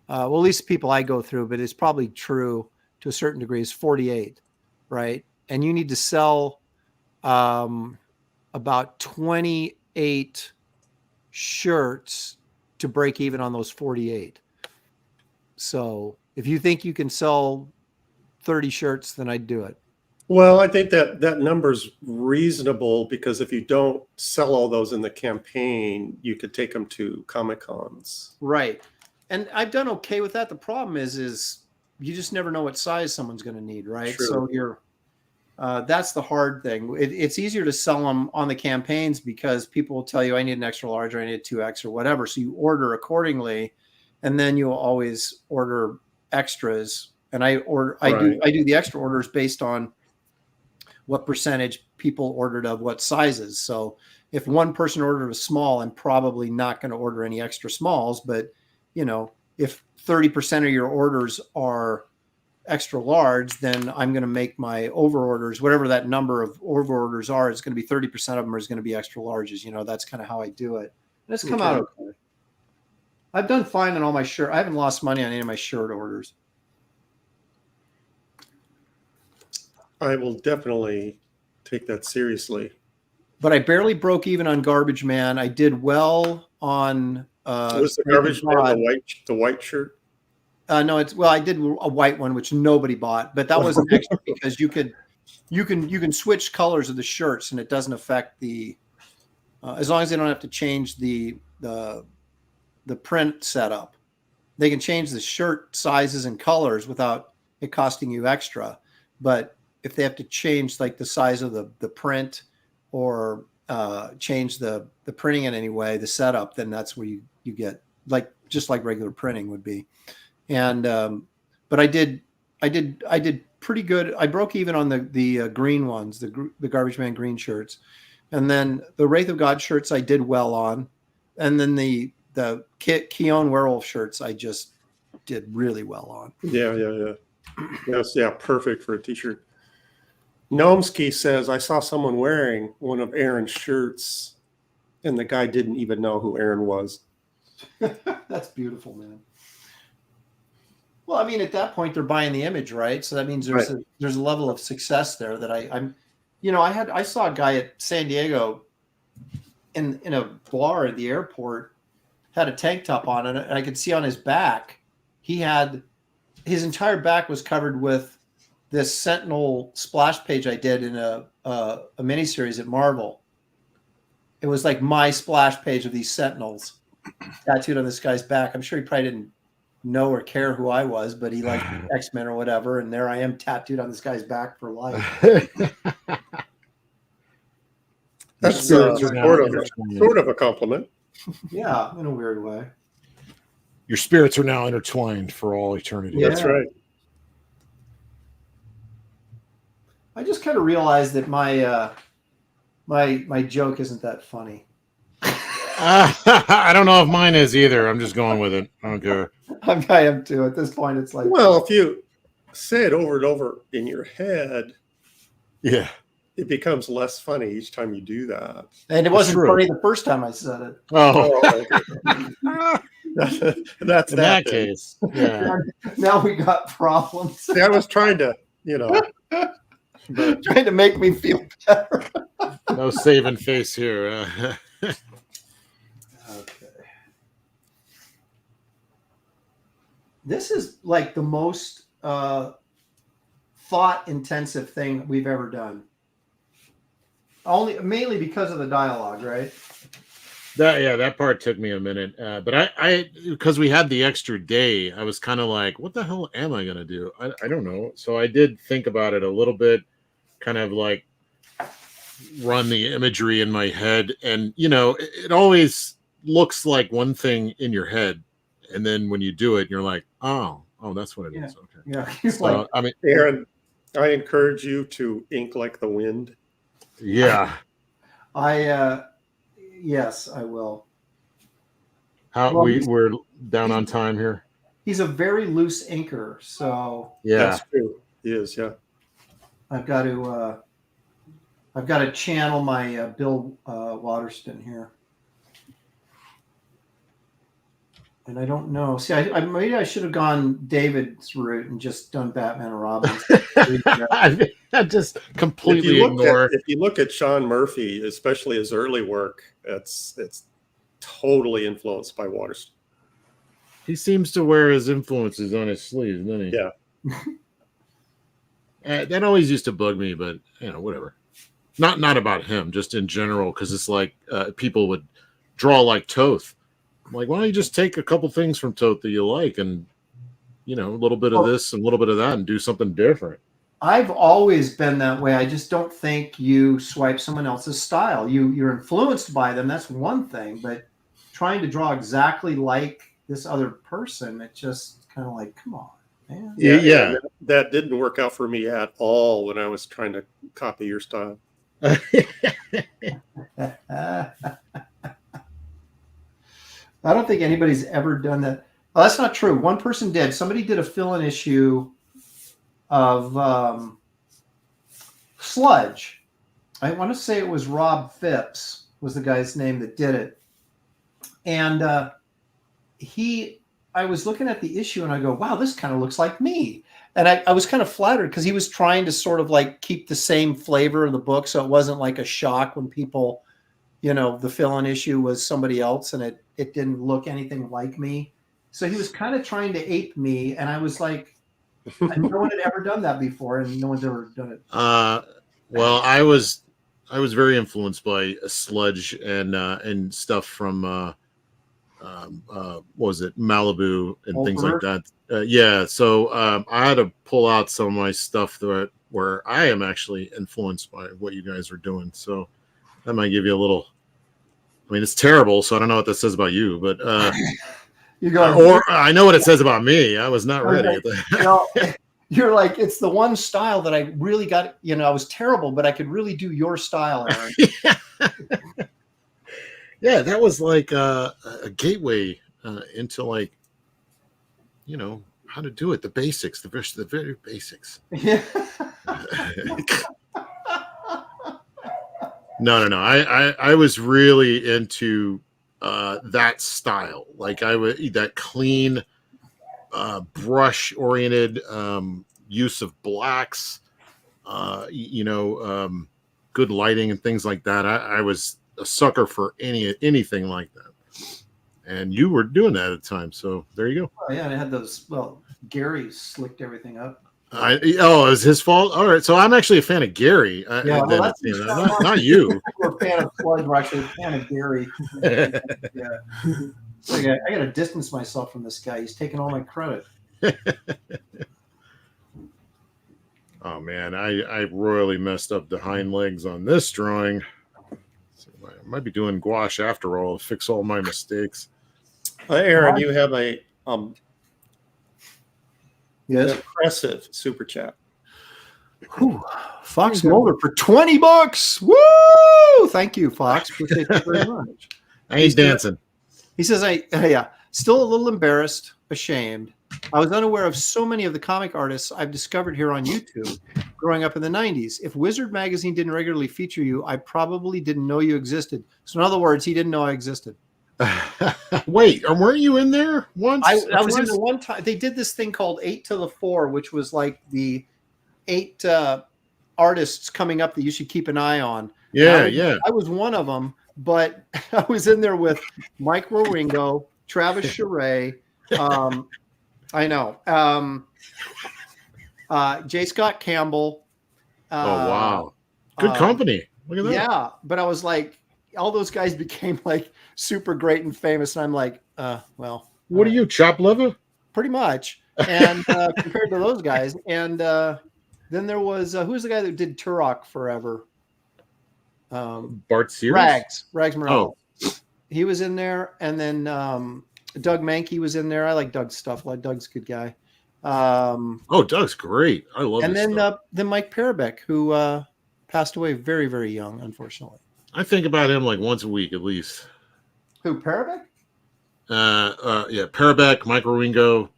well, at least people I go through, but it's probably true to a certain degree, is 48, right? And you need to sell about 28 shirts to break even on those 48. So if you think you can sell 30 shirts, then I'd do it. Well, I think that number's reasonable because if you don't sell all those in the campaign, you could take them to Comic Cons. Right. And I've done okay with that. The problem is you just never know what size someone's going to need, right? True. So that's the hard thing. It's easier to sell them on the campaigns because people will tell you, I need an extra large or I need a 2X or whatever. So you order accordingly, and then you'll always order extras. And I do the extra orders based on what percentage people ordered of what sizes. So if one person ordered a small, I'm probably not going to order any extra smalls. But, if 30% of your orders are extra large, then I'm going to make my over orders, whatever that number of over orders are, it's going to be 30% of them is going to be extra larges. That's kind of how I do it. And it's come out okay. I've done fine on all my shirt. I haven't lost money on any of my shirt orders. I will definitely take that seriously. But I barely broke even on Garbage Man. I did well on Was the Garbage Man the white shirt? No, I did a white one which nobody bought, but that wasn't extra because you can switch colors of the shirts and it doesn't affect the as long as they don't have to change the print setup. They can change the shirt sizes and colors without it costing you extra. But if they have to change like the size of the print or change the printing in any way, the setup, then that's where you get just like regular printing would be. And but I did pretty good. I broke even on the green ones, the Garbage Man green shirts, and then the Wraith of God shirts I did well on, and then the Keon Werewolf shirts I just did really well on. Yeah. Yes, yeah, perfect for a T-shirt. Gnomsky says, I saw someone wearing one of Aaron's shirts, and the guy didn't even know who Aaron was. That's beautiful, man. Well, I mean, at that point, they're buying the image, right? So that means there's a level of success there that I saw a guy at San Diego in a bar at the airport, had a tank top on, and I could see on his back, his entire back was covered with this Sentinel splash page I did in a miniseries at Marvel. It was like my splash page of these Sentinels tattooed on this guy's back. I'm sure he probably didn't know or care who I was, but he liked X-Men or whatever. And there I am tattooed on this guy's back for life. That's Spirits are sort now of a compliment. Yeah, in a weird way. Your spirits are now intertwined for all eternity. Yeah. That's right. I just kind of realized that my joke isn't that funny. I don't know if mine is either. I'm just going with it. I don't care. I am too. At this point, it's like, Well, if you say it over and over in your head, Yeah. it becomes less funny each time you do that. and it wasn't true. funny the first time I said it. Oh, That's in that that case. Yeah. Now we got problems. See, I was trying to, but Trying to make me feel better. No saving face here. Okay. This is like the most thought-intensive thing we've ever done. Mainly because of the dialogue, right? That part took me a minute. But I because we had the extra day, I was kind of like, what the hell am I gonna do? I don't know. So I did think about it a little bit, kind of like run the imagery in my head, and it always looks like one thing in your head, and then when you do it, you're like, oh, that's what it is. Okay. Yeah. So, I mean, Aaron, I encourage you to ink like the wind. yeah. Yes, I will. We're down on time here. He's a very loose inker, so Yeah. That's true. He is, yeah. I've got to channel my Bill Waterston here. And I don't know. See, maybe I should have gone David's route and just done Batman and Robin. I just completely ignore. If you look at Sean Murphy, especially his early work, it's totally influenced by Waterston. He seems to wear his influences on his sleeve, doesn't he? Yeah. That always used to bug me, but whatever. Not about him, just in general, because it's like people would draw like Toth. I'm like, why don't you just take a couple things from Toth that you like, and a little bit of this and a little bit of that, and do something different. I've always been that way. I just don't think you swipe someone else's style. You're influenced by them. That's one thing, but trying to draw exactly like this other person, it's just kind of like, come on, man. Yeah. That didn't work out for me at all when I was trying to copy your style. I don't think anybody's ever done that. Oh, that's not true. One person did. Somebody did a fill-in issue of Sludge. I want to say it was Rob Phipps was the guy's name that did it. And I was looking at the issue and I go, wow, this kind of looks like me. And I was kind of flattered because he was trying to sort of like keep the same flavor of the book. So it wasn't like a shock when people, the fill-in issue was somebody else and it didn't look anything like me. So he was kind of trying to ape me. And I was like, no one had ever done that before, and no one's ever done it. Well, I was very influenced by Sludge and stuff from what was it, Malibu and things like that. Yeah, so I had to pull out some of my stuff where I am actually influenced by what you guys are doing. So that might give you a little. I mean, it's terrible, so I don't know what that says about you, but or I know what it says about me. I was not ready. You're like, it's the one style that I really got. I was terrible, but I could really do your style, Aaron. Yeah, that was like a gateway into like, how to do it, the basics, the very basics. Yeah. No. I was really into that style. Like that clean, brush-oriented use of blacks, good lighting and things like that. I was a sucker for anything like that. And you were doing that at the time, so there you go. Oh, yeah, and I had those. Well, Gary slicked everything up. It was his fault. All right, so I'm actually a fan of Gary. Not you. We're a fan of Sludge. We're actually a fan of Gary. Yeah. So I got to distance myself from this guy. He's taking all my credit. Oh man, I royally messed up the hind legs on this drawing. So I might be doing gouache after all to fix all my mistakes. Aaron, you have a Yes. impressive super chat. Whew. Fox Mulder for $20. Woo! Thank you, Fox. Appreciate you very much. I ain't dancing. He says, yeah, still a little embarrassed, ashamed. I was unaware of so many of the comic artists I've discovered here on YouTube growing up in the 90s. If Wizard Magazine didn't regularly feature you, I probably didn't know you existed. So in other words, he didn't know I existed. Wait, weren't you in there once? I was in the one time. They did this thing called 8 to the 4, which was like the 8 artists coming up that you should keep an eye on. Yeah, I was one of them, but I was in there with Mike Roringo, Travis Charest, I know, J. Scott Campbell. Oh, wow. Good company. Look at that. Yeah, but I was like, all those guys became like super great and famous, and I'm like, well. What are you, chop liver? Pretty much. And compared to those guys. And then there was, who's the guy that did Turok forever? Bart Sears? Rags Morales. Oh. He was in there. And then Doug Mankey was in there. I like Doug's stuff. Like Doug's a good guy. Doug's great. I love and his then stuff. Then Mike Parabeck, who passed away very, very young, unfortunately. I think about him like once a week at least. Who, Parabeck? Yeah, Parabeck, Mike Roringo.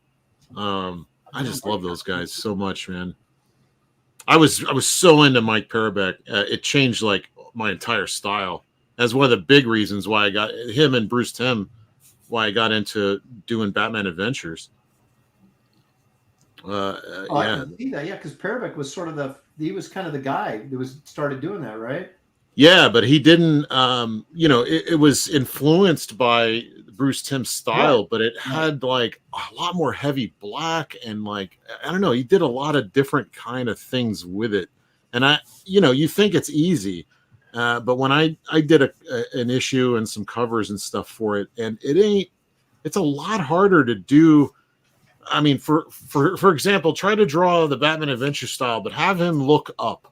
I just love those guys so much, man. I was so into Mike Parabeck. It changed like my entire style. That's one of the big reasons why I got him and Bruce Timm, why I got into doing Batman Adventures. I can see that, yeah, because Parabeck was sort of he was kind of the guy that started doing that, right? Yeah, but he didn't. It was influenced by Bruce Timm's style, but it had like a lot more heavy black and like I don't know. He did a lot of different kind of things with it, and you think it's easy, but when I did an issue and some covers and stuff for it, and it ain't. It's a lot harder to do. I mean, for example, try to draw the Batman Adventure style, but have him look up.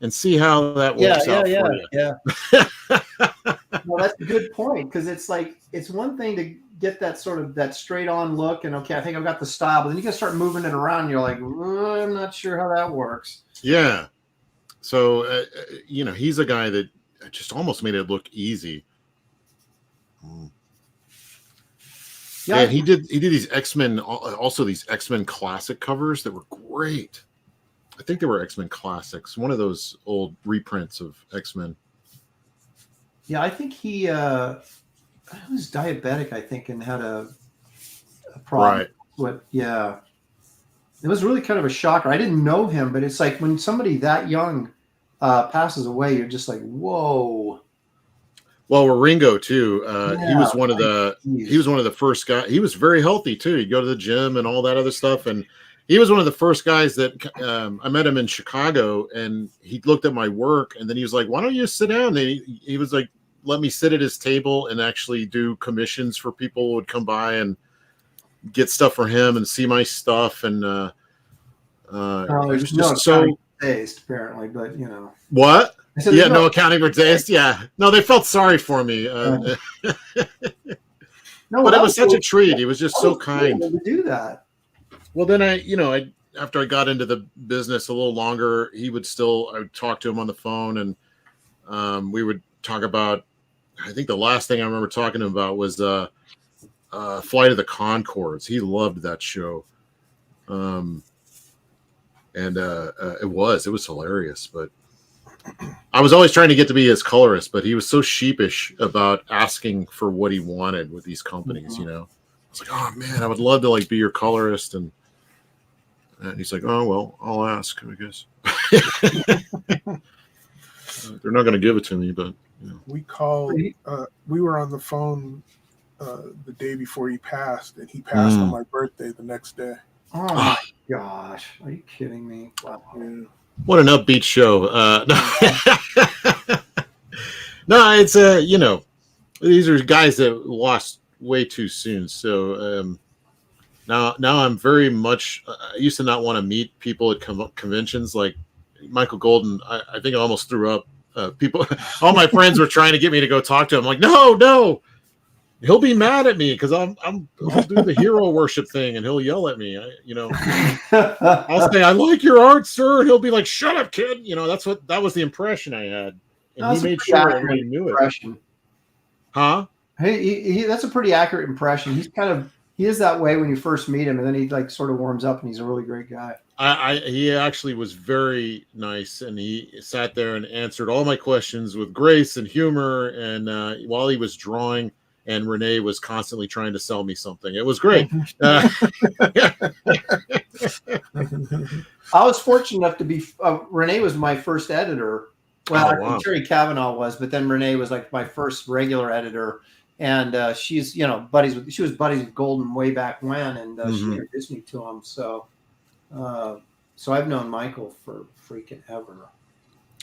And see how that works out for you. Yeah. Well, that's a good point because it's like it's one thing to get that sort of that straight on look and okay, I think I've got the style, but then you can start moving it around. And you're like, I'm not sure how that works. Yeah. So he's a guy that just almost made it look easy. Yeah, and he did these X-Men, also these X-Men classic covers that were great. I think they were X-Men Classics, one of those old reprints of X-Men. Yeah, I think he was diabetic, I think, and had a problem. Right. Yeah. It was really kind of a shocker. I didn't know him, but it's like when somebody that young passes away, you're just like, whoa. Well, Ringo too. He was one of the first guys. He was very healthy too. He'd go to the gym and all that other stuff, and he was one of the first guys that I met him in Chicago, and he looked at my work, and then he was like, "Why don't you sit down?" And he was like, "Let me sit at his table and actually do commissions for people who would come by and get stuff for him and see my stuff." And it was just so taste, apparently, but what? Yeah, no accounting for taste. Yeah, no, they felt sorry for me. No, but it was such a treat. He was just so kind to do that. Well, then I after I got into the business a little longer, I would talk to him on the phone, and we would talk about. I think the last thing I remember talking to him about was Flight of the Conchords. He loved that show, and it was hilarious. But I was always trying to get to be his colorist, but he was so sheepish about asking for what he wanted with these companies. I was like, "Oh man, I would love to be your colorist," and he's like, "Oh well, I'll ask, I guess." They're not going to give it to me, but we called. We were on the phone the day before he passed, and he passed on my birthday the next day. Oh my gosh, are you kidding me? Wow. Yeah. What an upbeat show! No, it's these are guys that lost way too soon. So now I'm very much. I used to not want to meet people at conventions like Michael Golden. I think I almost threw up. People, all my friends were trying to get me to go talk to him. I'm like, no, he'll be mad at me because I'll do the hero worship thing and he'll yell at me. I'll say, "I like your art, sir," and he'll be like, "Shut up, kid." That was the impression I had, and he made sure everybody knew it. Huh? That's a pretty accurate impression. He is that way when you first meet him, and then he like sort of warms up, and he's a really great guy. He actually was very nice, and he sat there and answered all my questions with grace and humor. And while he was drawing, and Renee was constantly trying to sell me something, it was great. I was fortunate enough to be. Renee was my first editor. Well, actually, Terry Kavanaugh was, but then Renee was like my first regular editor. And she's, she was buddies with Golden way back when, and she introduced me to him. So I've known Michael for freaking ever.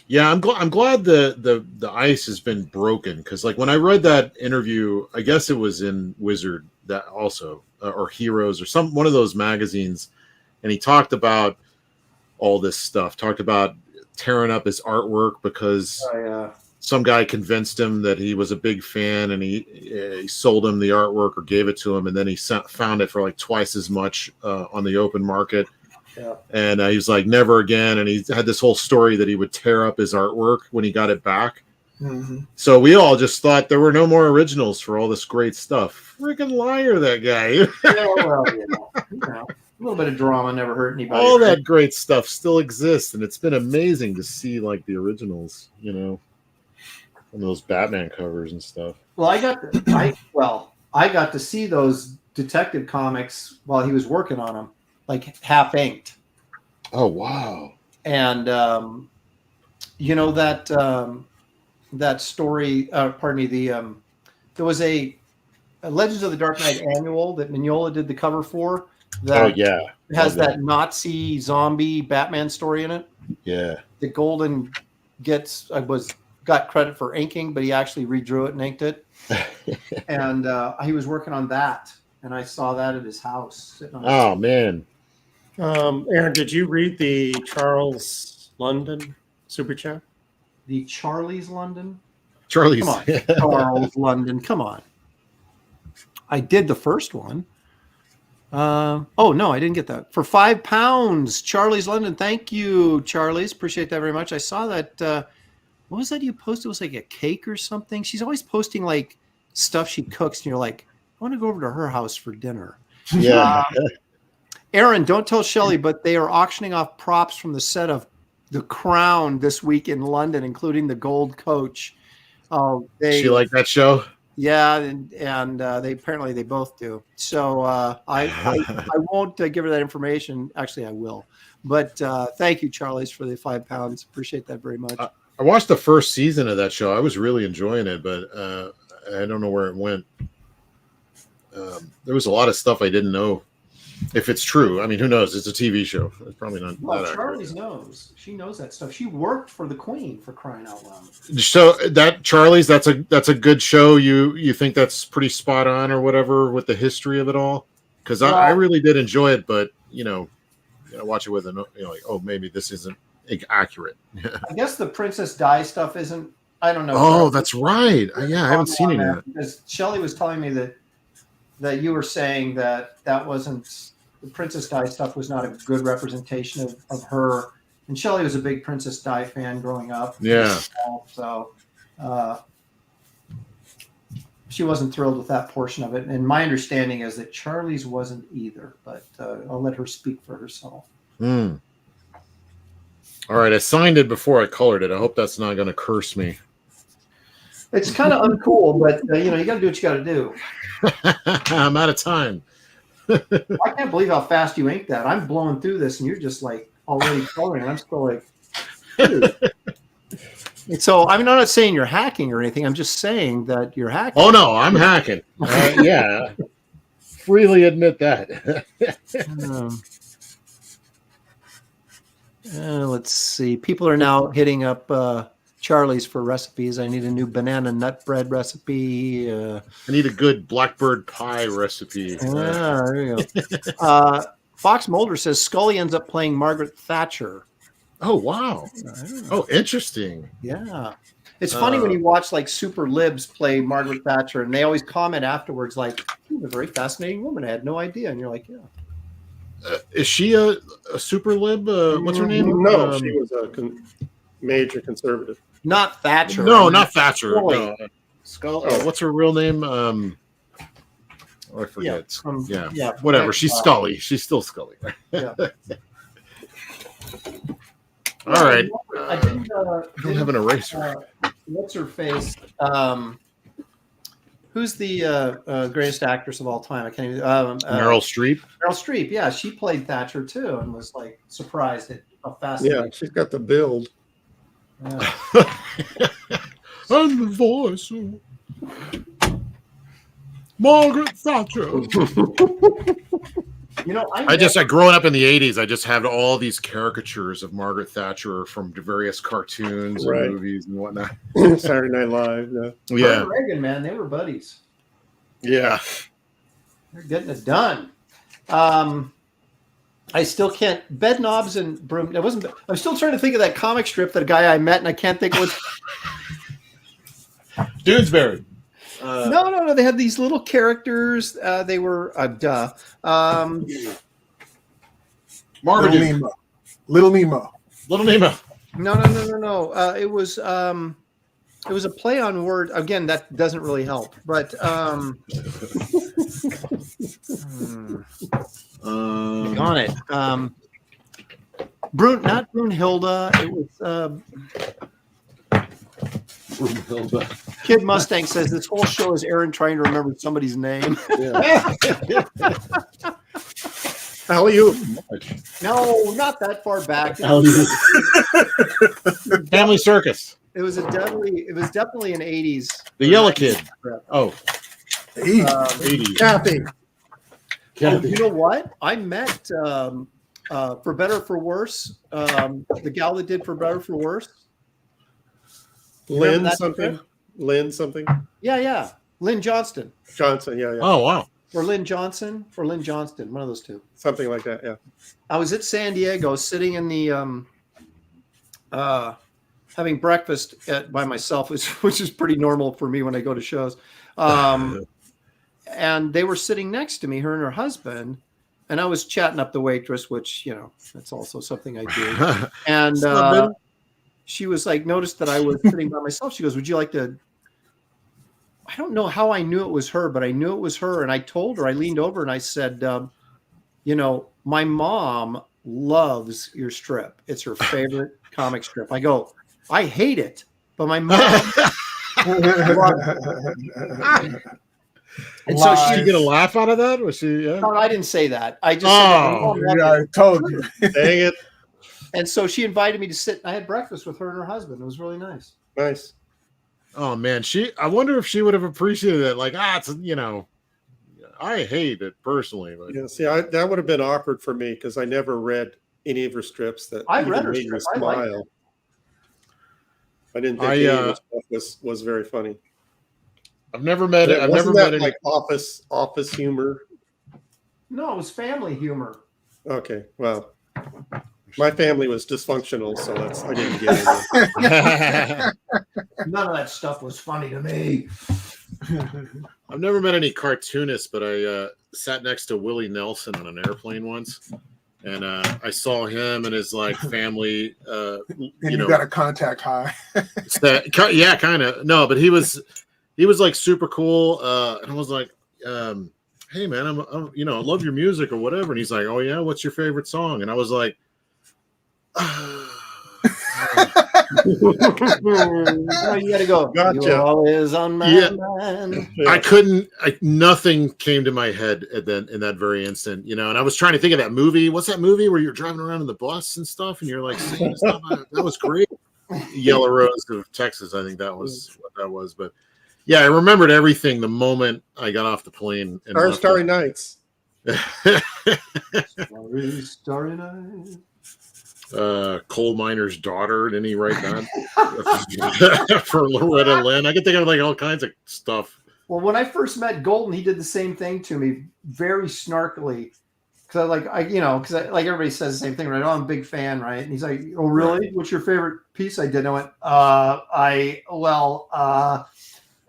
Yeah, I'm glad the ice has been broken, because like when I read that interview, I guess it was in Wizard that also or Heroes or one of those magazines, and he talked about all this stuff. Talked about tearing up his artwork because some guy convinced him that he was a big fan, and he sold him the artwork or gave it to him, and then he found it for like twice as much on the open market. Yeah. And he was like, never again. And he had this whole story that he would tear up his artwork when he got it back. Mm-hmm. So we all just thought there were no more originals for all this great stuff. Freaking liar, that guy. Yeah, well, a little bit of drama never hurt anybody. All that great stuff still exists, and it's been amazing to see like the originals, on those Batman covers and stuff. Well, I got to see those detective comics while he was working on them, like half inked. Oh wow! And that story. Pardon me. There was a Legends of the Dark Knight annual that Mignola did the cover for. It has that Nazi zombie Batman story in it. Yeah. The Golden got credit for inking, but he actually redrew it and inked it. And he was working on that, and I saw that at his house. Man. Aaron, did you read the Charles London super chat? The Charlie's London? Come on. Charles London. Come on. I did the first one. No, I didn't get that. For £5, Charlie's London. Thank you, Charlie's. Appreciate that very much. I saw that. What was that you posted? It was like a cake or something. She's always posting like stuff she cooks, and you're like, I want to go over to her house for dinner. Yeah. Aaron, don't tell Shelley, but they are auctioning off props from the set of The Crown this week in London, including the gold coach. She like that show? Yeah, and they both do. So I won't give her that information. Actually, I will. But thank you, Charlie's, for the £5. Appreciate that very much. I watched the first season of that show. I was really enjoying it, but I don't know where it went. There was a lot of stuff I didn't know if it's true. I mean, who knows? It's a TV show. It's probably not. Well, Charlie's knows. She knows that stuff. She worked for the Queen, for crying out loud. So that Charlie's, that's a good show. You think that's pretty spot on or whatever with the history of it all? Because I really did enjoy it, but watch it with maybe this isn't accurate. I guess the Princess Di stuff isn't. I don't know. Oh, that's right. Yeah, I haven't seen it yet. Because Shelley was telling me that you were saying that wasn't the Princess Di stuff was not a good representation of her. And Shelley was a big Princess Di fan growing up. Yeah. So she wasn't thrilled with that portion of it. And my understanding is that Charlie's wasn't either, but I'll let her speak for herself. All right. I signed it before I colored it. I hope that's not going to curse me. It's kind of uncool, but you got to do what you got to do. I'm out of time. I can't believe how fast you inked that. I'm blowing through this, and you're just like already coloring, and I'm still like, dude. So I'm not saying you're hacking or anything. I'm just saying that you're hacking. Oh no, I'm hacking. Yeah, freely admit that. Let's see. People are now hitting up Charlie's for recipes. I need a new banana nut bread recipe. I need a good blackbird pie recipe. There you go. Fox Mulder says Scully ends up playing Margaret Thatcher. Oh, wow. Oh, interesting. Yeah. It's funny when you watch like super libs play Margaret Thatcher, and they always comment afterwards like, she's a very fascinating woman. I had no idea. And you're like, yeah. Is she a super lib? What's her name? No, she was a major conservative. Not Thatcher. No, not Thatcher. No. Scully. Oh, what's her real name? I forget. Yeah, whatever. She's Scully. She's still Scully. Yeah. All right. I didn't, I don't have an eraser. What's her face? Who's the greatest actress of all time? I can't even. Meryl Streep. Meryl Streep. Yeah, she played Thatcher too, and was like surprised at how fast. Yeah, she's got the build. Yeah. And the voice of Margaret Thatcher. You know, growing up in the 80s, I just had all these caricatures of Margaret Thatcher from various cartoons and movies and whatnot. Saturday Night Live. Yeah. Reagan, man, they were buddies. Yeah. They're getting it done. I still can't. Bed knobs and broom. It wasn't. I'm still trying to think of that comic strip that a guy I met, and I can't think of what. Doonesbury. No. They had these little characters. They were Marmaduke. Little Nemo. Little Nemo. No. It was a play on word. Again, that doesn't really help. But on it. Not Brunhilde. It was. Kid Mustang says this whole show is Aaron trying to remember somebody's name. Alley-oop. No, not that far back. Family Circus. It was definitely an 80s. The Yellow Kid. Oh. 80s. Kathy. Oh, you know what? I met For Better or For Worse. The gal that did For Better or For Worse. Lynn something. Yeah. Lynn Johnston. Yeah. Oh, wow. Or Lynn Johnson. Or Lynn Johnston. One of those two. Something like that, yeah. I was at San Diego sitting in the having breakfast by myself, which is pretty normal for me when I go to shows. And they were sitting next to me, her and her husband, and I was chatting up the waitress, which, that's also something I do. And she was like, noticed that I was sitting by myself. She goes, would you like to, I don't know how I knew it was her, but I knew it was her. And I told her, I leaned over and I said, my mom loves your strip. It's her favorite comic strip. I go, I hate it, but my mom loves it. And so she get a laugh out of that? Was she? Yeah. No, I didn't say that. I just said, I told you. Dang it. And so she invited me to sit. I had breakfast with her and her husband. It was really nice. Nice. Oh man, I wonder if she would have appreciated it. Like, it's I hate it personally. But. Yeah, see, that would have been awkward for me because I never read any of her strips that I read her made me strip. smile. I didn't think any of her stuff was very funny. I've never met it. I've never met any like office humor. No, it was family humor. Okay, well, my family was dysfunctional, so I didn't get it. None of that stuff was funny to me. I've never met any cartoonists, but I sat next to Willie Nelson on an airplane once, and I saw him and his family. You got a contact high. Yeah, kind of. No, but he was like super cool, and I was like, "Hey, man, I'm I love your music or whatever." And he's like, "Oh yeah, what's your favorite song?" And I was like, You gotta go. Gotcha. You're always on my mind. I couldn't. Nothing came to my head in that very instant, And I was trying to think of that movie. What's that movie where you're driving around in the bus and stuff, and you're like singing stuff? That was great. Yellow Rose of Texas. I think that was what that was. But yeah, I remembered everything the moment I got off the plane. Starry Nights. Starry Night. Coal Miner's Daughter. Didn't he write that for Loretta Lynn? I can think of all kinds of stuff. Well, when I first met Golden, he did the same thing to me, very snarkily. Because everybody says the same thing, right? Oh, I'm a big fan, right? And he's like, "Oh, really? What's your favorite piece I did?" And I went,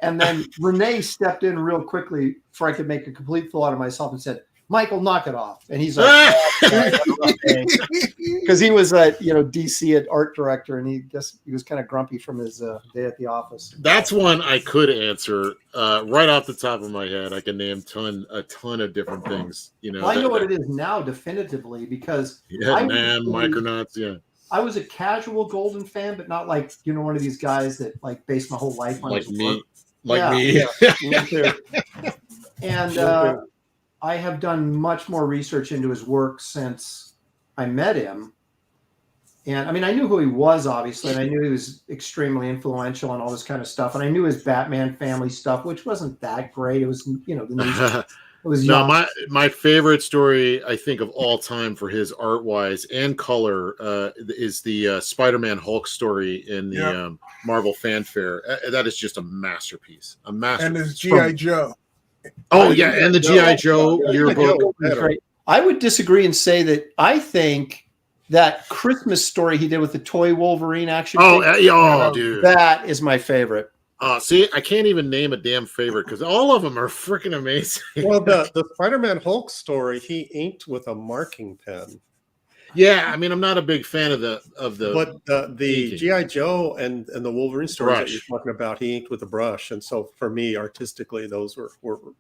and then Renee stepped in real quickly before I could make a complete fool out of myself and said, Michael, knock it off. And he's like, because he was DC at art director, and he was kind of grumpy from his day at the office. That's one I could answer right off the top of my head. I can name a ton of different things. Well, I know what it is now definitively because Micronauts. Yeah, I was a casual Golden fan, but not like one of these guys that like based my whole life on like his me, work. like me. And I have done much more research into his work since I met him. And I mean, I knew who he was, obviously, and I knew he was extremely influential and all this kind of stuff. And I knew his Batman family stuff, which wasn't that great. It was, the news. It was young. No, my favorite story, I think, of all time for his art wise and color is the Spider-Man Hulk story in the Marvel Fanfare. That is just a masterpiece. A masterpiece. And his G.I. Joe. Oh yeah, and the G.I. Joe yearbook. Right. I would disagree and say that I think that Christmas story he did with the toy Wolverine action. Dude, that is my favorite. See, I can't even name a damn favorite because all of them are freaking amazing. Well, the Spider-Man Hulk story, he inked with a marking pen. Yeah, I mean, I'm not a big fan of the. But the G.I. Joe and the Wolverine stories that you're talking about, he inked with a brush, and so for me, artistically, those were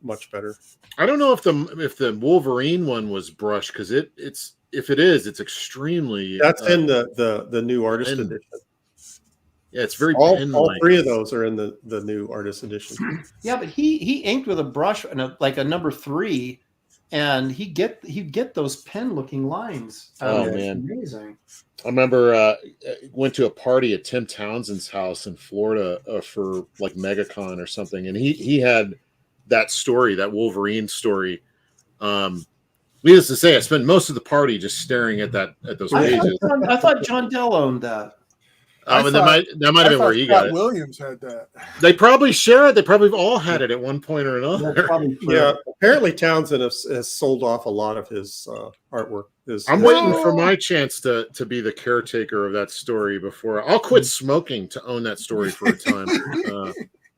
much better. I don't know if the Wolverine one was brush because it's it's extremely. That's in the new artist edition. Yeah, it's very all three of those are in the new artist edition. Yeah, but he inked with a brush and like a number 3. And he'd get those pen looking lines. Oh man, amazing! I remember went to a party at Tim Townsend's house in Florida for like MegaCon or something, and he had that story, that Wolverine story. Needless to say, I spent most of the party just staring at those pages. I thought John Dell owned that. That might have been where you got it. Williams had that. They probably share it. They probably all had it at one point or another. Yeah, apparently Townsend has sold off a lot of his artwork. I'm waiting for my chance to be the caretaker of that story before I'll quit smoking to own that story for a time.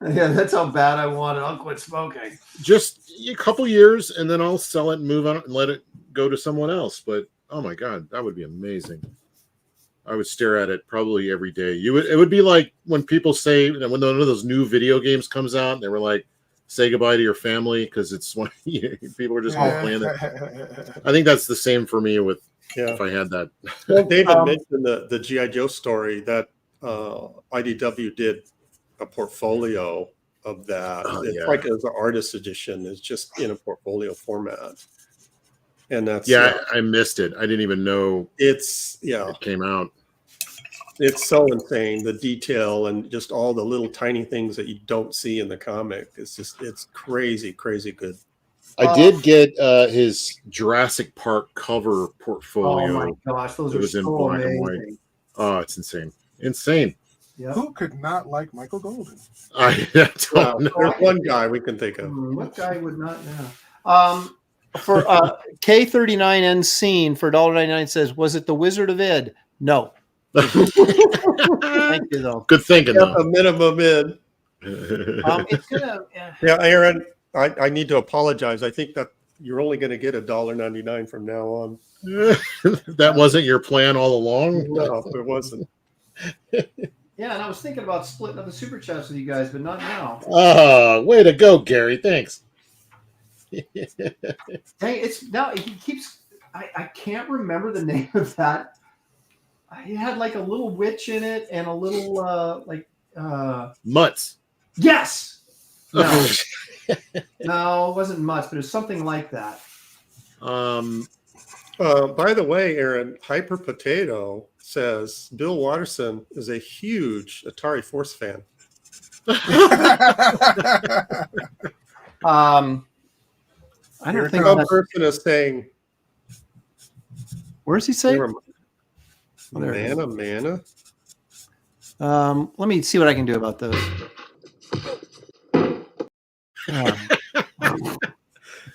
Yeah, that's how bad I want it. I'll quit smoking. Just a couple years, and then I'll sell it and move on and let it go to someone else. But oh my god, that would be amazing. I would stare at it probably every day. It would be like when people say when one of those new video games comes out, and they were like, "Say goodbye to your family," because it's when people are just playing it. I think that's the same for me with if I had that. Well, David mentioned the G.I. Joe story that IDW did a portfolio of that. It's like as an artist edition. It's just in a portfolio format. And that's I missed it. I didn't even know it came out. It's so insane, the detail and just all the little tiny things that you don't see in the comic. It's crazy good. I did get his Jurassic Park cover portfolio. Oh my gosh, those are so amazing. Oh, it's insane. Yep. Who could not like Michael Golden? There's one guy we can think of. What guy would not know? For K39N Scene for $1.99 says, was it the Wizard of Id? No. Thank you, though. Good thinking, though. A minimum in. It's gonna. Yeah, Aaron, I need to apologize. I think that you're only going to get $1.99 from now on. That wasn't your plan all along? No, it wasn't. Yeah, and I was thinking about splitting up the super chats with you guys, but not now. Oh, way to go, Gary. Thanks. Dang, it's now he keeps. I can't remember the name of that. It had like a little witch in it and a little Mutts. Yes. No. No, it wasn't Mutts, but it was something like that. By the way, Aaron, Hyper Potato says Bill Watterson is a huge Atari Force fan. I don't think some person is saying. Where's he saying? Mana. Let me see what I can do about those.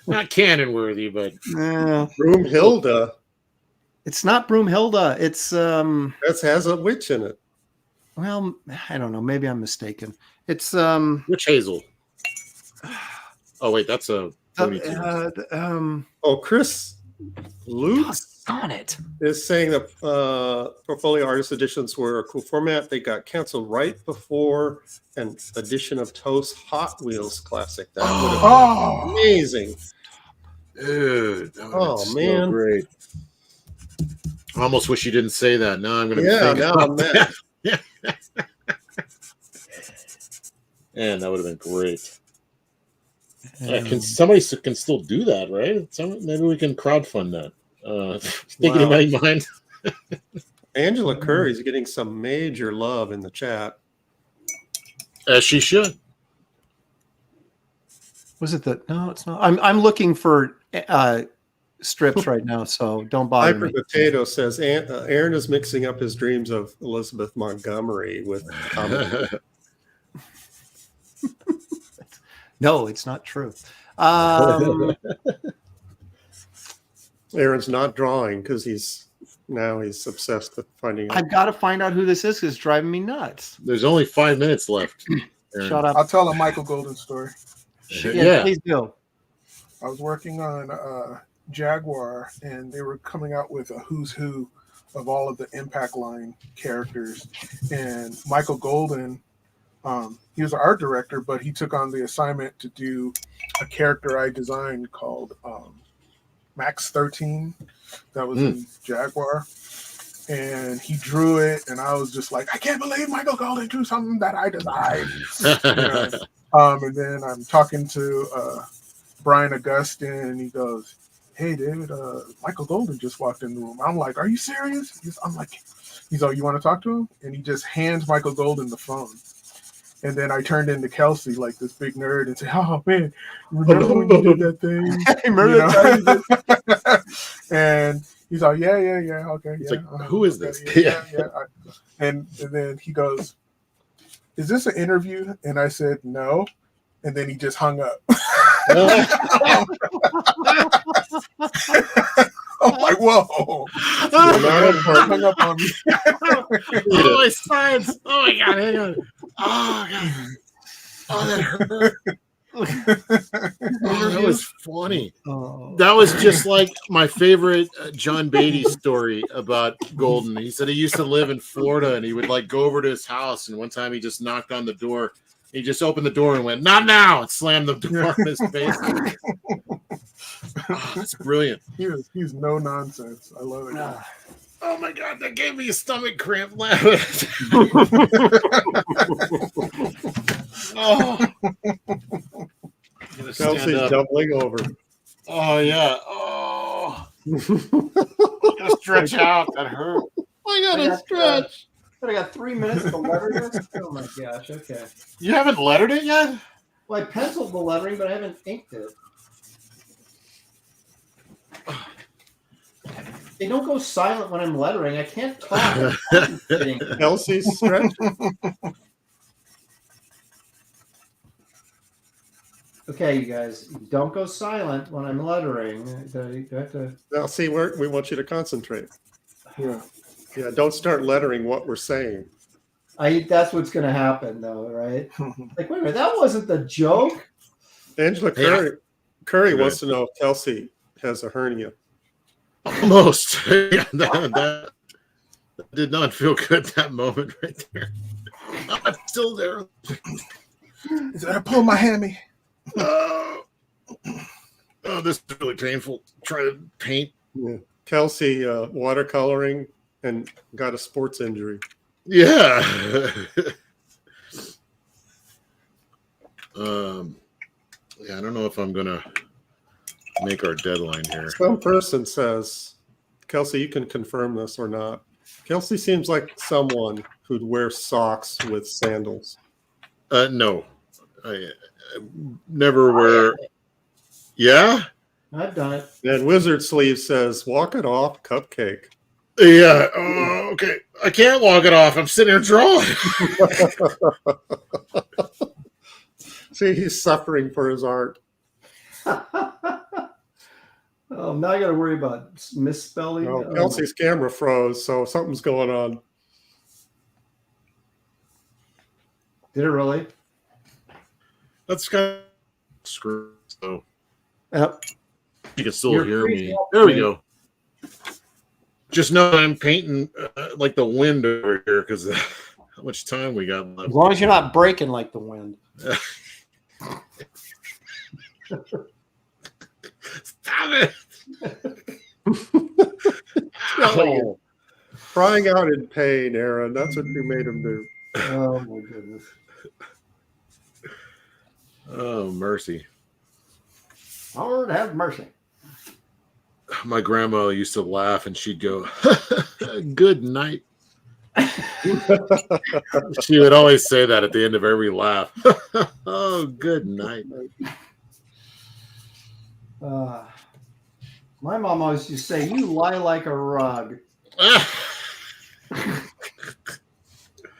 Not canon worthy, but Broomhilda. It's not Broomhilda. It's that has a witch in it. Well, I don't know. Maybe I'm mistaken. It's Witch Hazel. Oh wait, that's a Looney Tunes. Oh, Chris Luke On it. is saying that portfolio artist editions were a cool format. They got canceled right before an edition of Toe's Hot Wheels classic. That would have been amazing. Dude, that would have been so man. great. I almost wish you didn't say that. Now I'm going to Yeah, think now about I'm that. mad. Man, that would have been great. Somebody can still do that, right? Maybe we can crowdfund that. Think anybody mind? Angela Curry's getting some major love in the chat. As she should. Was it the? No, it's not. I'm looking for strips right now, so don't bother Hyper me. Potato says Aaron is mixing up his dreams of Elizabeth Montgomery with comedy. No, it's not true. Aaron's not drawing because he's obsessed with finding out. I've got to find out who this is. 'Cause it's driving me nuts. There's only 5 minutes left. Shut up. I'll tell a Michael Golden story. Yeah, please do. I was working on Jaguar, and they were coming out with a who's who of all of the Impact Line characters. And Michael Golden, he was an art director, but he took on the assignment to do a character I designed called Max 13 that was in Jaguar. And he drew it, and I was just like, I can't believe Michael Golden drew something that I designed. And then I'm talking to Brian Augustine, and he goes, hey, dude, Michael Golden just walked in the room. I'm like, are you serious? He's like, you want to talk to him? And he just hands Michael Golden the phone. And then I turned into Kelsey, like this big nerd, and said, oh, man, remember when you did that thing? Remember that time? And he's like, yeah, okay. It's yeah, like, who is this? Yeah. And then he goes, is this an interview? And I said, no. And then he just hung up. I'm like, whoa. Hung up on me. Oh, my spines. Oh, my God. Hang on. Oh, God. Oh, that hurt. Oh, that was funny. That was just like my favorite John Beatty story about Golden. He said he used to live in Florida, and he would like go over to his house, and one time he just knocked on the door. He just opened the door and went, not now, and slammed the door in his face. Oh, that's brilliant. He's no nonsense. I love it. Oh my God, that gave me a stomach cramp. Oh. Kelsey's doubling over. Oh yeah. Oh. I gotta stretch out. That hurt. I gotta stretch. But I got 3 minutes to letter this. Oh my gosh. Okay. You haven't lettered it yet? Well, I penciled the lettering, but I haven't inked it. They don't go silent when I'm lettering. I can't talk. Kelsey's stretching. Okay, you guys, don't go silent when I'm lettering. You have to... Now, see, we want you to concentrate. Yeah. Yeah, don't start lettering what we're saying. That's what's going to happen, though, right? Like, wait a minute, that wasn't the joke. Angela Curry wants to know if Kelsey has a hernia. Almost. that did not feel good that moment right there. I'm still there. He said, I pulled my hammy. Oh, this is really painful. Trying to paint. Yeah. Kelsey watercoloring and got a sports injury. Yeah. Yeah, I don't know if I'm gonna make our deadline here. Some person says, Kelsey, you can confirm this or not. Kelsey seems like someone who'd wear socks with sandals. No, I never wear. Yeah. I've done it. And Wizard Sleeve says, walk it off, cupcake. Yeah. Okay. I can't walk it off. I'm sitting here drawing. See, he's suffering for his art. Oh, now I got to worry about misspelling. No, Kelsey's camera froze, so something's going on. Did it really? That's kind of screwed. So Yep. You can still You're hear freezing me. up, There we Wayne. go. Just know I'm painting like the wind over here because how much time we got left. As long as you're not breaking like the wind. Stop it! Oh, crying out in pain, Aaron. That's what you made him do. Oh my goodness. Oh, mercy. Lord have mercy. My grandma used to laugh and she'd go, "Good night." She would always say that at the end of every laugh. Oh, good night. My mom always used to say, "You lie like a rug."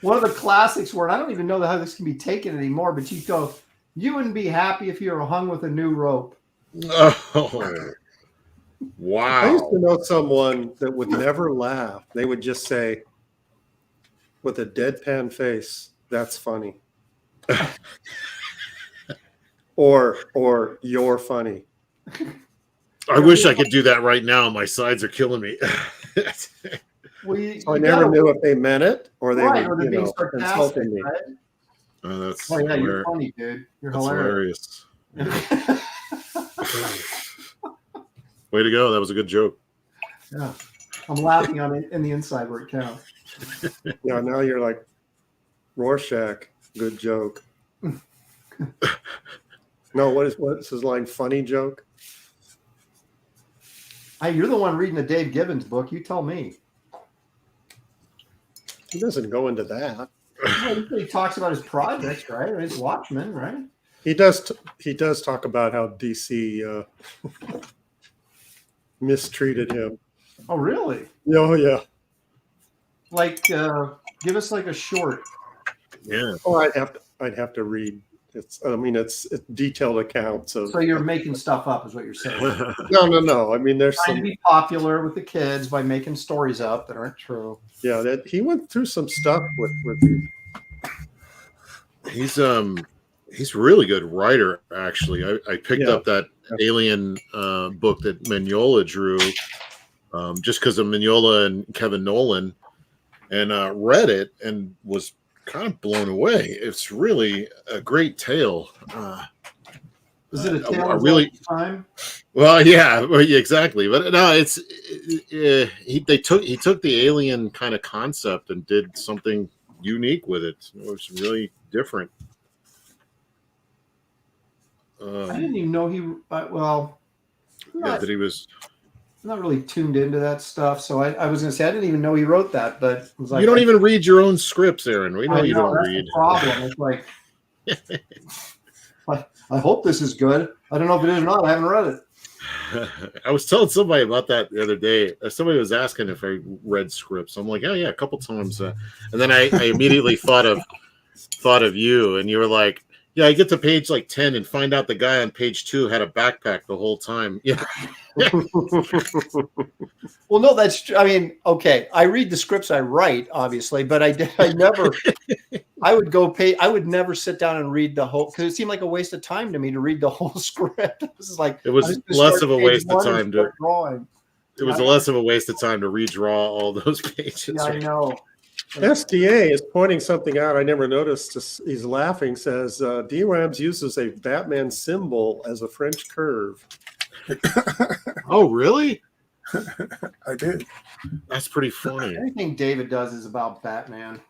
One of the classics where I don't even know how this can be taken anymore, but you go, "You wouldn't be happy if you were hung with a new rope." Oh, wow. I used to know someone that would never laugh. They would just say, with a deadpan face, "That's funny," or "You're funny." I wish I could do that right now. My sides are killing me. So I never knew if they meant it or they Right, were, or they're being insulting sarcastic, me. right? Oh, that's Oh yeah, you're hilarious. funny, dude. You're That's hilarious. Way to go. That was a good joke. Yeah. I'm laughing on it in the inside where it counts. Yeah, now you're like, Rorschach, good joke. No, what's his line? Funny joke? Hey, you're the one reading the Dave Gibbons book. You tell me. He doesn't go into that. Well, he talks about his projects, right? Or his Watchmen, right? He does talk about how DC mistreated him. Oh, really? Oh yeah. Like, give us like a short. Yeah. Oh, I'd have to read. It's detailed accounts of. So you're making stuff up, is what you're saying. No. I mean, there's Trying to some. be popular with the kids by making stories up that aren't true. Yeah, that he went through some stuff with. He's a really good writer, actually. I picked up that Alien book that Mignola drew just because of Mignola and Kevin Nolan, and read it and was kind of blown away. It's really a great tale. Is it a tale I of really time? well, yeah, exactly. But no, he took the Alien kind of concept and did something unique with it. It was really different. I didn't even know he. Yeah, that he was. I'm not really tuned into that stuff, so I was going to say I didn't even know he wrote that. But it was like, You don't even read your own scripts, Aaron. We know you don't that's read. the problem. It's like, I hope this is good. I don't know if it is or not. I haven't read it. I was telling somebody about that the other day. Somebody was asking if I read scripts. I'm like, oh yeah, a couple times. And then I immediately thought of you, and you were like, yeah, I get to page like 10 and find out the guy on page 2 had a backpack the whole time. Yeah. Well, no, that's true. I mean, okay, I read the scripts I write, obviously, but I never. I would never sit down and read the whole, because it seemed like a waste of time to me to read the whole script. It was like It was less of a waste of time to drawing. It was less of a waste of time to redraw all those pages. Yeah, I know. SDA is pointing something out I never noticed. He's laughing, says DRAMS uses a Batman symbol as a French curve. Oh, really? I did. That's pretty funny. Anything David does is about Batman.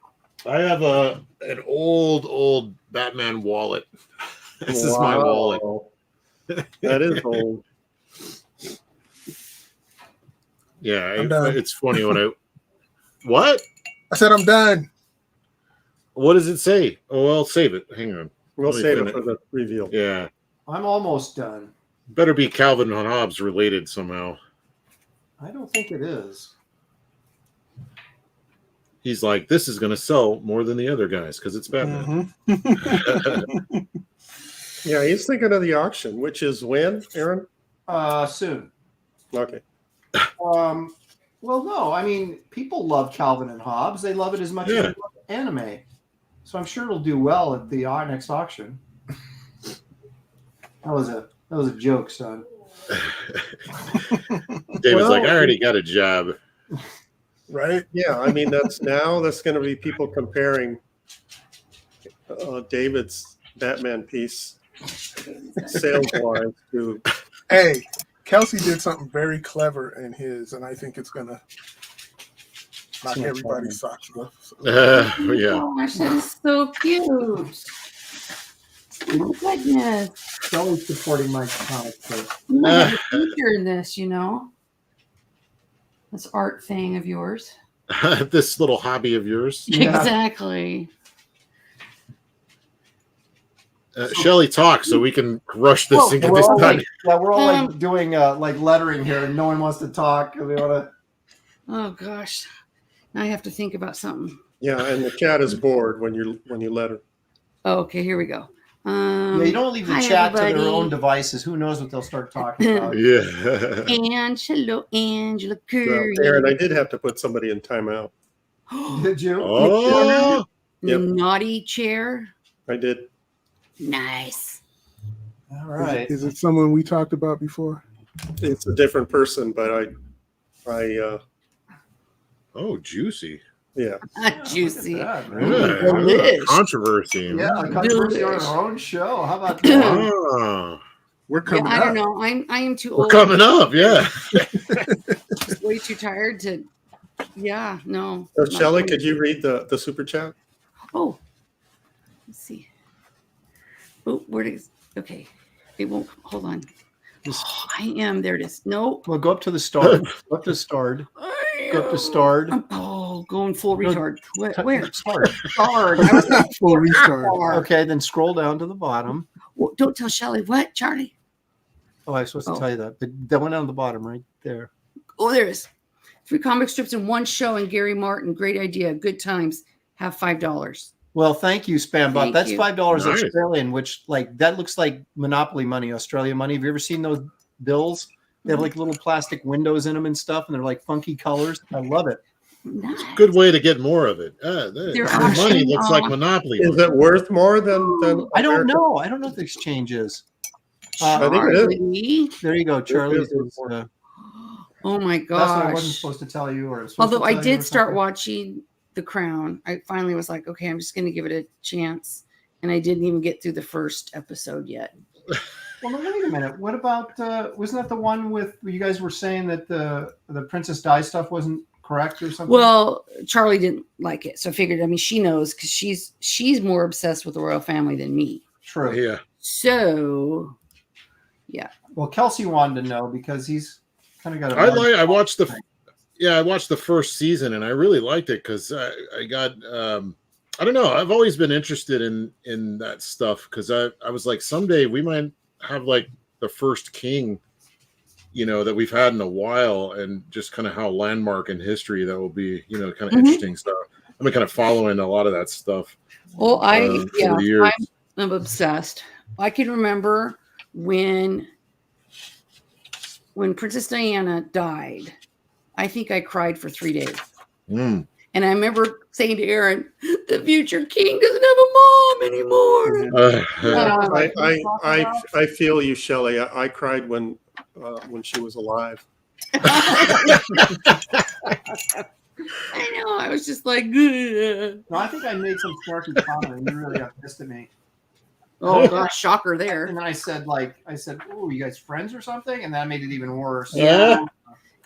I have an old Batman wallet. This is my wallet. That is old. Yeah, I'm done. it's funny when What? I said I'm done. What does it say? Oh, well, save it. Hang on. We'll Let me save it finish. for the reveal. Yeah. I'm almost done. Better be Calvin and Hobbes related somehow. I don't think it is. He's like, this is going to sell more than the other guys because it's Batman. Yeah, he's thinking of the auction, which is when, Aaron? Soon. Okay. Well, no, I mean, people love Calvin and Hobbes. They love it as much as they love anime. So I'm sure it'll do well at the next auction. That was a That was a joke, son. David's like, I already got a job. Right? Yeah, I mean that's going to be people comparing David's Batman piece sales wise to. Hey, Kelsey did something very clever in his, and I think it's gonna knock everybody's socks off. So. Yeah. Oh gosh, that is so cute. Oh my goodness. It's always supporting my comic book. You might have a future in this, you know. This art thing of yours. This little hobby of yours. Yeah. Exactly. Shelly, talk so we can rush this and get We're this all done. like, yeah, we're all like doing like lettering here, and no one wants to talk. We want to. Oh gosh. Now I have to think about something. Yeah, and the cat is bored when you let her. Oh, okay, here we go. Yeah, you don't leave the hi, chat to everybody. their own devices. Who knows what they'll start talking about? Yeah. Angela So, Curry. Aaron, I did have to put somebody in timeout. Did you? Oh. Yep. Naughty chair. I did. Nice. All right. Is it someone we talked about before? It's a different person, but I Oh, juicy. yeah. Juicy. Yeah, man. Yeah. Delish. Controversy. Yeah, a controversy on our own show. How about that? Oh, We're Yeah, coming I up. don't know. I am too we're old. coming up. Yeah. Just way too tired to. Yeah, no. So, not Shelly, doing could it. you read the super chat? Oh, let's see. Oh, where is? Okay, it won't. Hold on. Oh, I am. There it is. No. Well, go up to the start. Go up to start. Go up to start. Oh, going full retard. Where? Start. Start. I was going Full restart. Okay, then scroll down to the bottom. Well, don't tell Shelly. What, Charlie? Oh, I was supposed to Oh. tell you that. But that went on the bottom right there. Oh, there it is. 3 comic strips in one show, and Gary Martin. Great idea. Good times. Have $5. Well, thank you, Spambot. Thank That's you. $5 Nice. Australian, which like that looks like Monopoly money, Australian money. Have you ever seen those bills? They have like little plastic windows in them and stuff, and they're like funky colors. I love it. Nice. Good way to get more of it. The They're money auctioning looks like off. Monopoly. Is it worth more than I don't American? know. I don't know if the exchange is. I think it is. Charlie. There you go, Charlie's. is. Oh my That's what I wasn't gosh. supposed to tell you, or supposed Although to I tell you or did start something. watching The Crown. I finally was like, okay, I'm just going to give it a chance. And I didn't even get through the first episode yet. Well, no, wait a minute. What about? Wasn't that the one with you guys were saying that the Princess Di stuff wasn't correct or something? Well, Charlie didn't like it. So I figured, I mean, she knows because she's more obsessed with the royal family than me. true. Yeah. So, yeah. Well, Kelsey wanted to know because he's kind of got a. I watched the first season and I really liked it because I got I don't know, I've always been interested in that stuff because I was like someday we might have like the first king, you know, that we've had in a while, and just kind of how landmark in history that will be, you know, kind of interesting stuff. I've been kind of following a lot of that stuff. Well, over the years. I'm obsessed. I can remember when Princess Diana died. I think I cried for 3 days. Mm. And I remember saying to Aaron, the future king doesn't have a mom anymore. I feel you, Shelley. I cried when she was alive. I know. I was just like, No, I think I made some snarky comment and you really got pissed at me. oh gosh, shocker there. And then I said, "Oh, you guys friends or something?" And that made it even worse. Yeah.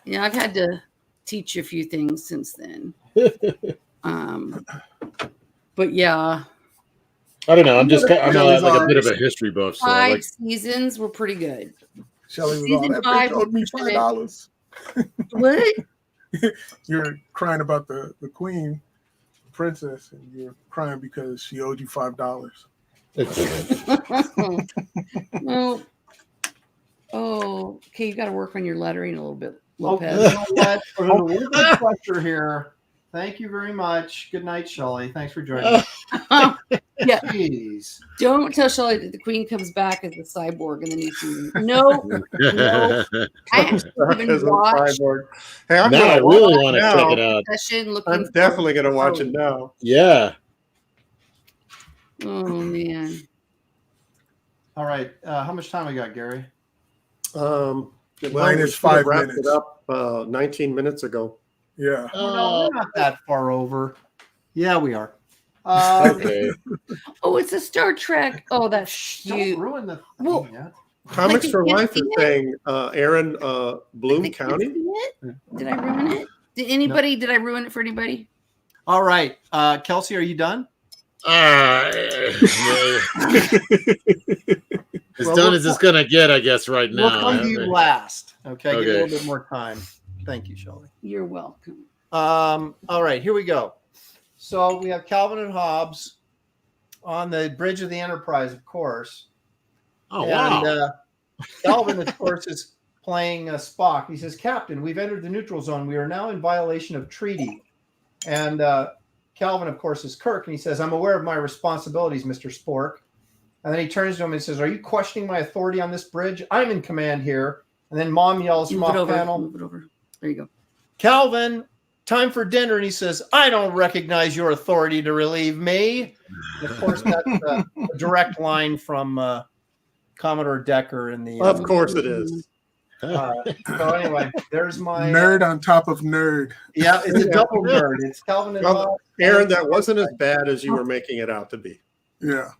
Yeah, I've had to teach a few things since then. But yeah, I don't know. I'm like a bit of a history buff, so I 5 like. seasons were pretty good. Shelly was Season all that 5 bitch owed me was $5. What? You're crying about the queen, princess, and you're crying because she owed you $5. Well, oh, okay. You got to work on your lettering a little bit, Okay, Lopez. you know what? We're under a little pressure here. Thank you very much. Good night, Shelley. Thanks for joining us. Yeah. Jeez. Don't tell Shelley that the queen comes back as a cyborg in the new season. No, no. I actually haven't As a watched cyborg. Hey, I'm Now I gonna really watch want to now. check it out. session looking. I'm definitely going to watch it now. Yeah. Oh man. All right. How much time we got, Gary? Well, Mine we is should have 5 wrapped minutes. it up 19 minutes ago. Yeah. No, we're not that far over. Yeah, we are. Okay. Oh, it's a Star Trek. Oh, that's Don't cute. ruin the thing Well, yet. Comics Like, for you Life can't is see saying Aaron Bloom They can't County. see it? Did I ruin it? Did anybody? Did I ruin it for anybody? All right. Kelsey, are you done? As Well, done as it's gonna get, I guess, right We'll now. come to you last. Okay. Give you a Okay. little bit more time. Thank you, Shelly. You're welcome. All right, here we go. So we have Calvin and Hobbes on the bridge of the Enterprise, of course. Oh, And wow. Calvin, of course, is playing Spock. He says, Captain, we've entered the neutral zone. We are now in violation of treaty. And Calvin, of course, is Kirk. And he says, I'm aware of my responsibilities, Mr. Spork. And then he turns to him and says, are you questioning my authority on this bridge? I'm in command here. And then Mom yells from Move it off over. panel, Move it over. There you go. Calvin, time for dinner. And he says, I don't recognize your authority to relieve me. And of course, that's a direct line from Commodore Decker in the. Of course it is. So anyway, there's my Nerd on top of nerd. Yeah, it's a double nerd. It's Calvin and Well, Hobbes. Aaron, that wasn't as bad as you were making it out to be. Yeah.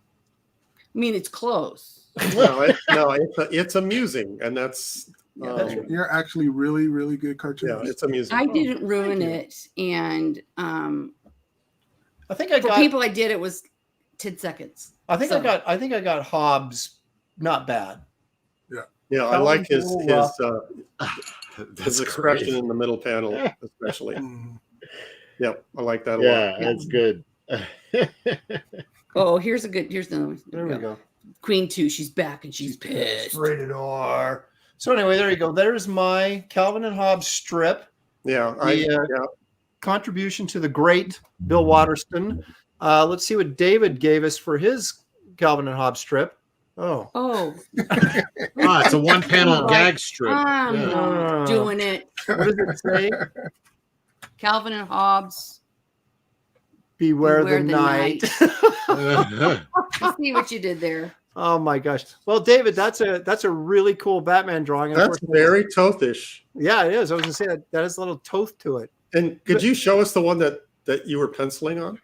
I mean, it's close. It's amusing, and that's Yeah, that's right. You're actually really, really good cartoon. yeah, it's amusing. I didn't ruin you. it, and I think I for got. people I did, it was 10 seconds. I think so. I got Hobbes. Not bad. Yeah, I like his That's his expression great. in the middle panel, especially. Mhm. Yep, I like that a Yeah, lot. that's good. Oh, here's another one. There we go. Queen 2, she's back and she's pissed. Rated R. So anyway, there you go. There's my Calvin and Hobbes strip. Yeah, Contribution to the great Bill Waterston. Let's see what David gave us for his Calvin and Hobbes strip. Oh, Oh, It's a one-panel gag strip. I'm Yeah. not doing it. what does it say? Calvin and Hobbes. Beware Beware the the night. I see what you did there. Oh my gosh. Well, David, that's a really cool Batman drawing. that's very Tothish. Yeah, it is. I was gonna say that has a little Toth to it. And could you show us the one that you were penciling on?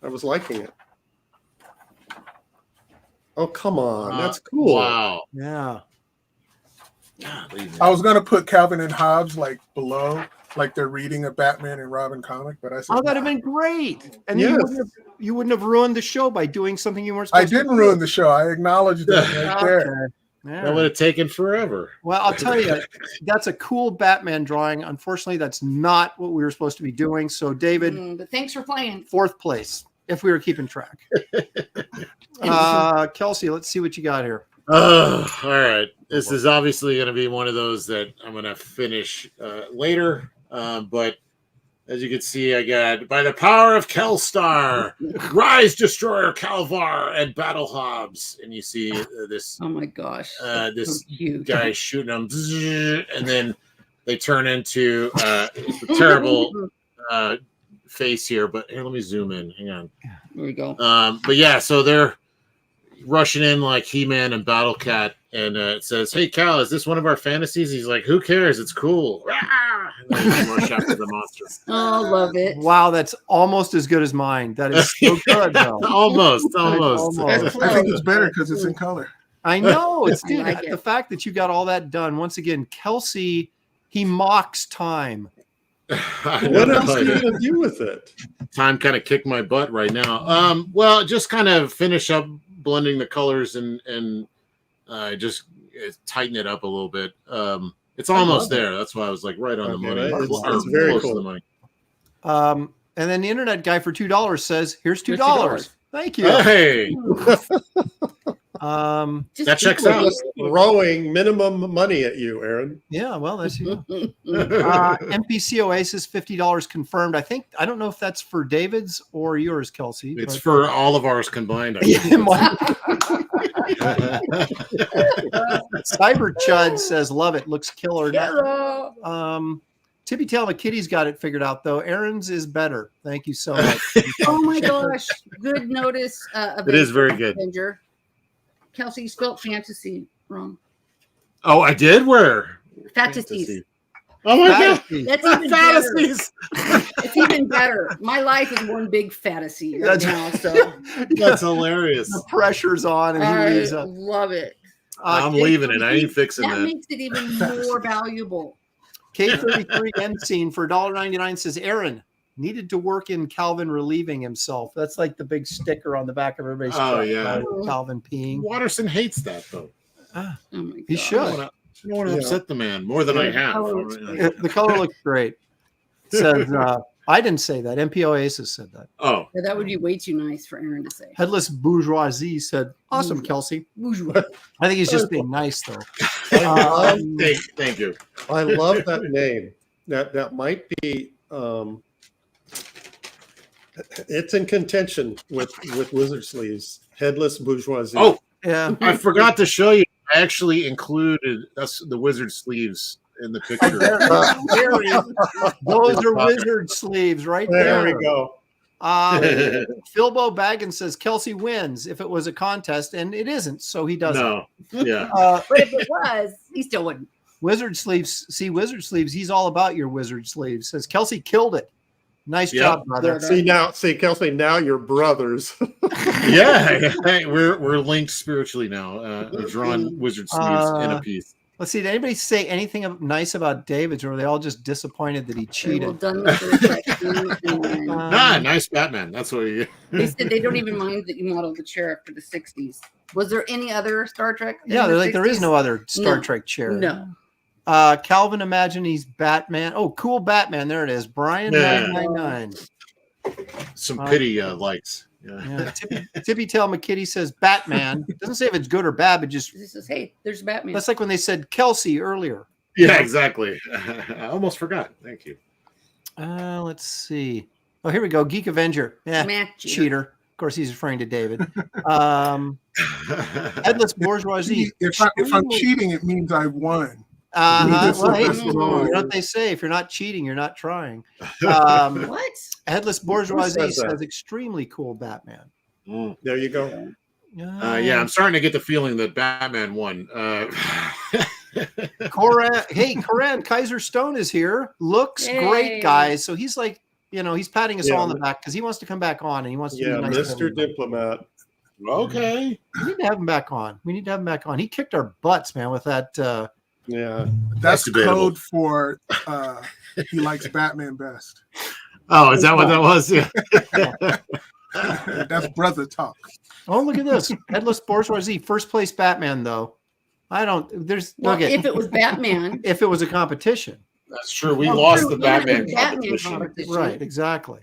I was liking it. Oh, come on. That's cool. Wow. Yeah. Golly, man. I was gonna put Calvin and Hobbes like below, like they're reading a Batman and Robin comic, but I said Oh, that'd have been great. And Yes. you wouldn't have ruined the show by doing something you weren't I supposed to didn't do. ruin the show. I acknowledged it right there. Okay. Yeah. That would have taken forever. Well, I'll tell you, that's a cool Batman drawing. Unfortunately, that's not what we were supposed to be doing. So, David, But thanks for playing. 4th place, if we were keeping track. Kelsey, let's see what you got here. All right. This is obviously going to be one of those that I'm going to finish later. But as you can see, I got By the Power of Kelstar, Rise Destroyer Calvar, and Battle Hobbes. And you see this Oh my gosh. this So cute. guy shooting them, and then they turn into a terrible face here. But here, let me zoom in. Hang on. There we go. But yeah, so they're rushing in like He-Man and Battle Cat, and it says, "Hey Cal, is this one of our fantasies?" He's like, "Who cares? It's cool." And then they rush after the monster. Oh, love it. Wow, that's almost as good as mine. That is so good, though. almost. Almost. I think it's better because it's in color. I know. It's I dude, like the it. fact that you got all that done. Once again, Kelsey, he mocks time. What else are you going to do with it? Time kind of kicked my butt right now. Well, just kind of finish up blending the colors and just tighten it up a little bit. It's almost there. That's why I was like right on the Okay, money. it's very Close to cool. the money. And then the internet guy for $2 says, "Here's $2." $2. Thank you. Hey, Just that checks people out. Just throwing minimum money at you, Aaron. Yeah, well, that's you. just- NPC Oasis, $50 confirmed. I don't know if that's for David's or yours, Kelsey. It's but- for all of ours combined. I Yeah, think. Cyber Chud says, "Love it. Looks killer." Hello. Tippy Tail McKitty's got it figured out though. Aaron's is better. Thank you so much. Oh my gosh. Good notice. It is very good. Avenger. Kelsey, you spelled fantasy wrong. Oh, I did? Where? Fantasies. Oh my god. That's even Fantasies. better. It's even better. My life is one big fantasy right now. So That's hilarious. The pressure's on, and he I leaves up. love it. I'm leaving it. I ain't fixing That that. makes it even more valuable. K33 end scene for $1.99 says Aaron needed to work in Calvin relieving himself. That's like the big sticker on the back of everybody's Oh, truck, yeah. Calvin peeing. Watterson hates that though. Oh my God. He should. I don't want to upset the man more than I have. The color looks great. It says I didn't say that. MPO Oasis said that. Oh, Yeah, that would be way too nice for Aaron to say. Headless Bourgeoisie said, "Awesome, Kelsey." Bourgeois. I think he's just being nice, though. thank you. I love that name. That might be. It's in contention with Wizard Sleeves. Headless Bourgeoisie. Oh, Yeah. I forgot to show you. I actually included the wizard sleeves in the picture. Those are wizard sleeves right there. There we go. Philbo Baggins says Kelsey wins if it was a contest, and it isn't, so he doesn't. No, yeah. But if it was, he still wouldn't. Wizard sleeves. See, wizard sleeves. He's all about your wizard sleeves. Says Kelsey killed it. Nice Yep. job, brother. See, Kelsey, now you're brothers. Yeah, we're linked spiritually now. We've drawn wizard sleeves in a piece. Let's see. Did anybody say anything nice about David's, or were they all just disappointed that he Okay, well cheated? done with the question. And then Nice Batman. That's what you. they said they don't even mind that you modeled the chair after the 60s. Was there any other Star Trek? in Yeah, the they're like there is 60s? no other Star No. Trek chair. No. Calvin, imagine he's Batman. Oh, cool Batman. There it is. Brian Yeah. 999. Some pity likes. Yeah. Yeah. Tippy Tail McKitty says Batman. Doesn't say if it's good or bad, but just This says, hey, there's Batman. that's like when they said Kelsey earlier. Yeah, exactly. I almost forgot. Thank you. Let's see. Oh, here we go. Geek Avenger. Yeah, Matt cheater. Of course, he's referring to David. Headless Bourgeoisie. If I'm cheating, it means I won. Well, hey, That's you wrong. know what they say? If you're not cheating, you're not trying. What? Headless Bourgeoisie says that? says extremely cool Batman. There you go. Yeah, I'm starting to get the feeling that Batman won. Coran Kaiser Stone is here. Looks Yay. great, guys. So he's like, he's patting us Yeah. all on the back because he wants to come back on and he wants to Yeah, be nice. to Mr. everybody. Diplomat. Okay. We need to have him back on. He kicked our butts, man, with that. Yeah. That's debatable. code for he likes Batman best. Oh, is that what that was? Yeah. That's brother talk. Oh, look at this. Headless Bourgeoisie, first place Batman, though. Well, okay. if it was Batman. If it was a competition. That's true. We Well, lost true, the yeah, Batman the Batman competition. competition. Right, exactly.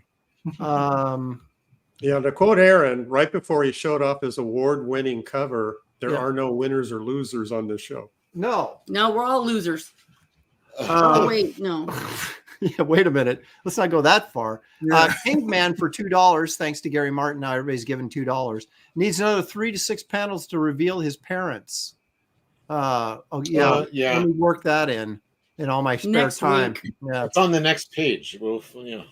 Yeah, to quote Aaron, right before he showed off his award-winning cover, there Yeah. are no winners or losers on this show. No. No, we're all losers. Uh, Oh, wait, no. Yeah, wait a minute. Let's not go that far. Yeah. Kingman for $2, thanks to Gary Martin. Now everybody's given $2. Needs another 3 to 6 panels to reveal his parents. Yeah. Yeah. Let me work that in all my spare Next time. week. Yeah. It's on the next page. Well, yeah.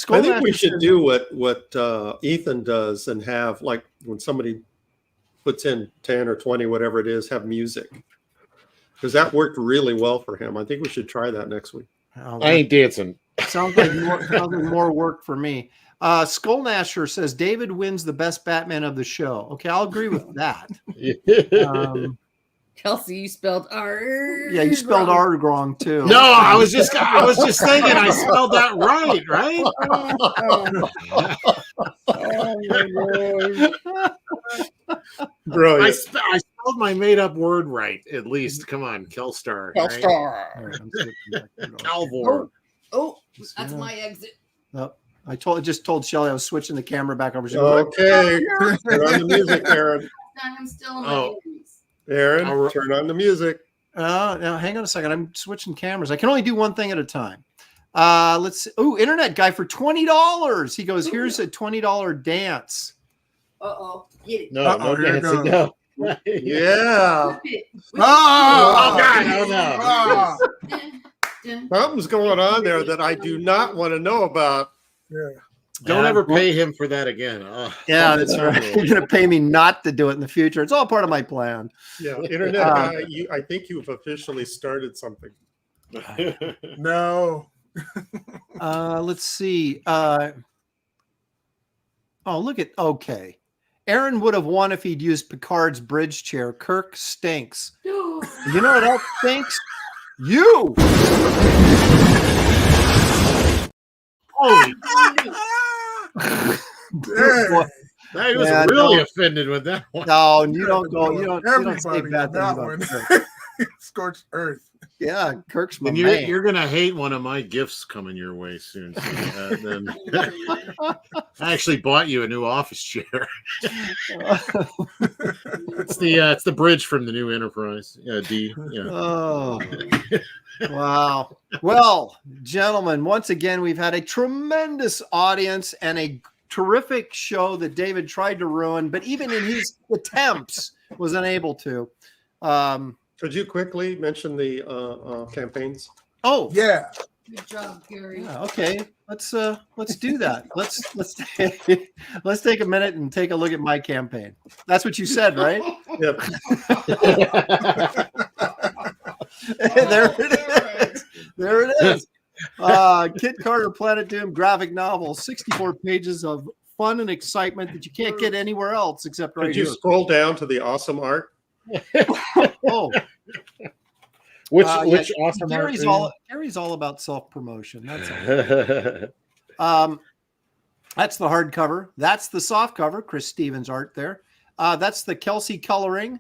I think we Skullmaster should says- do what Ethan does and have, like, when somebody puts in 10 or 20, whatever it is, have music. Because that worked really well for him. I think we should try that next week. Oh, I ain't dancing. sounds like more work for me. Skullnasher says David wins the best Batman of the show. Okay, I'll agree with that. Kelsey, you spelled R. Yeah, you spelled R wrong too. No, I was just thinking I spelled that right? Oh my gosh. Brilliant. I spelled my made up word right, at least. Come on, Kelstar. Right? Kelstar. All right, I'm switching back to it. Calvor. Oh, that's my exit. Nope. I just told Shelly I was switching the camera back over. Okay. Turn on the music, Aaron. I'm still in my Oh. enemies. Aaron, turn on the music. Now hang on a second. I'm switching cameras. I can only do one thing at a time. Let's see. Oh, internet guy for $20. He goes, here's a $20 dance. Uh-oh. Get it. No, Uh-oh, no here it dancing. goes. No. Yeah. Oh, God. Oh, no. Something's going on there that I do not want to know about. Yeah. Don't ever pay him for that again. Yeah, that's right. You're going to pay me not to do it in the future. It's all part of my plan. Yeah, internet guy, I think you've officially started something. No. Let's see. Oh, look at, okay. Aaron would have won if he'd used Picard's bridge chair. Kirk stinks. You know what else stinks? You. Holy Dang. I was really offended with that one. No, you don't go. You don't say Everybody bad on that things about one. Kirk. Scorched earth. Yeah, Kirk's my And man. you're gonna hate one of my gifts coming your way soon. So, then I actually bought you a new office chair. It's the bridge from the new Enterprise. D. Yeah. Oh, wow. Well, gentlemen, once again, we've had a tremendous audience and a terrific show that David tried to ruin, but even in his attempts was unable to. Could you quickly mention the campaigns? Oh, Yeah. Good job, Gary. yeah, okay. Let's do that. Let's take a minute and take a look at my campaign. That's what you said, right? Yep. There it is. There it is. Kit Carter Planet Doom graphic novel, 64 pages of fun and excitement that you can't get anywhere else except right Could you here. scroll down to the awesome art? Oh, Which yeah, awesome Gary's art? all about self-promotion. That's all. That's the hardcover. That's the soft cover. Chris Stevens art there. That's the Kelsey coloring.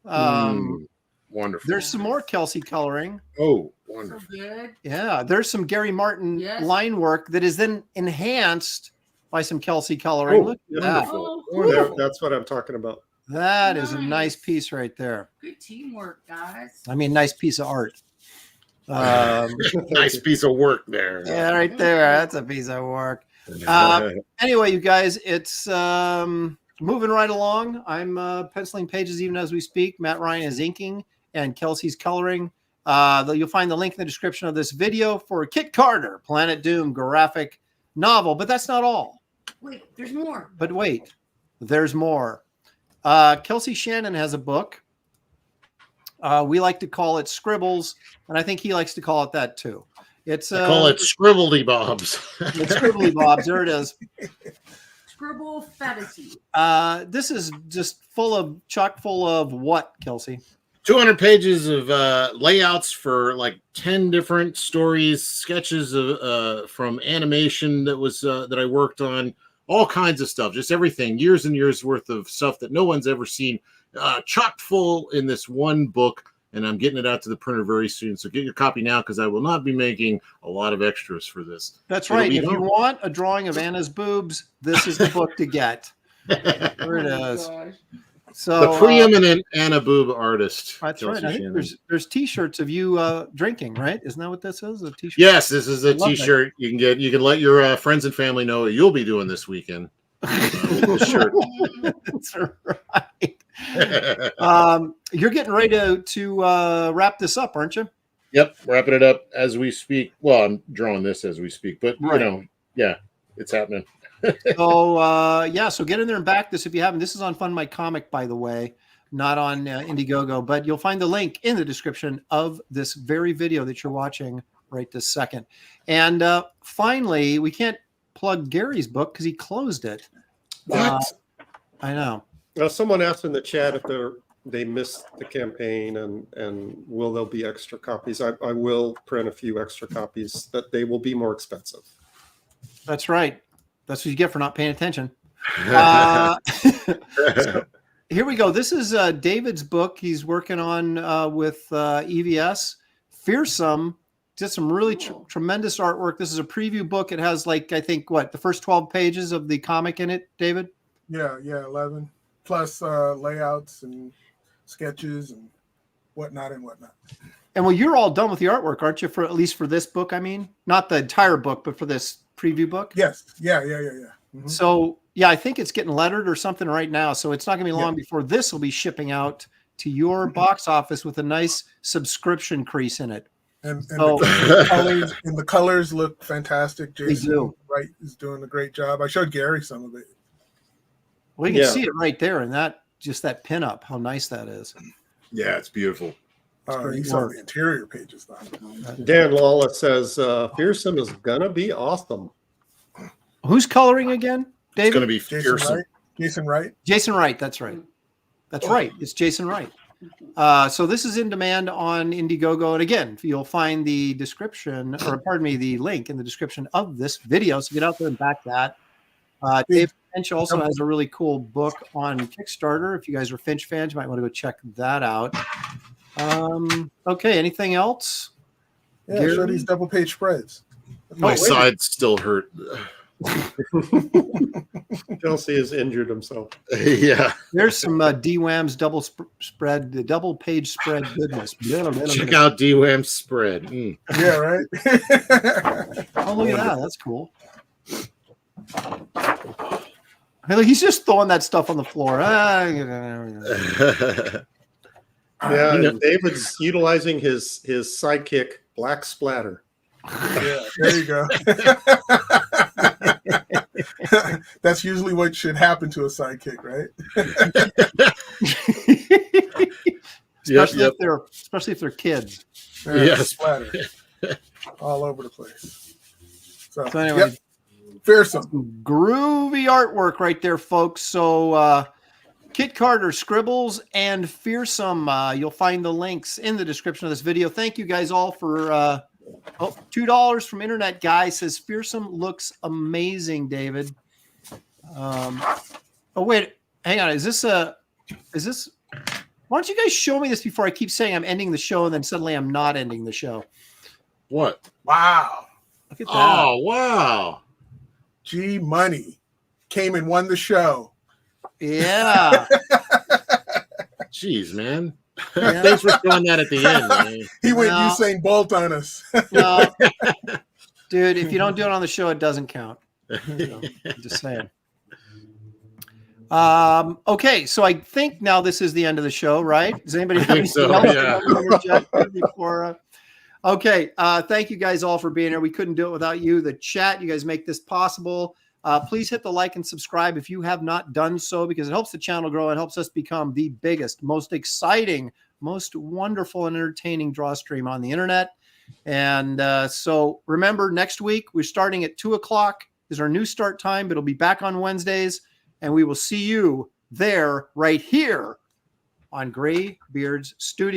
Wonderful. There's some more Kelsey coloring. Oh, So wonderful. good. Yeah, there's some Gary Martin Yes. line work that is then enhanced by some Kelsey coloring. Oh, Look at that. wonderful. Yeah, that's what I'm talking about. That is a nice Nice. piece right there. Good teamwork, guys. I mean, nice piece of art. Nice piece of work there. Yeah, right there. That's a piece of work. Anyway, you guys, it's moving right along. I'm penciling pages even as we speak. Matt Ryan is inking and Kelsey's coloring. You'll find the link in the description of this video for Kit Carter, Planet Doom graphic novel. But that's not all. Wait, there's more. But wait, there's more. Kelsey Shannon has a book. We like to call it Scribbles, and I think he likes to call it that too. It's I call it Scribbledy Bobs. It's Scribbly Bobs. There it is. Scribble fantasy. This is just chock full of what, Kelsey? 200 pages of layouts for like 10 different stories, sketches of from animation that I worked on, all kinds of stuff, just everything, years and years worth of stuff that no one's ever seen, chock full in this one book. And I'm getting it out to the printer very soon. So get your copy now, because I will not be making a lot of extras for this. That's It'll right. be If you want a drawing of Anna's boobs, this is the book to get. There it is. Gosh. So The preeminent Anna Boob artist. that's Kelsey right. I think Shannon. there's T-shirts of you drinking, right? Isn't that what this is? A T-shirt. Yes, this is a love that. T-shirt you can get. You can let your friends and family know what you'll be doing this weekend. With this shirt. That's right. You're getting ready to wrap this up, aren't you? Yep, wrapping it up as we speak. Well, I'm drawing this as we speak, but Right. yeah, it's happening. So get in there and back this if you haven't. This is on Fund My Comic, by the way, not on Indiegogo, but you'll find the link in the description of this very video that you're watching right this second. And finally, we can't plug Gary's book because he closed it. What? I know. Someone asked in the chat if they missed the campaign and will there be extra copies. I will print a few extra copies, that they will be more expensive. That's right. That's what you get for not paying attention. So here we go. This is David's book. He's working on with EVS. Fearsome. Did some really tremendous artwork. This is a preview book. It has I think the first 12 pages of the comic in it, David? Yeah, 11. Plus layouts and sketches and whatnot. And well, you're all done with the artwork, aren't you? For at least for this book, I mean, not the entire book, but for this preview book. Yes. Yeah. Mm-hmm. So yeah, I think it's getting lettered or something right now. So it's not gonna be long before this will be shipping out to your box office with a nice subscription crease in it. And So- the colors look fantastic. Jason do. Wright is doing a great job. I showed Gary some of it. We can Yeah. see it right there, and that just that pinup. How nice that is. Yeah, it's beautiful. great You saw work. the interior pages though. Dan Lawless says Fearsome is gonna be awesome. Who's coloring again, It's David? going to be Jason fearsome. Wright. Jason Wright. Jason Wright. That's right. That's right. It's Jason Wright. So this is in demand on Indiegogo. And again, you'll find the description, or pardon me, the link in the description of this video. So get out there and back that. Dave Finch also has a really cool book on Kickstarter. If you guys are Finch fans, you might want to go check that out. Okay, anything else? Yeah, Gary? show these double page spreads. My side still hurt. Kelsey has injured himself. Yeah. There's some DWAM's double spread, the double page spread goodness. Check out DWAM's spread. Mm. Yeah, right. Oh, look at that. That's cool. Hey, look, he's just throwing that stuff on the floor. Yeah, and David's utilizing his sidekick, Black Splatter. Yeah, there you go. That's usually what should happen to a sidekick, right? Especially if they're kids. Yes. Splatter all over the place. So anyway, yep. Fearsome. Groovy artwork right there, folks. So Kit Carter scribbles and Fearsome. You'll find the links in the description of this video. Thank you guys all for $2 from Internet Guy says Fearsome looks amazing, David. Oh wait, hang on. Is this why don't you guys show me this before I keep saying I'm ending the show and then suddenly I'm not ending the show? What? Wow. Look at that. Oh, wow. G Money came and won the show. Yeah. Jeez, man. Yeah. Thanks for throwing that at the end, man. He went No. Usain Bolt on us. No. Dude, if you don't do it on the show, it doesn't count. I'm just saying. Okay, so I think now this is the end of the show, right? Does anybody have anything so, else yeah. to interject before? Okay, thank you guys all for being here. We couldn't do it without you. The chat, you guys make this possible. Please hit the like and subscribe if you have not done so, because it helps the channel grow. It helps us become the biggest, most exciting, most wonderful and entertaining draw stream on the internet. And so remember, next week we're starting at 2:00 is our new start time, but it'll be back on Wednesdays, and we will see you there right here on Graybeard's Studio.